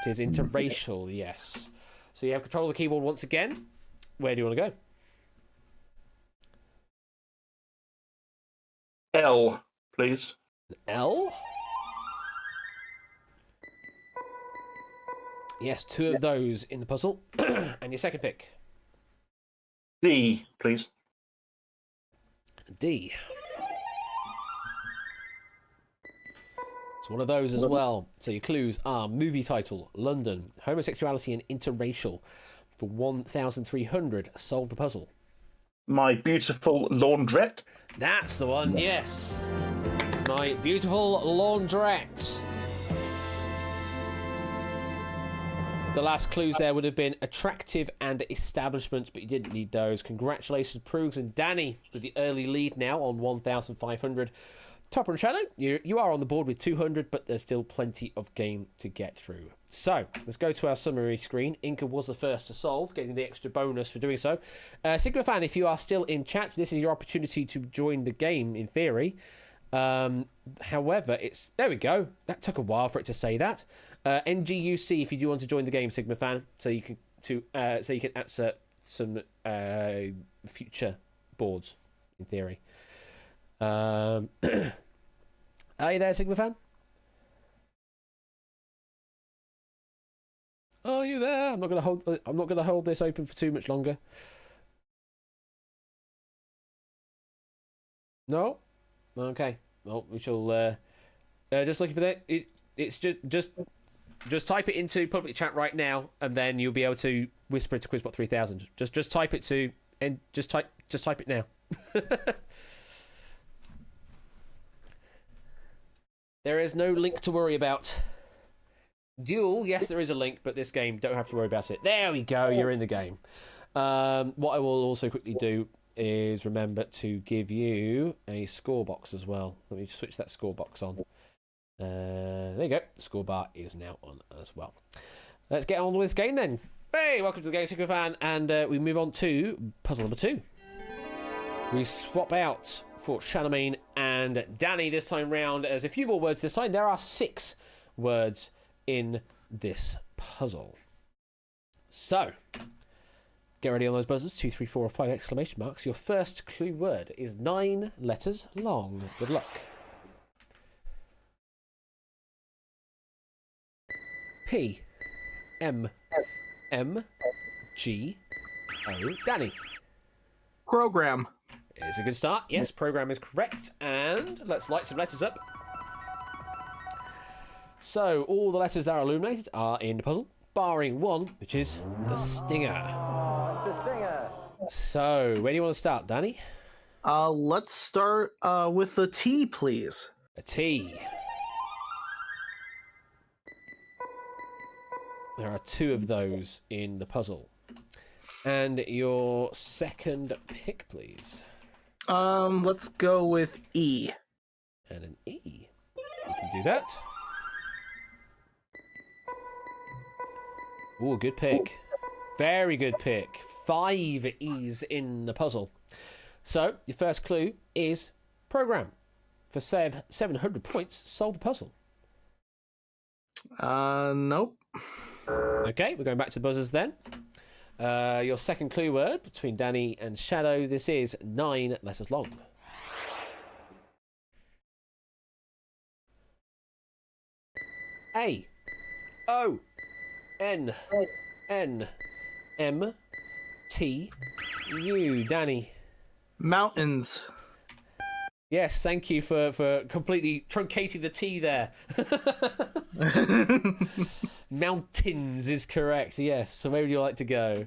It is interracial, yes. So you have control of the keyboard once again. Where do you want to go? L, please. L? Yes, 2 of those in the puzzle. And your second pick? D, please. D. It's one of those as well. So your clues are movie title, London, homosexuality and interracial. For 1,300, solve the puzzle. My Beautiful Laundrette. That's the one, yes. My Beautiful Laundrette. The last clues there would have been attractive and establishments, but you didn't need those. Congratulations, Proogs and Danny, with the early lead now on 1,500. Topper and Shadow, you are on the board with 200, but there's still plenty of game to get through. So, let's go to our summary screen. Inca was the first to solve, getting the extra bonus for doing so. Sigma Fan, if you are still in chat, this is your opportunity to join the game, in theory. However, there we go. That took a while for it to say that. NGUC, if you do want to join the game, Sigma Fan, so you can answer some future boards, in theory. Are you there, Sigma Fan? Are you there? I'm not gonna hold this open for too much longer. No. Okay. Well, we shall. Just looking for that. It's just type it into public chat right now, and then you'll be able to whisper it to Quizbot 3000. Just type it to and just type it now. There is no link to worry about. Duel, yes, there is a link, but this game, don't have to worry about it. There we go, you're in the game. What I will also quickly do is remember to give you a score box as well. Let me switch that score box on. There you go. The score bar is now on as well. Let's get on with this game then. Hey, welcome to the Game Sigma Fan, and we move on to puzzle number 2. We swap out for Charlemagne and Danny this time round. There's a few more words this time. There are 6 words in this puzzle. So, get ready on those buzzers. 2, 3, 4, or 5 exclamation marks. Your first clue word is 9 letters long. Good luck. P M M G O. Danny. Program. It's a good start. Yes, program is correct. And let's light some letters up. So, all the letters that are illuminated are in the puzzle, barring one, which is the stinger. Oh, it's the stinger. So, where do you want to start, Danny? Let's start with the T, please. A T. There are 2 of those in the puzzle. And your second pick, please. Let's go with E. And an E. You can do that. Ooh, good pick. Very good pick. 5 E's in the puzzle. So, your first clue is program. For 700 points, solve the puzzle. Nope. Okay, we're going back to the buzzers then. Your second clue word between Danny and Shadow. This is 9 letters long. A O N N M T U. Danny. Mountains. Yes, thank you for completely truncating the T there. Mountains is correct, yes. So where would you like to go?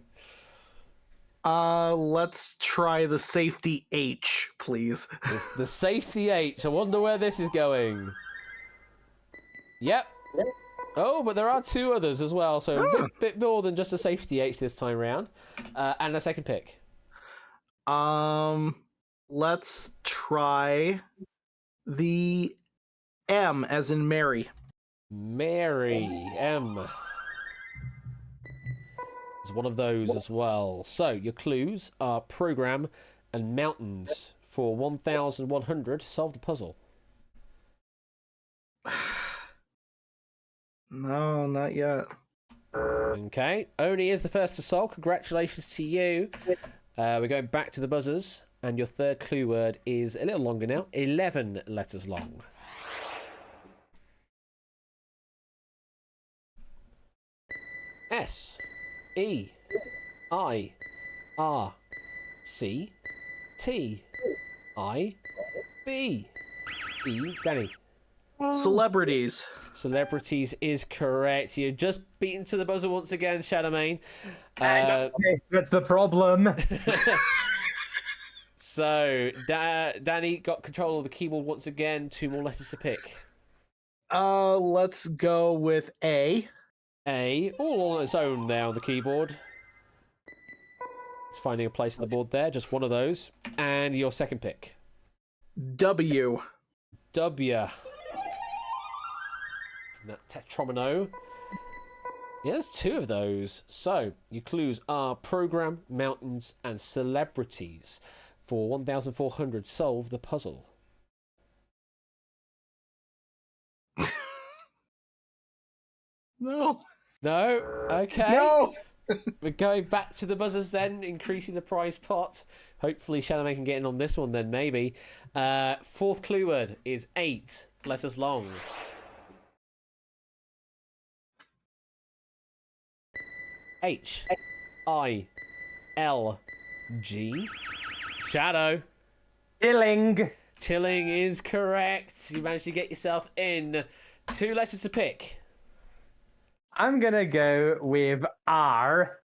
Let's try the safety H, please. The safety H. I wonder where this is going. Yep. Oh, but there are 2 others as well, so a bit more than just a safety H this time round. And a second pick. Let's try the M as in Mary. Mary. M. Is one of those as well. So, your clues are program and mountains. For 1,100, solve the puzzle. No, not yet. Okay. Oni is the first to solve. Congratulations to you. We're going back to the buzzers. And your third clue word is a little longer now. 11 letters long. S E I R C T I B E. Danny. Celebrities. Celebrities is correct. You're just beaten to the buzzer once again, Shadowmane. That's the problem. So, Danny got control of the keyboard once again. 2 more letters to pick. Let's go with A. A, all on its own there on the keyboard. It's finding a place on the board there, just one of those. And your second pick. W. W. From that Tetromino. Yeah, there's 2 of those. So, your clues are program, mountains, and celebrities. For 1,400, solve the puzzle. No. No? Okay. No. We're going back to the buzzers then, increasing the prize pot. Hopefully Shadowman can get in on this one then, maybe. 4th clue word is 8 letters long. H-I-L-G. Shadow. Chilling. Chilling is correct. You managed to get yourself in. 2 letters to pick. I'm gonna go with R.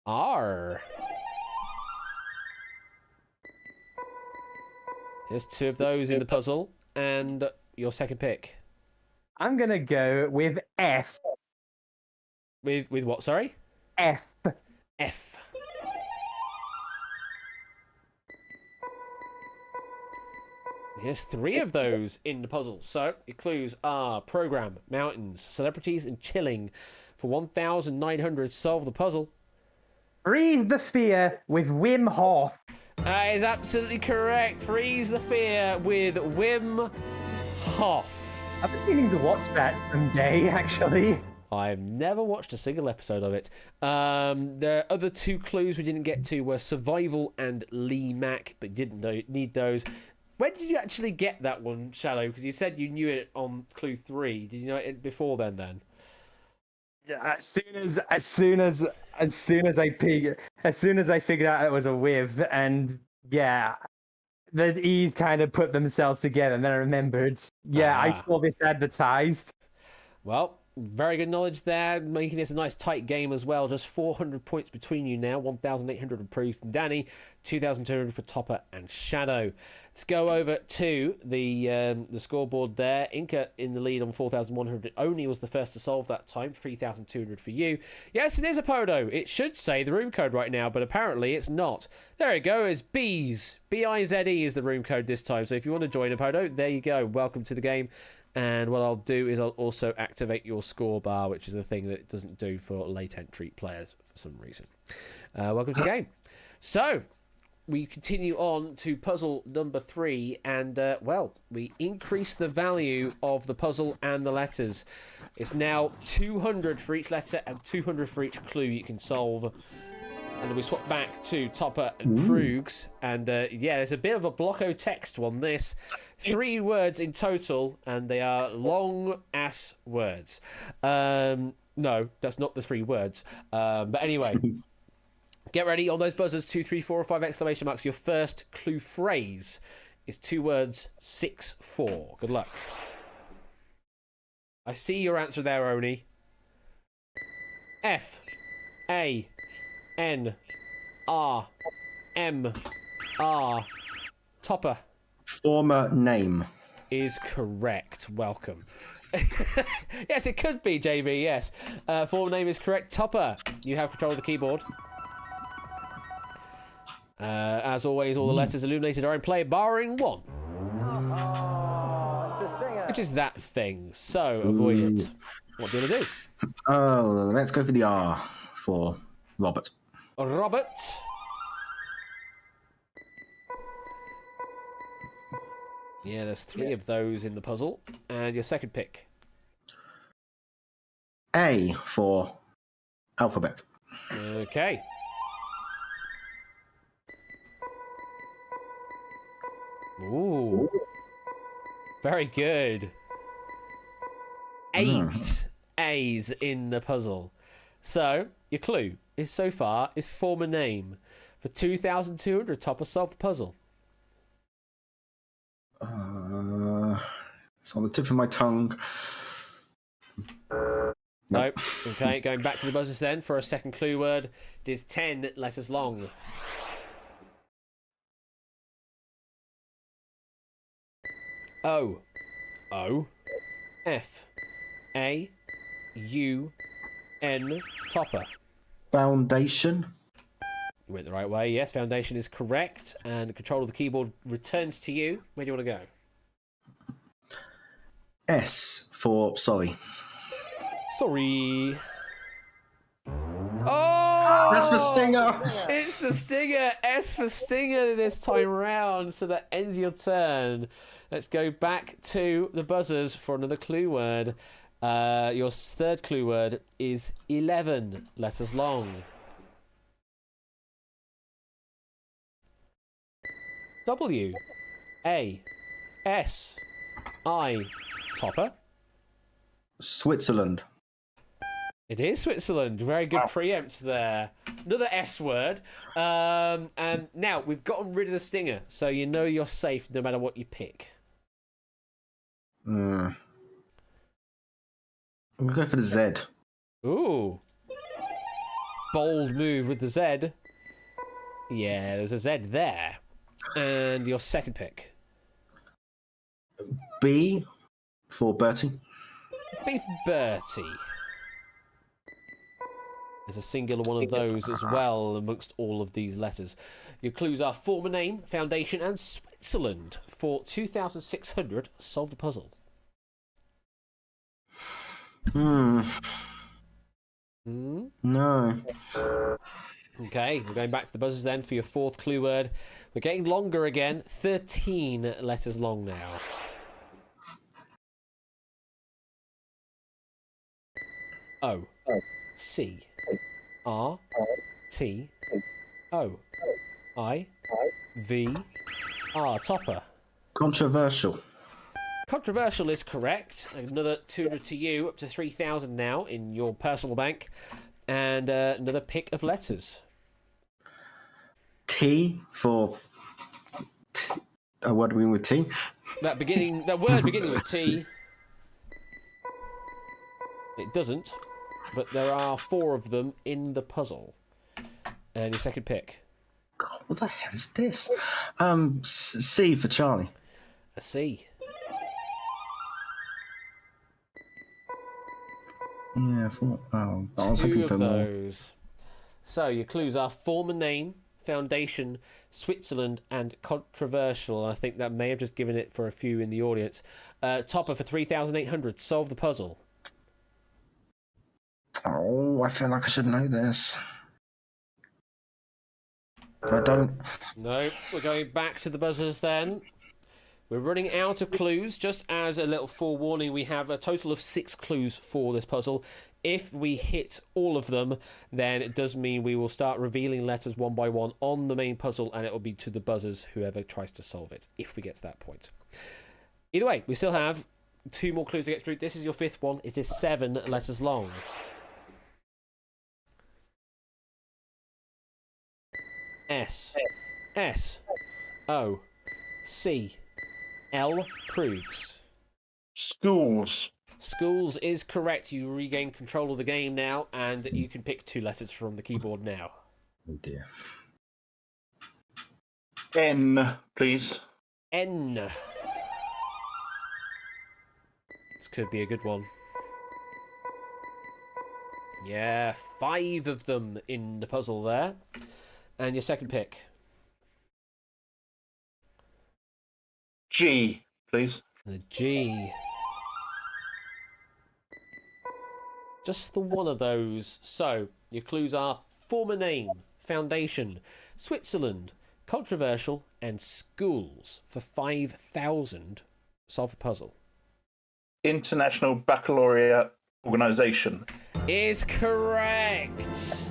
R. There's 2 of those in the puzzle. And your second pick. I'm gonna go with F. With what, sorry? F. F. Here's 3 of those in the puzzle. So, your clues are program, mountains, celebrities, and chilling. For 1,900, solve the puzzle. Breathe the fear with Wim Hof. That is absolutely correct. Freeze the Fear with Wim Hof. I've been meaning to watch that someday, actually. I've never watched a single episode of it. The other 2 clues we didn't get to were survival and Lee Mack, but didn't need those. When did you actually get that one, Shadow? Because you said you knew it on clue 3. Did you know it before then? Yeah, as soon as I figured out it was a with, and yeah, the E's kind of put themselves together, and then I remembered. Yeah, I saw this advertised. Well, very good knowledge there, making this a nice tight game as well. Just 400 points between you now. 1,800 approved from Danny, 2,200 for Topper and Shadow. Let's go over to the scoreboard there. Inca in the lead on 4,100. Only was the first to solve that time. 3,200 for you. Yes, it is a Podo. It should say the room code right now, but apparently it's not. There you go. It's B's. B-I-Z-E is the room code this time. So if you want to join a Podo, there you go. Welcome to the game. And what I'll do is I'll also activate your score bar, which is a thing that it doesn't do for late entry players for some reason. Welcome to the game. So, we continue on to puzzle number 3, and, well, we increase the value of the puzzle and the letters. It's now 200 for each letter and 200 for each clue you can solve. And then we swap back to Topper and Proogs. And, yeah, there's a bit of a blocko text on this. 3 words in total, and they are long-ass words. No, that's not the 3 words. But anyway, get ready on those buzzers. 2, 3, 4, or 5 exclamation marks. Your first clue phrase is 2 words, 6, 4. Good luck. I see your answer there, Oni. F-A-N-R-M-R. Topper. Former name. Is correct. Welcome. Yes, it could be, JB, yes. Former name is correct. Topper, you have control of the keyboard. As always, all the letters illuminated are in play, barring one. Which is that thing. So, avoid it. What do you want to do? Oh, let's go for the R for Robert. Robert. Yeah, there's 3 of those in the puzzle. And your second pick. A for alphabet. Okay. Ooh. Very good. 8 A's in the puzzle. So, your clue is so far is former name. For 2,200, Topper, solve the puzzle. It's on the tip of my tongue. Nope. Okay, going back to the buzzers then for a second clue word. It is 10 letters long. O. O. F. A. U. N. Topper. Foundation. You went the right way. Yes, foundation is correct. And control of the keyboard returns to you. Where do you want to go? S for sorry. Sorry. Oh! That's for Stinger. It's the Stinger. S for Stinger this time round. So that ends your turn. Let's go back to the buzzers for another clue word. Your third clue word is 11 letters long. W A S I. Topper. Switzerland. It is Switzerland. Very good preempt there. Another S word. And now we've gotten rid of the Stinger, so you know you're safe no matter what you pick. I'm gonna go for the Z. Ooh. Bold move with the Z. Yeah, there's a Z there. And your second pick. B for Bertie. B for Bertie. There's a singular one of those as well amongst all of these letters. Your clues are former name, foundation, and Switzerland. For 2,600, solve the puzzle. No. Okay, we're going back to the buzzers then for your fourth clue word. We're getting longer again. 13 letters long now. O. C. R. T. O. I. V. R. Topper. Controversial. Controversial is correct. Another 200 to you, up to 3,000 now in your personal bank. And another pick of letters. T for. What do we mean with T? That word beginning with T. It doesn't, but there are 4 of them in the puzzle. And your second pick. God, what the hell is this? C for Charlie. A C. Yeah, I was hoping Two for of more. those. So your clues are former name, foundation, Switzerland, and controversial. I think that may have just given it for a few in the audience. Topper for 3,800. Solve the puzzle. Oh, I feel like I should know this. But I don't. No, we're going back to the buzzers then. We're running out of clues. Just as a little forewarning, we have a total of 6 clues for this puzzle. If we hit all of them, then it does mean we will start revealing letters one by one on the main puzzle, and it will be to the buzzers, whoever tries to solve it, if we get to that point. Either way, we still have 2 more clues to get through. This is your 5th one. It is 7 letters long. S. S. O. C. L. Proogs. Schools. Schools is correct. You regain control of the game now, and you can pick 2 letters from the keyboard now. Oh dear. N, please. N. This could be a good one. Yeah, 5 of them in the puzzle there. And your second pick. G, please. The G. Just the one of those. So, your clues are former name, foundation, Switzerland, controversial, and schools. For 5,000, solve the puzzle. International Baccalaureate Organisation. Is correct.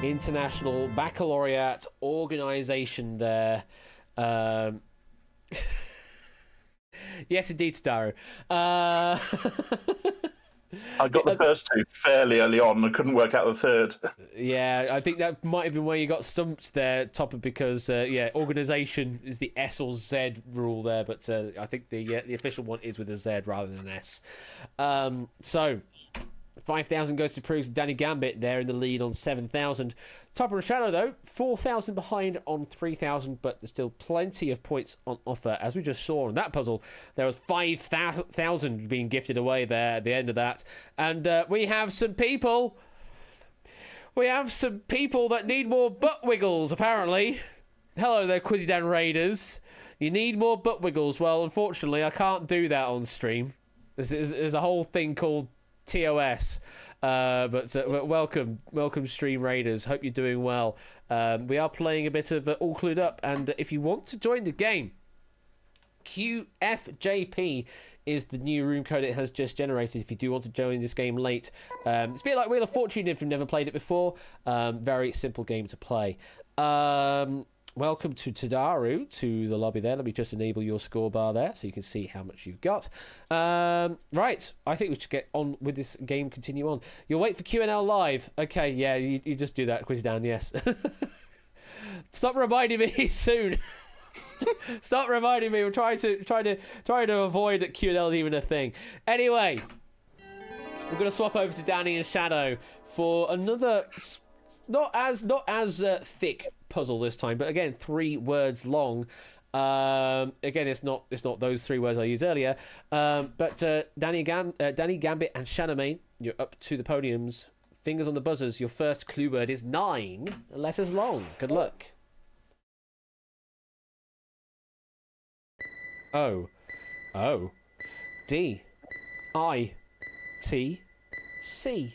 International Baccalaureate Organisation there. Yes, indeed, Starro. I got the first 2 fairly early on. I couldn't work out the third. Yeah, I think that might have been where you got stumped there, Topper, because organisation is the S or Z rule there, but I think the official one is with a Z rather than an S. So 5,000 goes to Proogs. Danny Gambit there in the lead on 7,000. Topper and Shadow, though, 4,000 behind on 3,000, but there's still plenty of points on offer. As we just saw in that puzzle, there was 5,000 being gifted away there at the end of that. And we have some people. We have some people that need more butt wiggles, apparently. Hello there, Quizzy Dan Raiders. You need more butt wiggles. Well, unfortunately, I can't do that on stream. There's a whole thing called TOS. But welcome, Stream Raiders. Hope you're doing well. We are playing a bit of All Clued Up, and if you want to join the game, QFJP is the new room code it has just generated if you do want to join this game late. It's a bit like Wheel of Fortune if you've never played it before. Very simple game to play. Welcome to Tadaru, to the lobby there. Let me just enable your score bar there so you can see how much you've got. Right, I think we should get on with this game, continue on. You'll wait for QNL live. Okay, yeah, you just do that, Quiz Dan, yes. Stop reminding me soon. Stop reminding me. We're trying to avoid that QNL is even a thing. Anyway, we're gonna swap over to Danny and Shadow for another not as thick puzzle this time, but again 3 words long. Again, it's not those 3 words I used earlier. But Danny Gambit and Shadowmane, you're up to the podiums. Fingers on the buzzers. Your first clue word is 9 letters long. Good luck. O D I T C.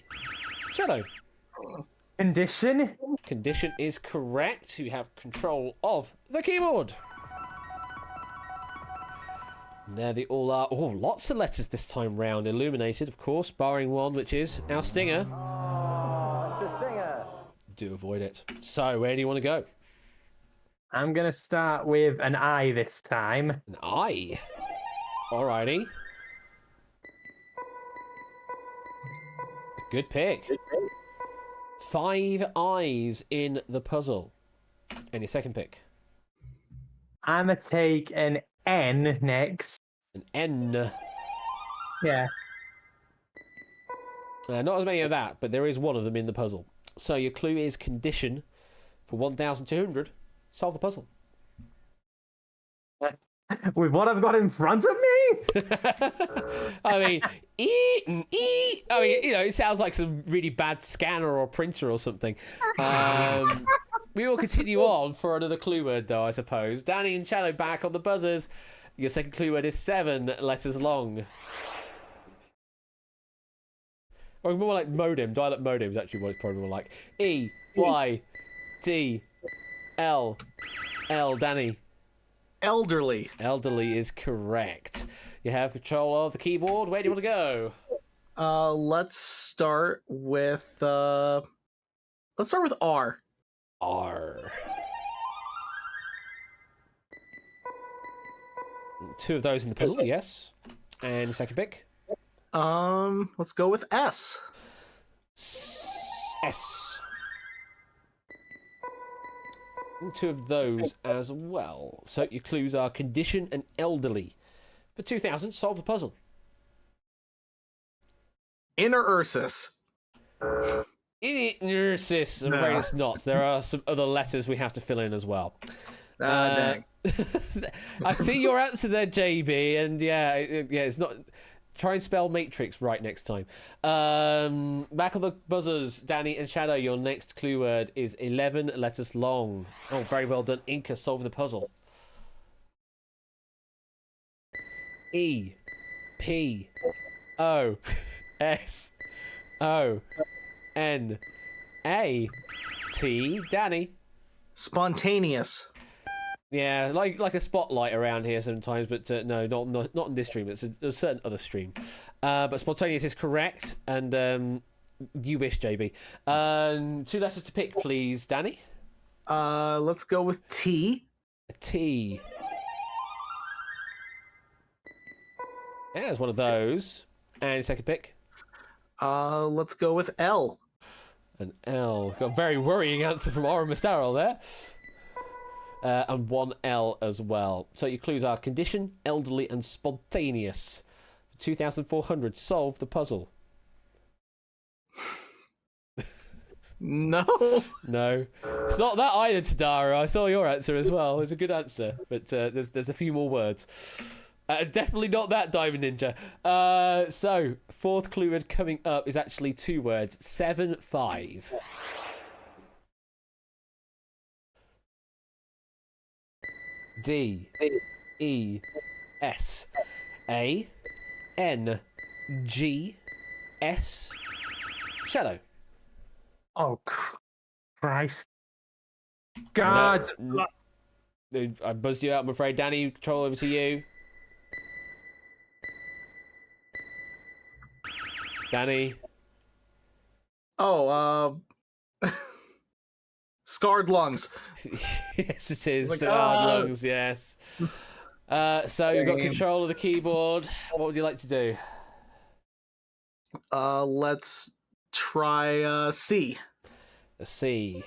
Shadow. Condition. Condition is correct. You have control of the keyboard. And there they all are. Oh, lots of letters this time round. Illuminated, of course, barring one, which is our stinger. Oh, it's a stinger. Do avoid it. So, where do you want to go? I'm going to start with an I this time. An I. Alrighty. Good pick. 5 eyes in the puzzle. And your second pick? I'm going to take an N next. An N. Yeah. Not as many of that, but there is one of them in the puzzle. So your clue is condition for 1,200. Solve the puzzle. With what I've got in front of me? I mean, I mean, you know, it sounds like some really bad scanner or printer or something. We will continue on for another clue word, though, I suppose. Danny and Shadow back on the buzzers. Your second clue word is 7 letters long. Or more like modem. Dial-up modem is actually what it's probably more like. E, Y, D, L, Danny. Elderly. Elderly is correct. You have control of the keyboard. Where do you want to go? Let's start with R. R. 2 of those in the puzzle, yes. And second pick? Let's go with S. S. 2 of those as well. So your clues are condition and elderly. For 2,000, solve the puzzle. Inner Ursus. Nurses. I'm afraid it's not. There are some other letters we have to fill in as well. Dang. I see your answer there, JB, and yeah, it's not. Try and spell Matrix right next time. Back on the buzzers, Danny and Shadow. Your next clue word is 11 letters long. Oh, very well done, Inca. Solve the puzzle. E, P, O, S, O, N, A, T. Danny. Spontaneous. Yeah, like a spotlight around here sometimes, but no, not in this stream. It's a certain other stream. But spontaneous is correct, and you wish, JB. 2 letters to pick, please, Danny. Let's go with T. A T. Yeah, there's one of those. And second pick. Let's go with L. An L. Got a very worrying answer from Aura Mastarol there. And 1 L as well. So your clues are condition, elderly, and spontaneous. 2,400. Solve the puzzle. No. No. It's not that either, Tadara. I saw your answer as well. It's a good answer. But there's a few more words. Definitely not that, Diamond Ninja. So, 4th clue word coming up is actually 2 words. 7-5. D E S A N G S. Shadow. Oh, Christ. God. No, I buzzed you out, I'm afraid. Danny, control over to you. Danny. Oh, scarred lungs. Yes, it is. Like, Hard lungs, yes. So you've got Damn. control of the keyboard. What would you like to do? Let's try C. A C.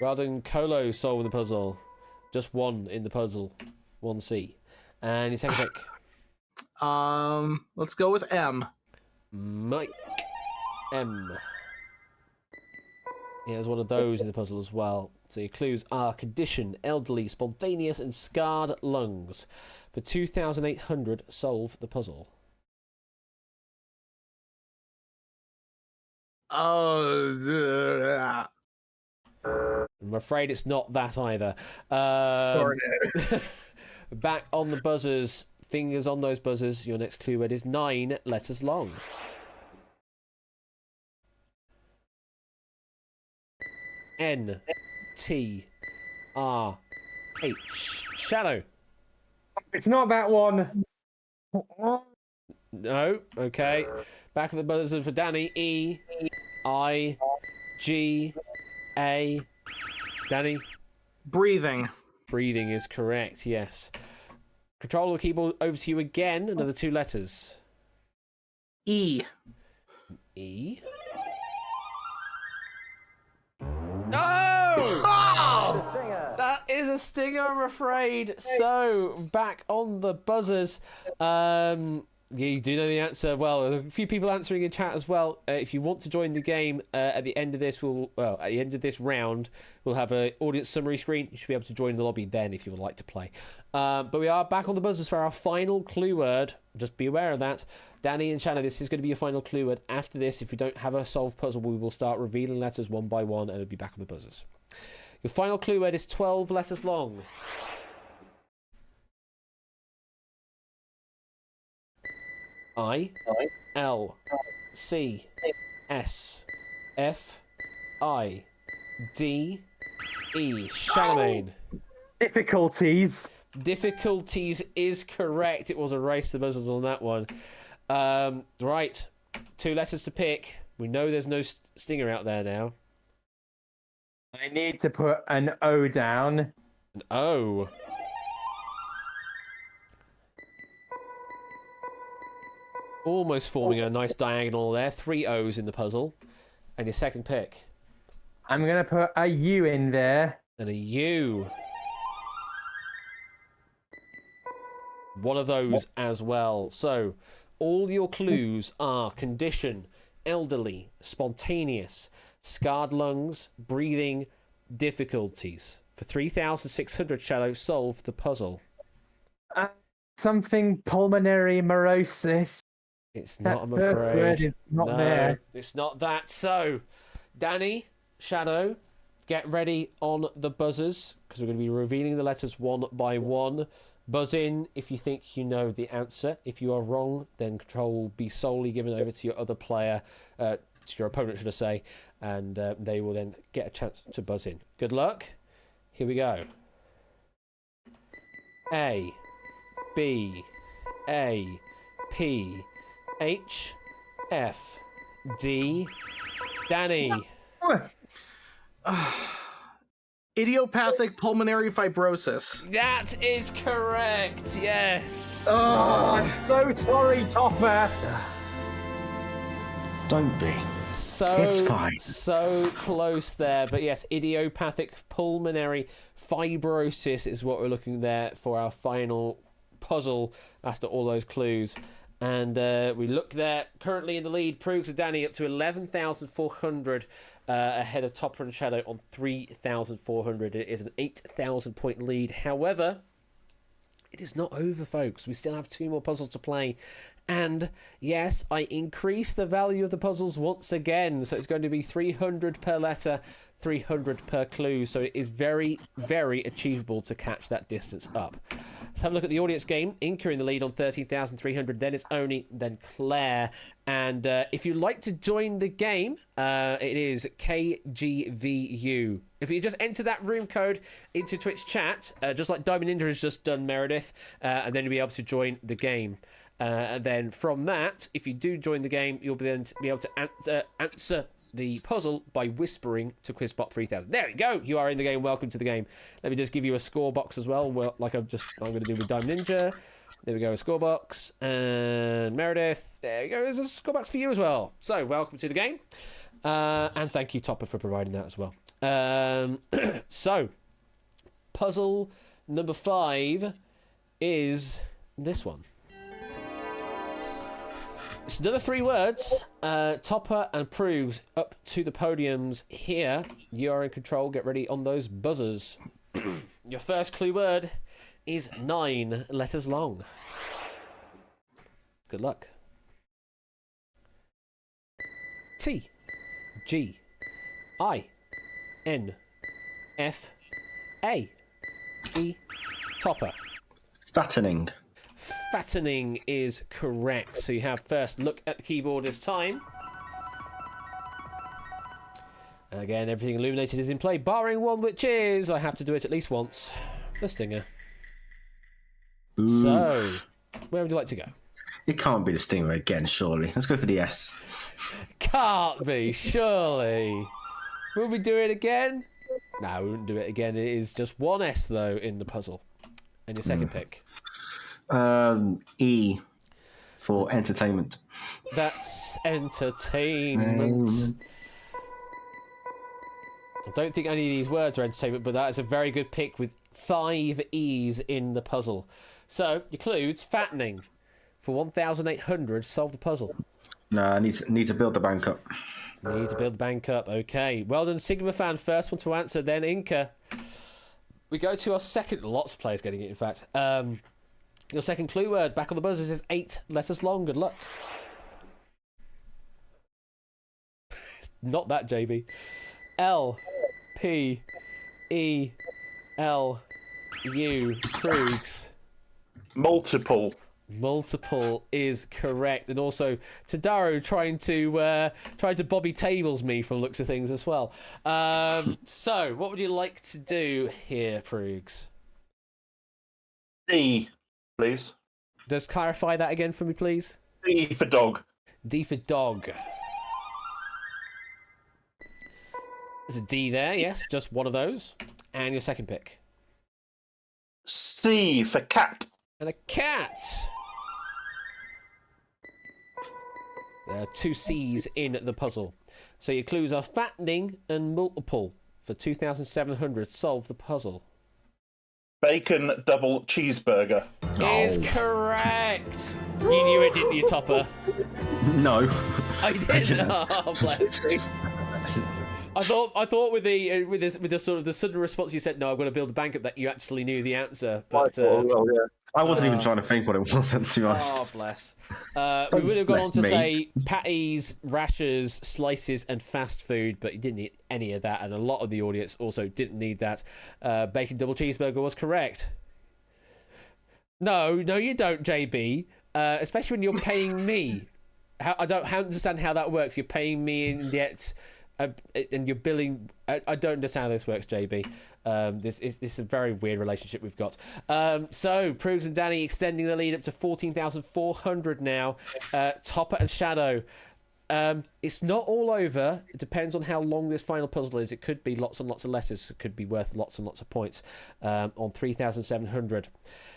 Well done, Colo, solving the puzzle. Just one in the puzzle. One C. And your second pick? Let's go with M. Mike. M. He has one of those in the puzzle as well. So your clues are condition, elderly, spontaneous, and scarred lungs. For 2,800, solve the puzzle. Oh, I'm afraid it's not that either. darn it. Back on the buzzers. Fingers on those buzzers. Your next clue word is 9 letters long. N T R H. Shadow. It's not that one. No. Okay. Back of the buzzer for Danny. E I G A. Danny. Breathing. Breathing is correct. Yes. Control of the keyboard over to you again. Another 2 letters. E. E. Oh! That is a stinger, I'm afraid. So, back on the buzzers. You do know the answer. Well, there are a few people answering in chat as well. If you want to join the game at the end of this, at the end of this round, we'll have an audience summary screen. You should be able to join the lobby then if you would like to play. But we are back on the buzzers for our final clue word. Just be aware of that. Danny and Shanna, this is going to be your final clue word. After this, if we don't have a solved puzzle, we will start revealing letters one by one, and it'll be back on the buzzers. Your final clue word is 12 letters long. I L C S F I D E. Charlemagne. Difficulties. Difficulties is correct. It was a race to the buzzers on that one. Right. 2 letters to pick. We know there's no stinger out there now. I need to put an O down. An O. Almost forming a nice diagonal there. 3 O's in the puzzle. And your second pick. I'm going to put a U in there. And a U. One of those as well. So, all your clues are condition, elderly, spontaneous, scarred lungs, breathing, difficulties. For 3,600, Shadow, solve the puzzle. Something pulmonary morosis. It's not, I'm That first afraid. word is not No, there. it's not that. So, Danny, Shadow, get ready on the buzzers, because we're going to be revealing the letters one by one. Buzz in if you think you know the answer. If you are wrong, then control will be solely given over to your other player, to your opponent, should I say, and they will then get a chance to buzz in. Good luck. Here we go. A, B, A, P, H, F, D. Danny. Idiopathic pulmonary fibrosis. That is correct. Yes. Oh, I'm so sorry, Topper. Don't be. So, It's fine. so close there. But yes, idiopathic pulmonary fibrosis is what we're looking there for our final puzzle after all those clues. And we look there, currently in the lead, Proogs and Danny up to 11,400 ahead of Topper and Shadow on 3,400. It is an 8,000 point lead. However, it is not over, folks. We still have 2 more puzzles to play. And yes, I increased the value of the puzzles once again. So it's going to be 300 per letter, 300 per clue, so it is very, very achievable to catch that distance up. Let's have a look at the audience game. Inca in the lead on 13,300. Then it's Oni, then Claire. And if you'd like to join the game, it is KGVU. If you just enter that room code into Twitch chat, just like Diamond Ninja has just done, Meredith, and then you'll be able to join the game. And then from that, if you do join the game, you'll be able to answer the puzzle by whispering to QuizBot 3000. There we go. You are in the game. Welcome to the game. Let me just give you a score box as well, like I'm going to do with Diamond Ninja. There we go, a score box. And Meredith, there we go. There's a score box for you as well. So welcome to the game. And thank you, Topper, for providing that as well. So, puzzle number 5 is this one. It's another 3 words. Topper and Proves up to the podiums here. You are in control. Get ready on those buzzers. Your first clue word is 9 letters long. Good luck. T G I N F A E. Topper. Fattening. Fattening is correct. So you have first look at the keyboard this time. Again, everything illuminated is in play, barring one, which is I have to do it at least once. The stinger. Ooh. So, where would you like to go? It can't be the Stingray again, surely. Let's go for the S. Can't be, surely. Will we do it again? No, we wouldn't do it again. It is just one S, though, in the puzzle. And your second pick? E for entertainment. That's entertainment. I don't think any of these words are entertainment, but that is a very good pick with 5 E's in the puzzle. So, your clues, fattening. For 1,800, solve the puzzle. No, I need to build the bank up. Need to build the bank up. Okay. Well done, Sigma fan. First one to answer, then Inca. We go to our second... Lots of players getting it, in fact. Your second clue word, back on the buzzers, is 8 letters long. Good luck. Not that, JB. L P E L U. Kroogs. Multiple. Multiple is correct, and also Tadaro trying to Bobby Tables me from looks of things as well. So, what would you like to do here, Proogs? D, please. Just clarify that again for me, please. D for dog. D for dog. There's a D there, yes, just one of those. And your second pick. C for cat. And a cat. There are 2 C's in the puzzle. So your clues are fattening and multiple. For 2,700, solve the puzzle. Bacon double cheeseburger. Is correct. You knew it, didn't you, Topper? No. I didn't. Oh, bless you. I thought with the sort of the sudden response you said, no, I'm going to build a bank up, that you actually knew the answer. But I wasn't even trying to think what it was, to be honest. Oh, bless. We would have gone on to Bless me. say patties, rashers, slices, and fast food, but you didn't need any of that, and a lot of the audience also didn't need that. Bacon double cheeseburger was correct. No, you don't, JB. Especially when you're paying me. I don't understand how that works. You're paying me, and yet... and you're billing. I don't understand how this works, JB. This is a very weird relationship we've got. So Proogs and Danny extending the lead up to 14,400 now. Topper and Shadow. It's not all over. It depends on how long this final puzzle is. It could be lots and lots of letters. It could be worth lots and lots of points on 3,700.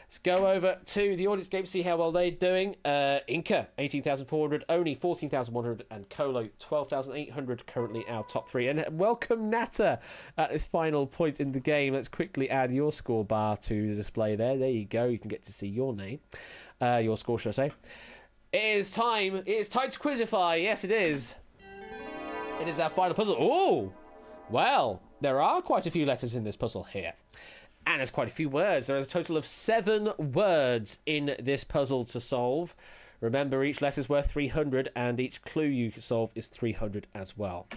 Let's go over to the audience game, see how well they're doing. Inca, 18,400. Oni, 14,100. And Colo, 12,800. Currently our top 3. And welcome, Nata, at this final point in the game. Let's quickly add your score bar to the display there. There you go. You can get to see your name. Your score, should I say. It is time. It is time to quizify. Yes, it is. It is our final puzzle. Oh, well, there are quite a few letters in this puzzle here. And there's quite a few words. There is a total of 7 words in this puzzle to solve. Remember, each letter's worth 300, and each clue you solve is 300 as well.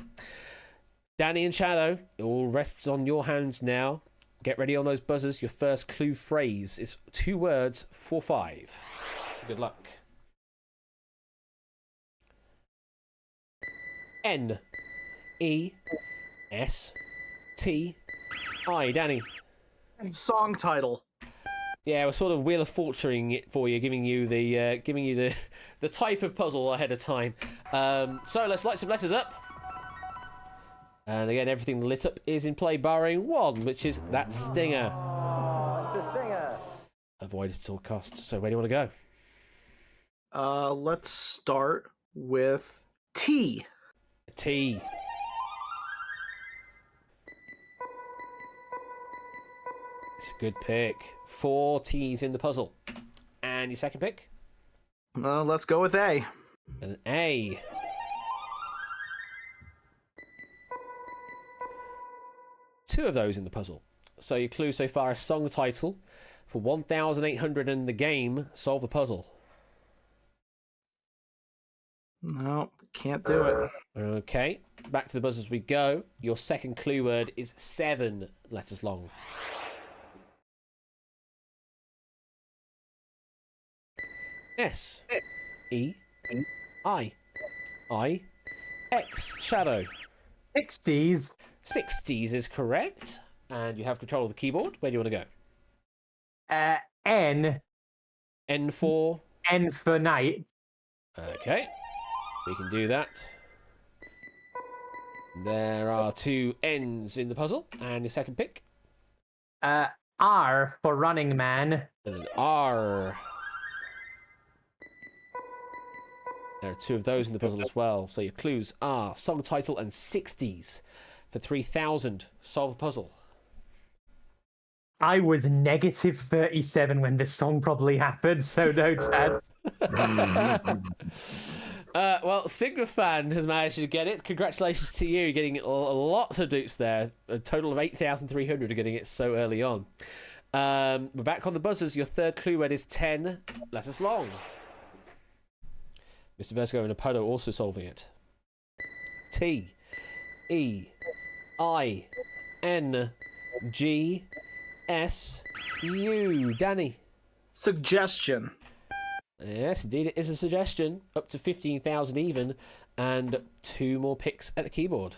Danny and Shadow, it all rests on your hands now. Get ready on those buzzers. Your first clue phrase is 2 words for 5. Good luck. N-E-S-T-I. Danny. Song title. Yeah, we're sort of Wheel of Fortuning it for you, giving you the type of puzzle ahead of time. So let's light some letters up. And again, everything lit up is in play, barring one, which is that stinger. Oh, it's a stinger. Avoid it at all costs. So where do you want to go? Let's start with T. T. It's a good pick. 4 T's in the puzzle. And your second pick? Let's go with A. An A. Two of those in the puzzle. So your clue so far is song title. For 1,800 in the game, solve the puzzle. No, can't do it. Okay, back to the buzzers we go. Your second clue word is 7 letters long. S E I I X. Shadow. 60s. 60s is correct. And you have control of the keyboard. Where do you want to go? N. N for... N for night. Okay, we can do that. There are 2 N's in the puzzle. And your second pick? R for running man. And an R. There are 2 of those in the puzzle as well. So your clues are song title and 60s. For 3,000, solve the puzzle. I was negative 37 when this song probably happened, so no chance. Well, Sigma Fan has managed to get it. Congratulations to you, getting lots of dupes there. A total of 8,300 are getting it so early on. We're back on the buzzers. Your third clue word is 10 letters long. Mr. Vertigo and Apodo also solving it. T E I N G S U. Danny. Suggestion. Yes, indeed, it is a suggestion. Up to 15,000 even, and 2 more picks at the keyboard.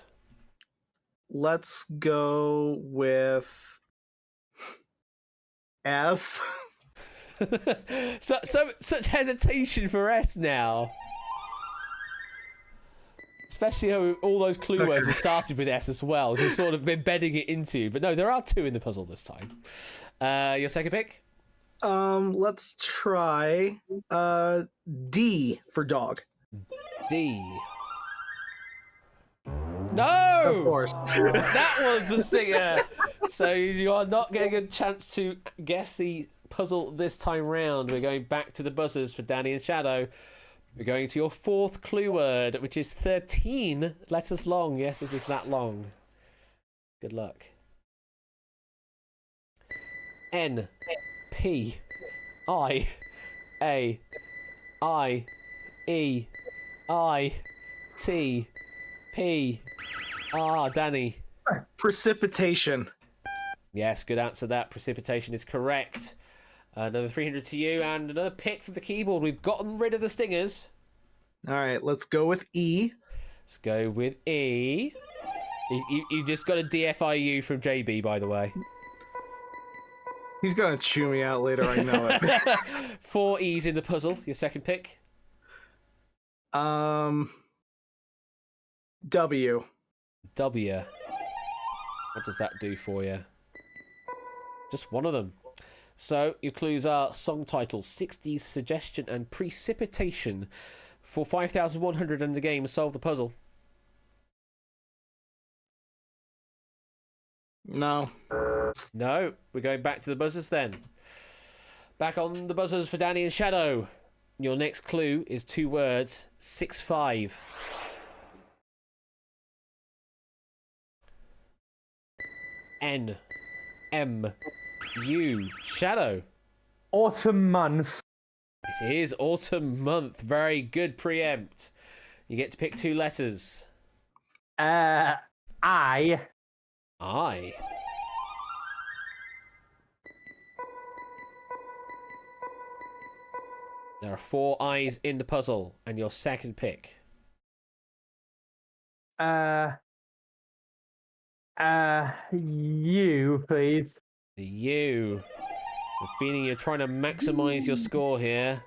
Let's go with S. Such hesitation for S now. Especially how all those clue words have started with S as well, just sort of embedding it into. But no, there are 2 in the puzzle this time. Your second pick? Let's try D for dog. D. No! Of course. That was the stinger. So you are not getting a chance to guess the puzzle this time round. We're going back to the buzzers for Danny and Shadow. We're going to your fourth clue word, which is 13 letters long. Yes, it is that long. Good luck. N P I A I E I T P R. Danny. Precipitation. Yes, good answer. That precipitation is correct. Another 300 to you, and another pick from the keyboard. We've gotten rid of the stingers. All right, let's go with E. Let's go with E. You just got a DFIU from JB, by the way. He's gonna chew me out later. I know it. 4 E's in the puzzle. Your second pick. W. W. What does that do for you? Just one of them. So your clues are song title, 60s suggestion, and precipitation. For 5,100 in the game, solve the puzzle. No. No, we're going back to the buzzers then. Back on the buzzers for Danny and Shadow. Your next clue is 2 words, 6-5. N M U. Shadow. Autumn month. It is autumn month. Very good preempt. You get to pick 2 letters. I. I. There are 4 I's in the puzzle, and your second pick. You, please. The U. The feeling you're trying to maximize your score here.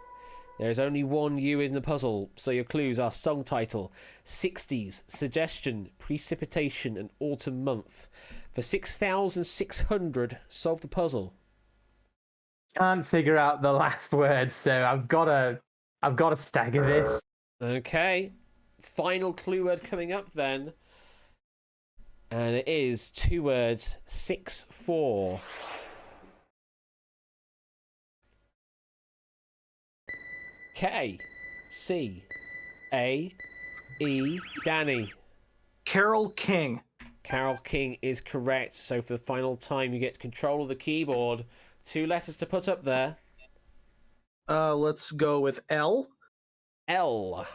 There's only one U in the puzzle, so your clues are song title, 60s, suggestion, precipitation, and autumn month. For 6,600, solve the puzzle. Can't figure out the last word, so I've gotta stagger this. Okay. Final clue word coming up then. And it is 2 words, 6-4. K, C, A, E, Danny. Carol King. Carol King is correct. So for the final time, you get control of the keyboard. 2 letters to put up there. Let's go with L. L.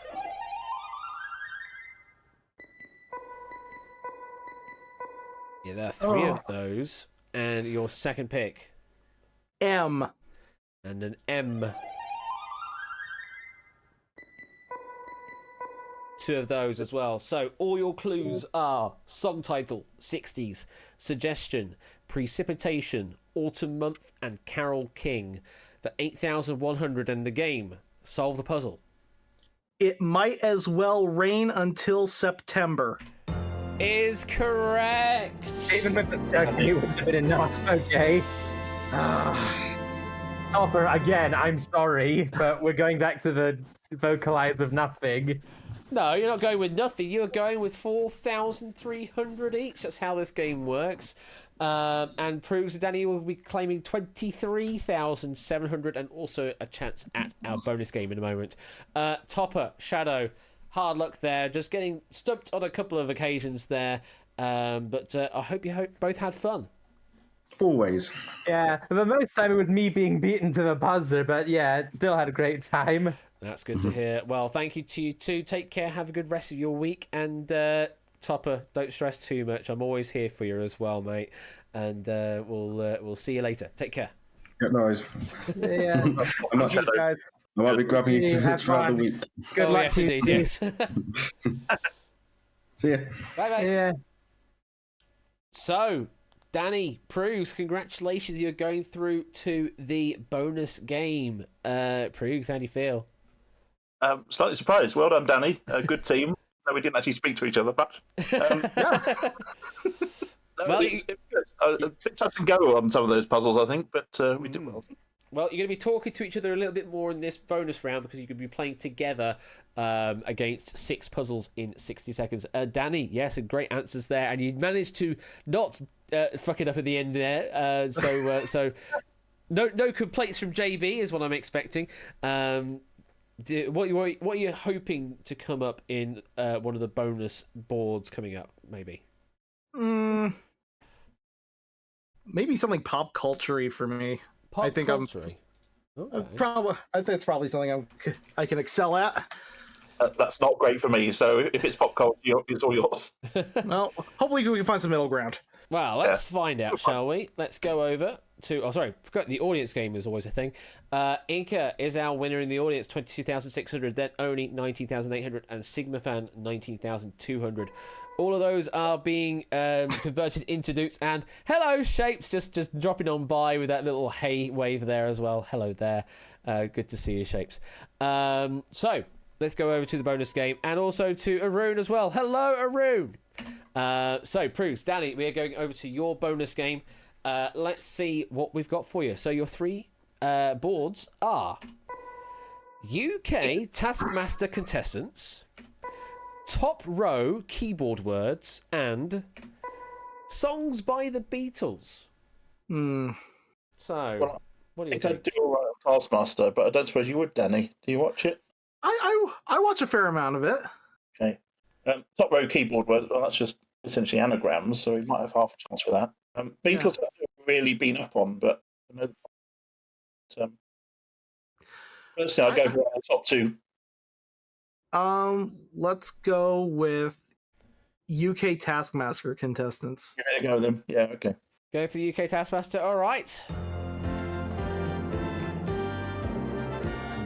Yeah, there are 3 of those. And your second pick. M. And an M. 2 of those as well. So all your clues are song title, 60s, suggestion, precipitation, autumn month, and Carol King. For 8,100 in the game. Solve the puzzle. It might as well rain until September. Is correct. Even with the stagger, it would have been enough. Okay. Topper, again, I'm sorry, but we're going back to the vocalize with nothing. No, you're not going with nothing. You're going with 4,300 each. That's how this game works. And proves that Danny will be claiming 23,700 and also a chance at our bonus game in a moment. Topper, Shadow, hard luck there. Just getting stumped on a couple of occasions there. But I hope you both had fun. Always. Yeah, but most time it was me being beaten to the buzzer, but yeah, still had a great time. That's good to hear. Well, thank you to you too. Take care. Have a good rest of your week. And Topper, don't stress too much. I'm always here for you as well, mate. And we'll see you later. Take care. Yeah, no worries. Yeah. I'm not Thanks, guys. I might be grabbing you Yeah, have throughout the fun. week. Good luck yes, to you. indeed. Yes. See ya. Bye bye. Yeah. So, Danny, Proves, congratulations. You're going through to the bonus game. Proves, how do you feel? Slightly surprised. Well done, Danny. Good team. No, we didn't actually speak to each other much. Well, a bit touch and go on some of those puzzles, I think, but we did well. Well, you're going to be talking to each other a little bit more in this bonus round because you're going to be playing together against 6 puzzles in 60 seconds. Danny, yes, great answers there, and you managed to not fuck it up at the end there. So no complaints from JV is what I'm expecting. What are you hoping to come up in one of the bonus boards coming up? Maybe. Maybe something pop culture-y for me. Pop culture. I think it's probably something I can excel at. That's not great for me, so if it's pop culture, it's all yours. Well, hopefully we can find some middle ground. Well, let's find out, shall we? Let's go over to... Oh, sorry. Forgot the audience game is always a thing. Inca is our winner in the audience, 22,600. Then Oni, 19,800. And Sigmafan, 19,200. All of those are being converted into dukes. And hello, Shapes, just dropping on by with that little hey wave there as well. Hello there. Good to see you, Shapes. So, let's go over to the bonus game. And also to Arun as well. Hello, Arun. So, Proves, Danny, we are going over to your bonus game. Let's see what we've got for you. So your 3 boards are UK Taskmaster contestants, top row keyboard words, and songs by the Beatles. So, what do you I think I think? do all right on Taskmaster, but I don't suppose you would, Danny. Do you watch it? I watch a fair amount of it. Okay. Top row keyboard word, well, that's just essentially anagrams, so we might have half a chance for that. Beatles I've really been up on, but I know personally, I'd go for the top 2. Let's go with UK Taskmaster contestants. Give it a go then. Yeah, okay. Go for the UK Taskmaster. All right.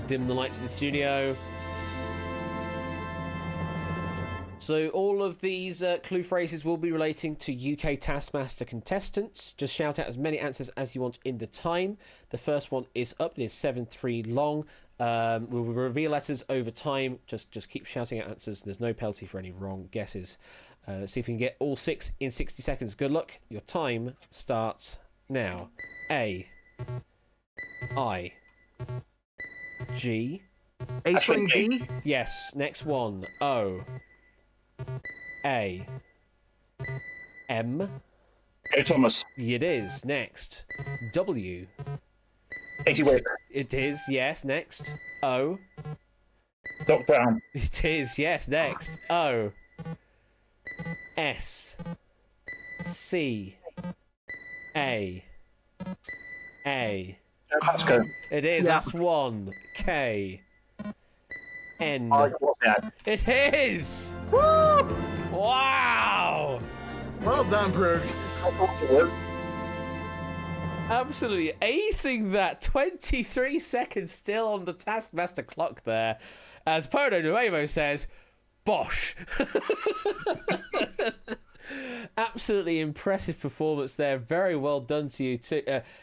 Dim the lights in the studio. So all of these clue phrases will be relating to UK Taskmaster contestants. Just shout out as many answers as you want in the time. The first one is up. It is 7-3 long. We'll reveal letters over time. Just keep shouting out answers. There's no penalty for any wrong guesses. See if we can get all 6 in 60 seconds. Good luck. Your time starts now. A. I. G. Aisling G. Yes. Next one. O. A. M. Go Thomas. It is. Next. W. Katie Wick. It is. Yes. Next. O. Doc Brown. It is. Yes. Next. O. S. C. A. A. Pasco. It is. Yeah. That's one. K. N. It is. Woo! Wow. Well done, Brooks. Absolutely acing that. 23 seconds still on the Taskmaster clock there. As Podo Nuevo says, bosh. Absolutely impressive performance there. Very well done to you too.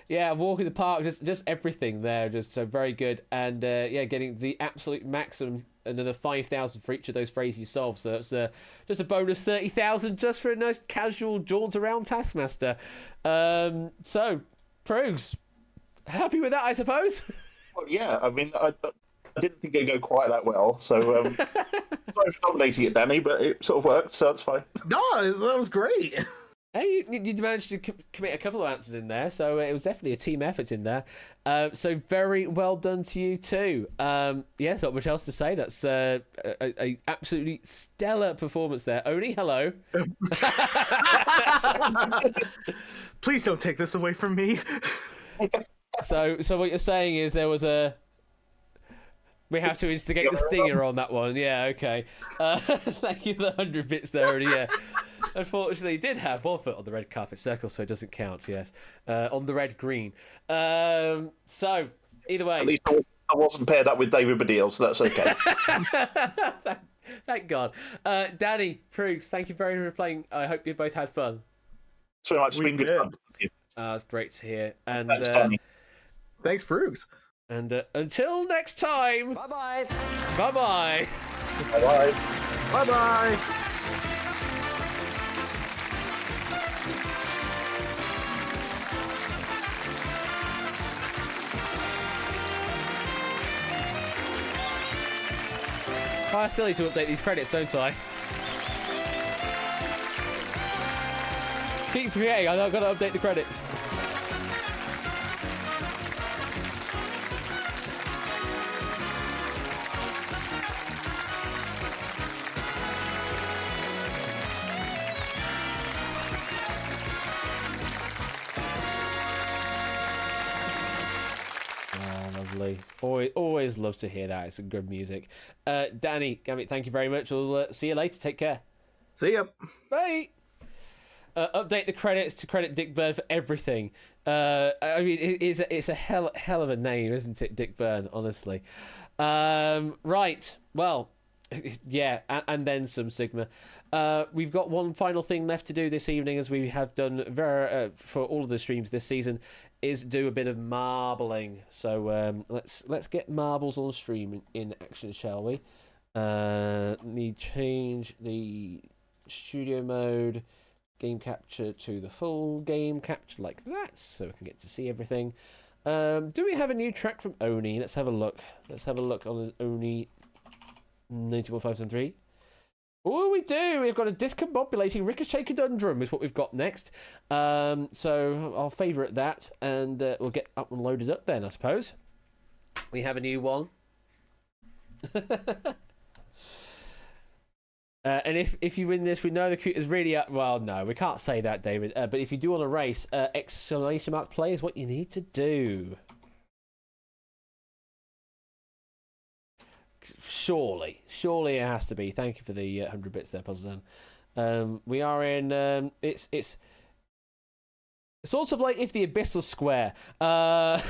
Yeah, walk in the park, just everything there. Just so very good. And yeah, getting the absolute maximum, another 5,000 for each of those phrases you solved. So that's just a bonus 30,000 just for a nice casual jaunt around Taskmaster. So, Progs, happy with that, I suppose? Well, yeah, I mean, I didn't think it'd go quite that well, so sorry for nominating it, Danny, but it sort of worked, so that's fine. No, that was great. Hey, you managed to commit a couple of answers in there, so it was definitely a team effort in there. So very well done to you too. Yes, not much else to say. That's a absolutely stellar performance there. Oni, hello. Please don't take this away from me. So what you're saying is there was we have to instigate the stinger on that one. Yeah, okay. Thank you for the 100 bits there, Oni. Yeah. Unfortunately, he did have 1 foot on the red carpet circle, so it doesn't count, yes. On the red-green. So, either way. At least I wasn't paired up with David Baddiel, so that's okay. Thank God. Danny, Proogs, thank you very much for playing. I hope you both had fun. Thanks very much. It's been good fun. That's great to hear. And Thanks, Danny. Thanks, Brooks. And until next time. Bye-bye. Bye-bye. Bye-bye. Bye-bye. I still need to update these credits, don't I? Keep forgetting, I've got to update the credits. Lovely. Always love to hear that. It's some good music. Danny, Gambit, thank you very much. We'll see you later. Take care. See ya. Bye. Update the credits to credit Dick Byrne for everything. I mean, it's a hell of a name, isn't it, Dick Byrne? Honestly. Right. Well, yeah, and then some Sigma. We've got one final thing left to do this evening, as we have done for all of the streams this season, is do a bit of marbling. So let's get marbles on stream in action, shall we? Need change the studio mode, game capture to the full game capture like that, so we can get to see everything. Do we have a new track from Oni? Let's have a look. Let's have a look on the Oni 91573. Oh, we do. We've got a discombobulating ricochet conundrum is what we've got next. So I'll favourite that, and we'll get up and loaded up then, I suppose. We have a new one. And if you win this, we know the cute is really up. Well, no, we can't say that, David. But if you do want to race, exclamation mark play is what you need to do. Surely it has to be. Thank you for the 100 bits there, Puzzle Dan. We are in. It's sort of like if the abyss was square. I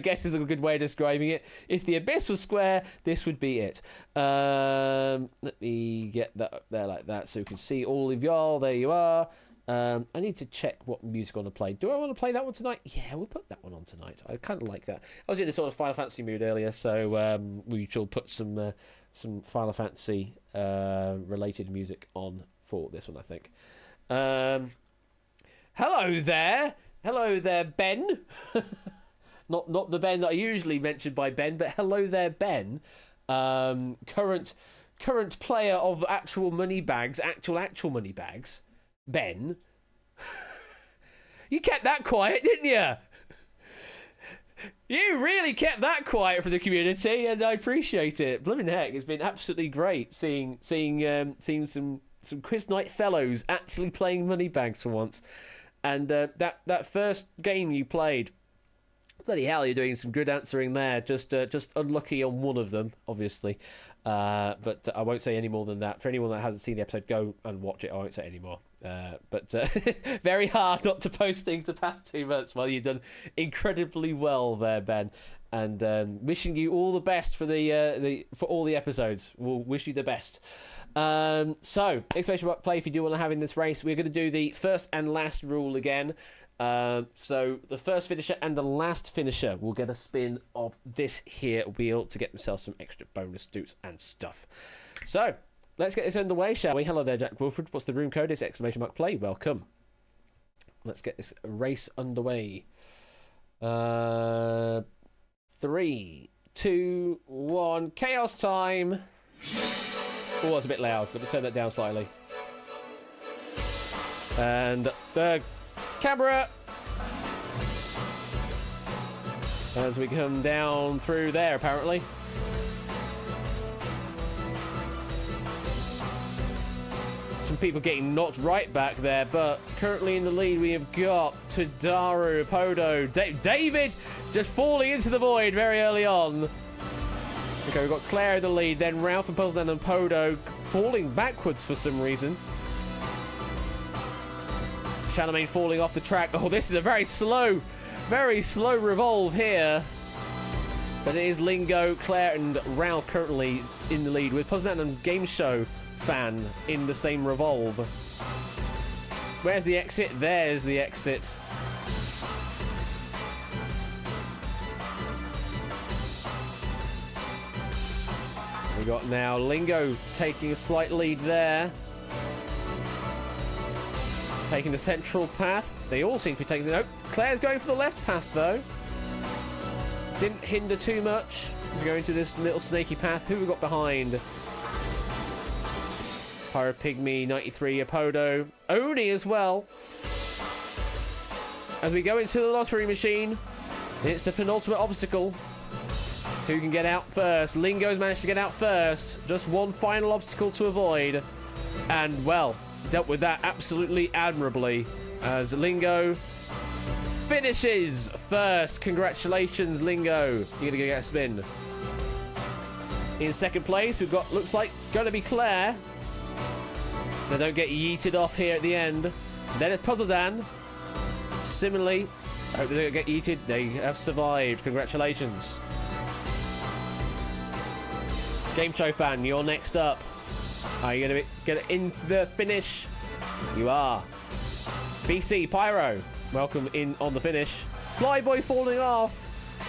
guess is a good way of describing it. If the abyss was square, this would be it. Let me get that up there like that so you can see all of y'all. There you are. I need to check what music I want to play. Do I want to play that one tonight? Yeah, we'll put that one on tonight. I kind of like that. I was in a sort of Final Fantasy mood earlier, so we shall put some Final Fantasy related music on for this one, I think. Hello there, Ben. not the Ben that I usually mention by Ben, but hello there, Ben. Current player of actual money bags, actual money bags. Ben, you kept that quiet, didn't you? You really kept that quiet for the community, and I appreciate it. Blooming heck, it's been absolutely great seeing some quiz night fellows actually playing money bags for once. And that first game you played, bloody hell, you're doing some good answering there. Just unlucky on one of them, obviously. But I won't say any more than that. For anyone that hasn't seen the episode, go and watch it. I won't say any more. But very hard not to post things the past 2 months. Well, you've done incredibly well there, Ben. And wishing you all the best for for all the episodes. We'll wish you the best. So, exclamation mark play if you do want to have in this race. We're going to do the first and last rule again. So the first finisher and the last finisher will get a spin of this here wheel to get themselves some extra bonus doots and stuff. So let's get this underway, shall we? Hello there, Jack Wilford. What's the room code? It's exclamation mark play. Welcome. Let's get this race underway. 3, 2, 1. Chaos time. Oh, that's a bit loud. Let me turn that down slightly. And the camera, as we come down through there, apparently. Some people getting knocked right back there, but currently in the lead we have got Tadaru, Podo, David just falling into the void very early on. Okay, we've got Claire in the lead, then Ralph and Puzzledan and Podo falling backwards for some reason. Charlemagne falling off the track. Oh, this is a very slow revolve here. But it is Lingo, Claire, and Ralph currently in the lead, with Puzzledan and Game Show Fan in the same revolve. Where's the exit? There's the exit. We got now Lingo taking a slight lead there. Taking the central path. They all seem to be taking the... Nope. Claire's going for the left path, though. Didn't hinder too much. We're going to this little snaky path. Who we got behind? Pyro Pygmy, 93, Apodo. Oni as well. As we go into the lottery machine, it's the penultimate obstacle. Who can get out first? Lingo's managed to get out first. Just one final obstacle to avoid. And, well, dealt with that absolutely admirably as Lingo finishes first. Congratulations, Lingo. You're going to get a spin. In second place, we've got, looks like, going to be Claire. They don't get yeeted off here at the end. Then it's Puzzledan. Similarly, I hope they don't get yeeted. They have survived. Congratulations. Game Show Fan, you're next up. Are you going to get in the finish? You are. BC Pyro, welcome in on the finish. Flyboy falling off.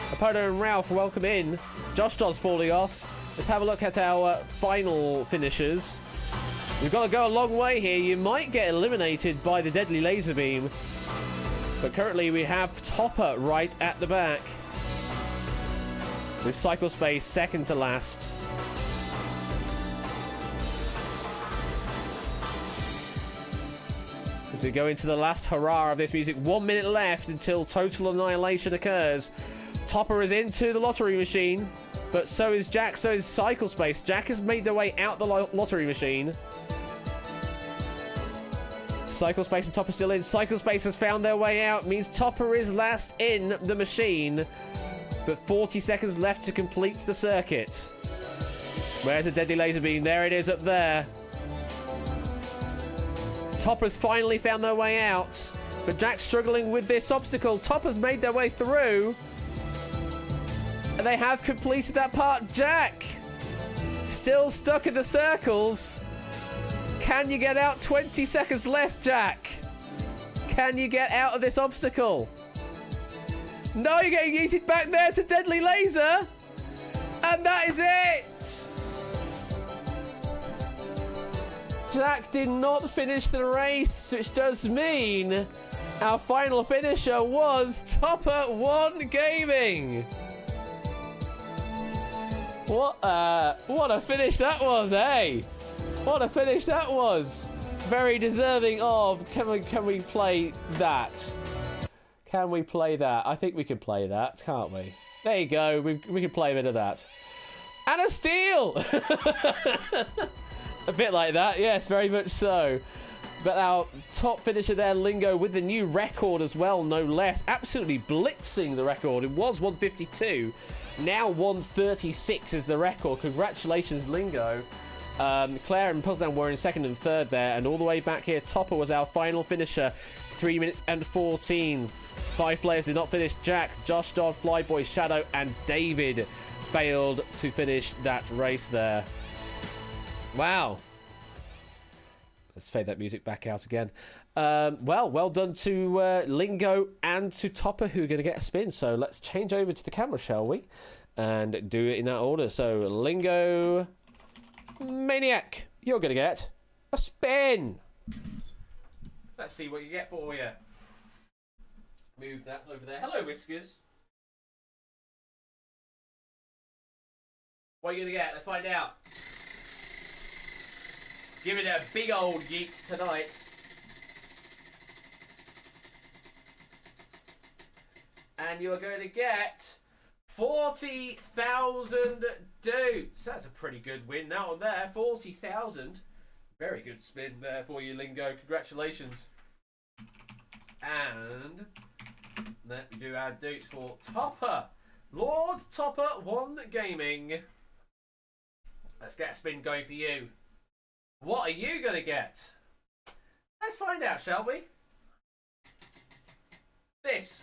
Apodo and Ralph, welcome in. Josh Dodd's falling off. Let's have a look at our final finishers. We've got to go a long way here. You might get eliminated by the deadly laser beam. But currently we have Topper right at the back. With Cycle Space second to last. As we go into the last hurrah of this music, 1 minute left until total annihilation occurs. Topper is into the lottery machine, but so is Jack, so is Cycle Space. Jack has made their way out the lottery machine. Cycle Space and Topper still in. Cycle Space has found their way out. Means Topper is last in the machine. But 40 seconds left to complete the circuit. Where's the deadly laser beam? There it is up there. Topper's finally found their way out, but Jack's struggling with this obstacle. Topper's made their way through, and they have completed that part. Jack, still stuck in the circles. Can you get out? 20 seconds left, Jack. Can you get out of this obstacle? No, you're getting yeeted back there to deadly laser. And that is it. Jack did not finish the race, which does mean our final finisher was Topper One Gaming. What a finish that was, eh? What a finish that was. Very deserving of. Can we play that? Can we play that? I think we can play that, can't we? There you go. We can play a bit of that. And a steal. A bit like that, yes, very much so. But our top finisher there, Lingo, with the new record as well, no less. Absolutely blitzing the record. It was 152. Now 136 is the record. Congratulations, Lingo. Claire and Puzzledown were in second and third there. And all the way back here, Topper was our final finisher. 3 minutes and 14. 5 players did not finish. Jack, Josh Dodd, Flyboy, Shadow, and David failed to finish that race there. Wow. Let's fade that music back out again. Well done to Lingo and to Topper, who are going to get a spin. So let's change over to the camera, shall we? And do it in that order. So Lingo, Maniac, you're going to get a spin. Let's see what you get for you. Move that over there. Hello, Whiskers. What are you going to get? Let's find out. Give it a big old yeet tonight. And you're going to get 40,000 dudes. That's a pretty good win. That one there, 40,000. Very good spin there for you, Lingo. Congratulations. And let me do our dudes for Topper. Lord Topper One Gaming. Let's get a spin going for you. What are you going to get? Let's find out, shall we? This.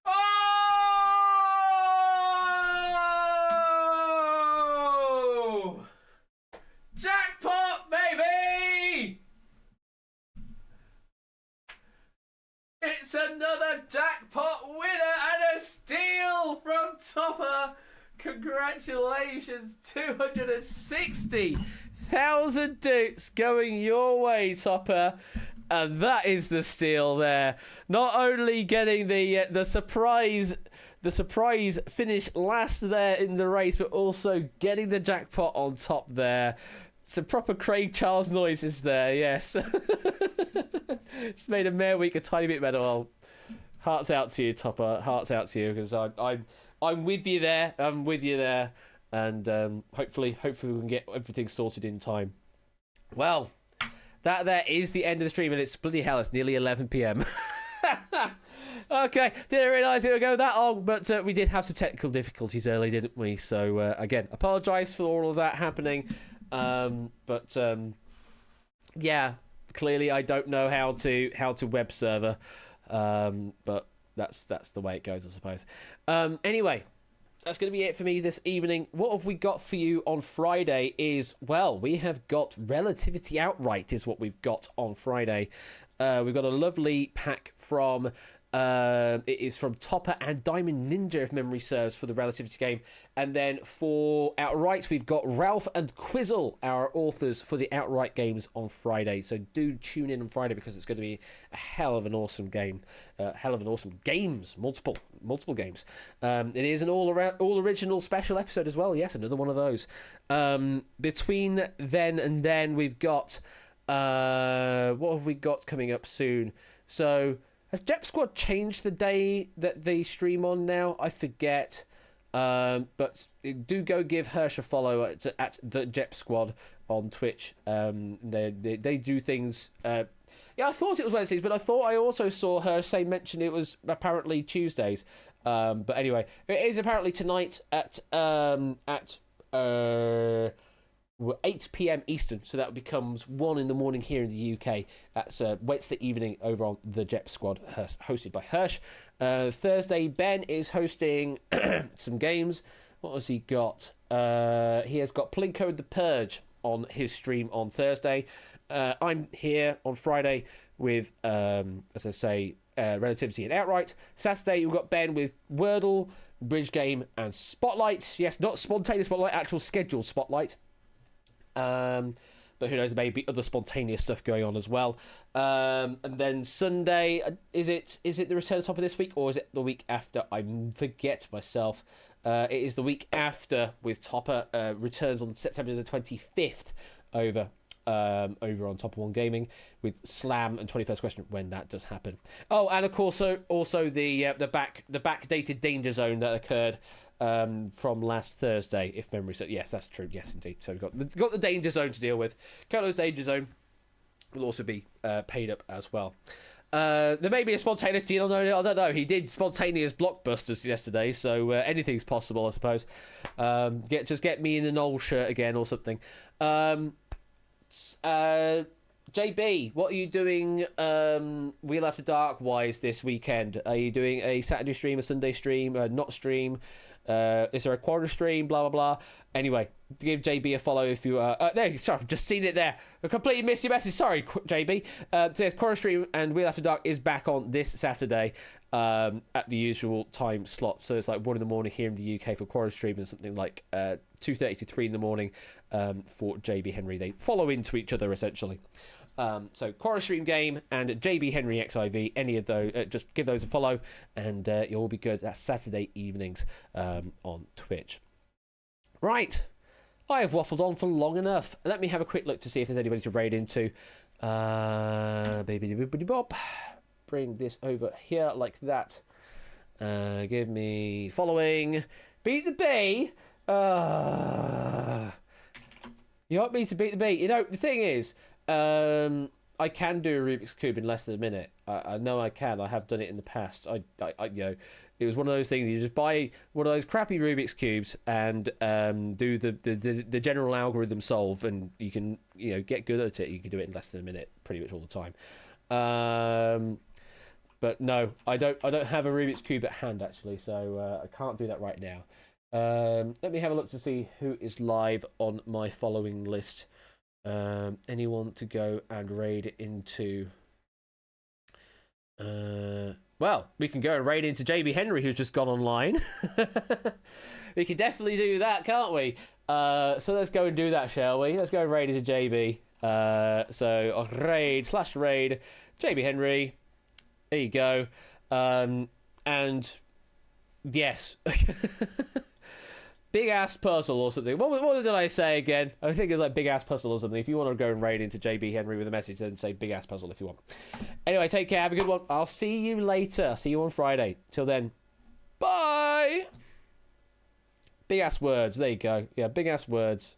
Oh! Jackpot, baby! It's another jackpot winner and a steal from Topper. Congratulations, 260,000 dukes going your way, Topper. And that is the steal there. Not only getting the surprise finish last there in the race, but also getting the jackpot on top there. Some proper Craig Charles noises there, yes. It's made a Mare Week a tiny bit better. Well, hearts out to you, Topper. Hearts out to you, because I'm with you there. I'm with you there, and hopefully we can get everything sorted in time. Well, that there is the end of the stream, and it's bloody hell. It's nearly 11 p.m. Okay, didn't realise it would go that long, but we did have some technical difficulties early, didn't we? So again, apologise for all of that happening. Yeah, clearly I don't know how to web server, but that's the way it goes, I suppose. Anyway, that's going to be it for me this evening. What have we got for you on Friday is, well, we have got Relativity Outright is what we've got on Friday. We've got a lovely pack from... it is from Topper and Diamond Ninja, if memory serves, for the Relativity game. And then for Outright, we've got Ralph and Quizzle, our authors, for the Outright games on Friday. So do tune in on Friday, because it's going to be a hell of an awesome game. Hell of an awesome games. Multiple games. It is an all original special episode as well. Yes, another one of those. Between then and then, we've got... what have we got coming up soon? So... has Jep Squad changed the day that they stream on now? I forget. But do go give Hirsch a follow at the Jep Squad on Twitch. They do things. Yeah, I thought it was Wednesdays, but I also saw her mention it was apparently Tuesdays. But anyway, it is apparently tonight at 8 p.m. Eastern, so that becomes 1 in the morning here in the UK. That's Wednesday evening over on the Jep Squad, hosted by Hirsch. Thursday, Ben is hosting some games. What has he got? He has got Plinko and the Purge on his stream on Thursday. I'm here on Friday with, as I say, Relativity and Outright. Saturday, we've got Ben with Wordle, Bridge Game, and Spotlight. Yes, not spontaneous Spotlight, actual scheduled Spotlight. But who knows, there may be other spontaneous stuff going on as well. And then Sunday, is it the return of Topper this week, or is it the week after? I forget myself. It is the week after with Topper. Returns on September the 25th over on Top One Gaming with Slam and 21st Question when that does happen. Oh, and of course, also the backdated Danger Zone that occurred from last Thursday, if memory serves. Yes, that's true. Yes, indeed. So we've got the Danger Zone to deal with. Carlo's Danger Zone will also be paid up as well. There may be a spontaneous deal. No, I don't know. He did spontaneous blockbusters yesterday, so anything's possible, I suppose. Just get me in the Knoll shirt again or something. JB, what are you doing Wheel After Dark wise this weekend? Are you doing a Saturday stream, a Sunday stream, not stream? Is there a quarter stream? Blah, blah, blah. Anyway, give JB a follow if you there, sorry, I've just seen it there. I completely missed your message. Sorry, JB. So yes, quarter stream and Wheel After Dark is back on this Saturday at the usual time slot. So it's like 1 in the morning here in the UK for quarter stream and something like 2:30 to 3 in the morning for JB Henry. They follow into each other essentially. So Quarter Stream Game and JB Henry XIV, any of those, just give those a follow and you'll all be good. That's Saturday evenings on Twitch. Right, I have waffled on for long enough. Let me have a quick look to see if there's anybody to raid into. Baby bop. Bring this over here like that. Give me following. Beat the bee. You want me to beat the bee? You know, the thing is, I can do a Rubik's Cube in less than a minute. I know I can. I have done it in the past. I you know, it was one of those things. You just buy one of those crappy Rubik's Cubes and do the general algorithm solve, and you can, you know, get good at it. You can do it in less than a minute, pretty much all the time. But no, I don't have a Rubik's Cube at hand actually, so I can't do that right now. Let me have a look to see who is live on my following list. Anyone to go and raid into? Well, we can go and raid into JB Henry, who's just gone online. We can definitely do that, can't we? So let's go and do that, shall we? Let's go and raid into JB. So raid JB Henry. There you go. And yes. Big ass puzzle or something. What did I say again? I think it's like big ass puzzle or something. If you want to go and raid into JB Henry with a message, then say big ass puzzle if you want. Anyway, take care. Have a good one. I'll see you later. I'll see you on Friday. Till then, bye. Big ass words. There you go. Yeah, big ass words.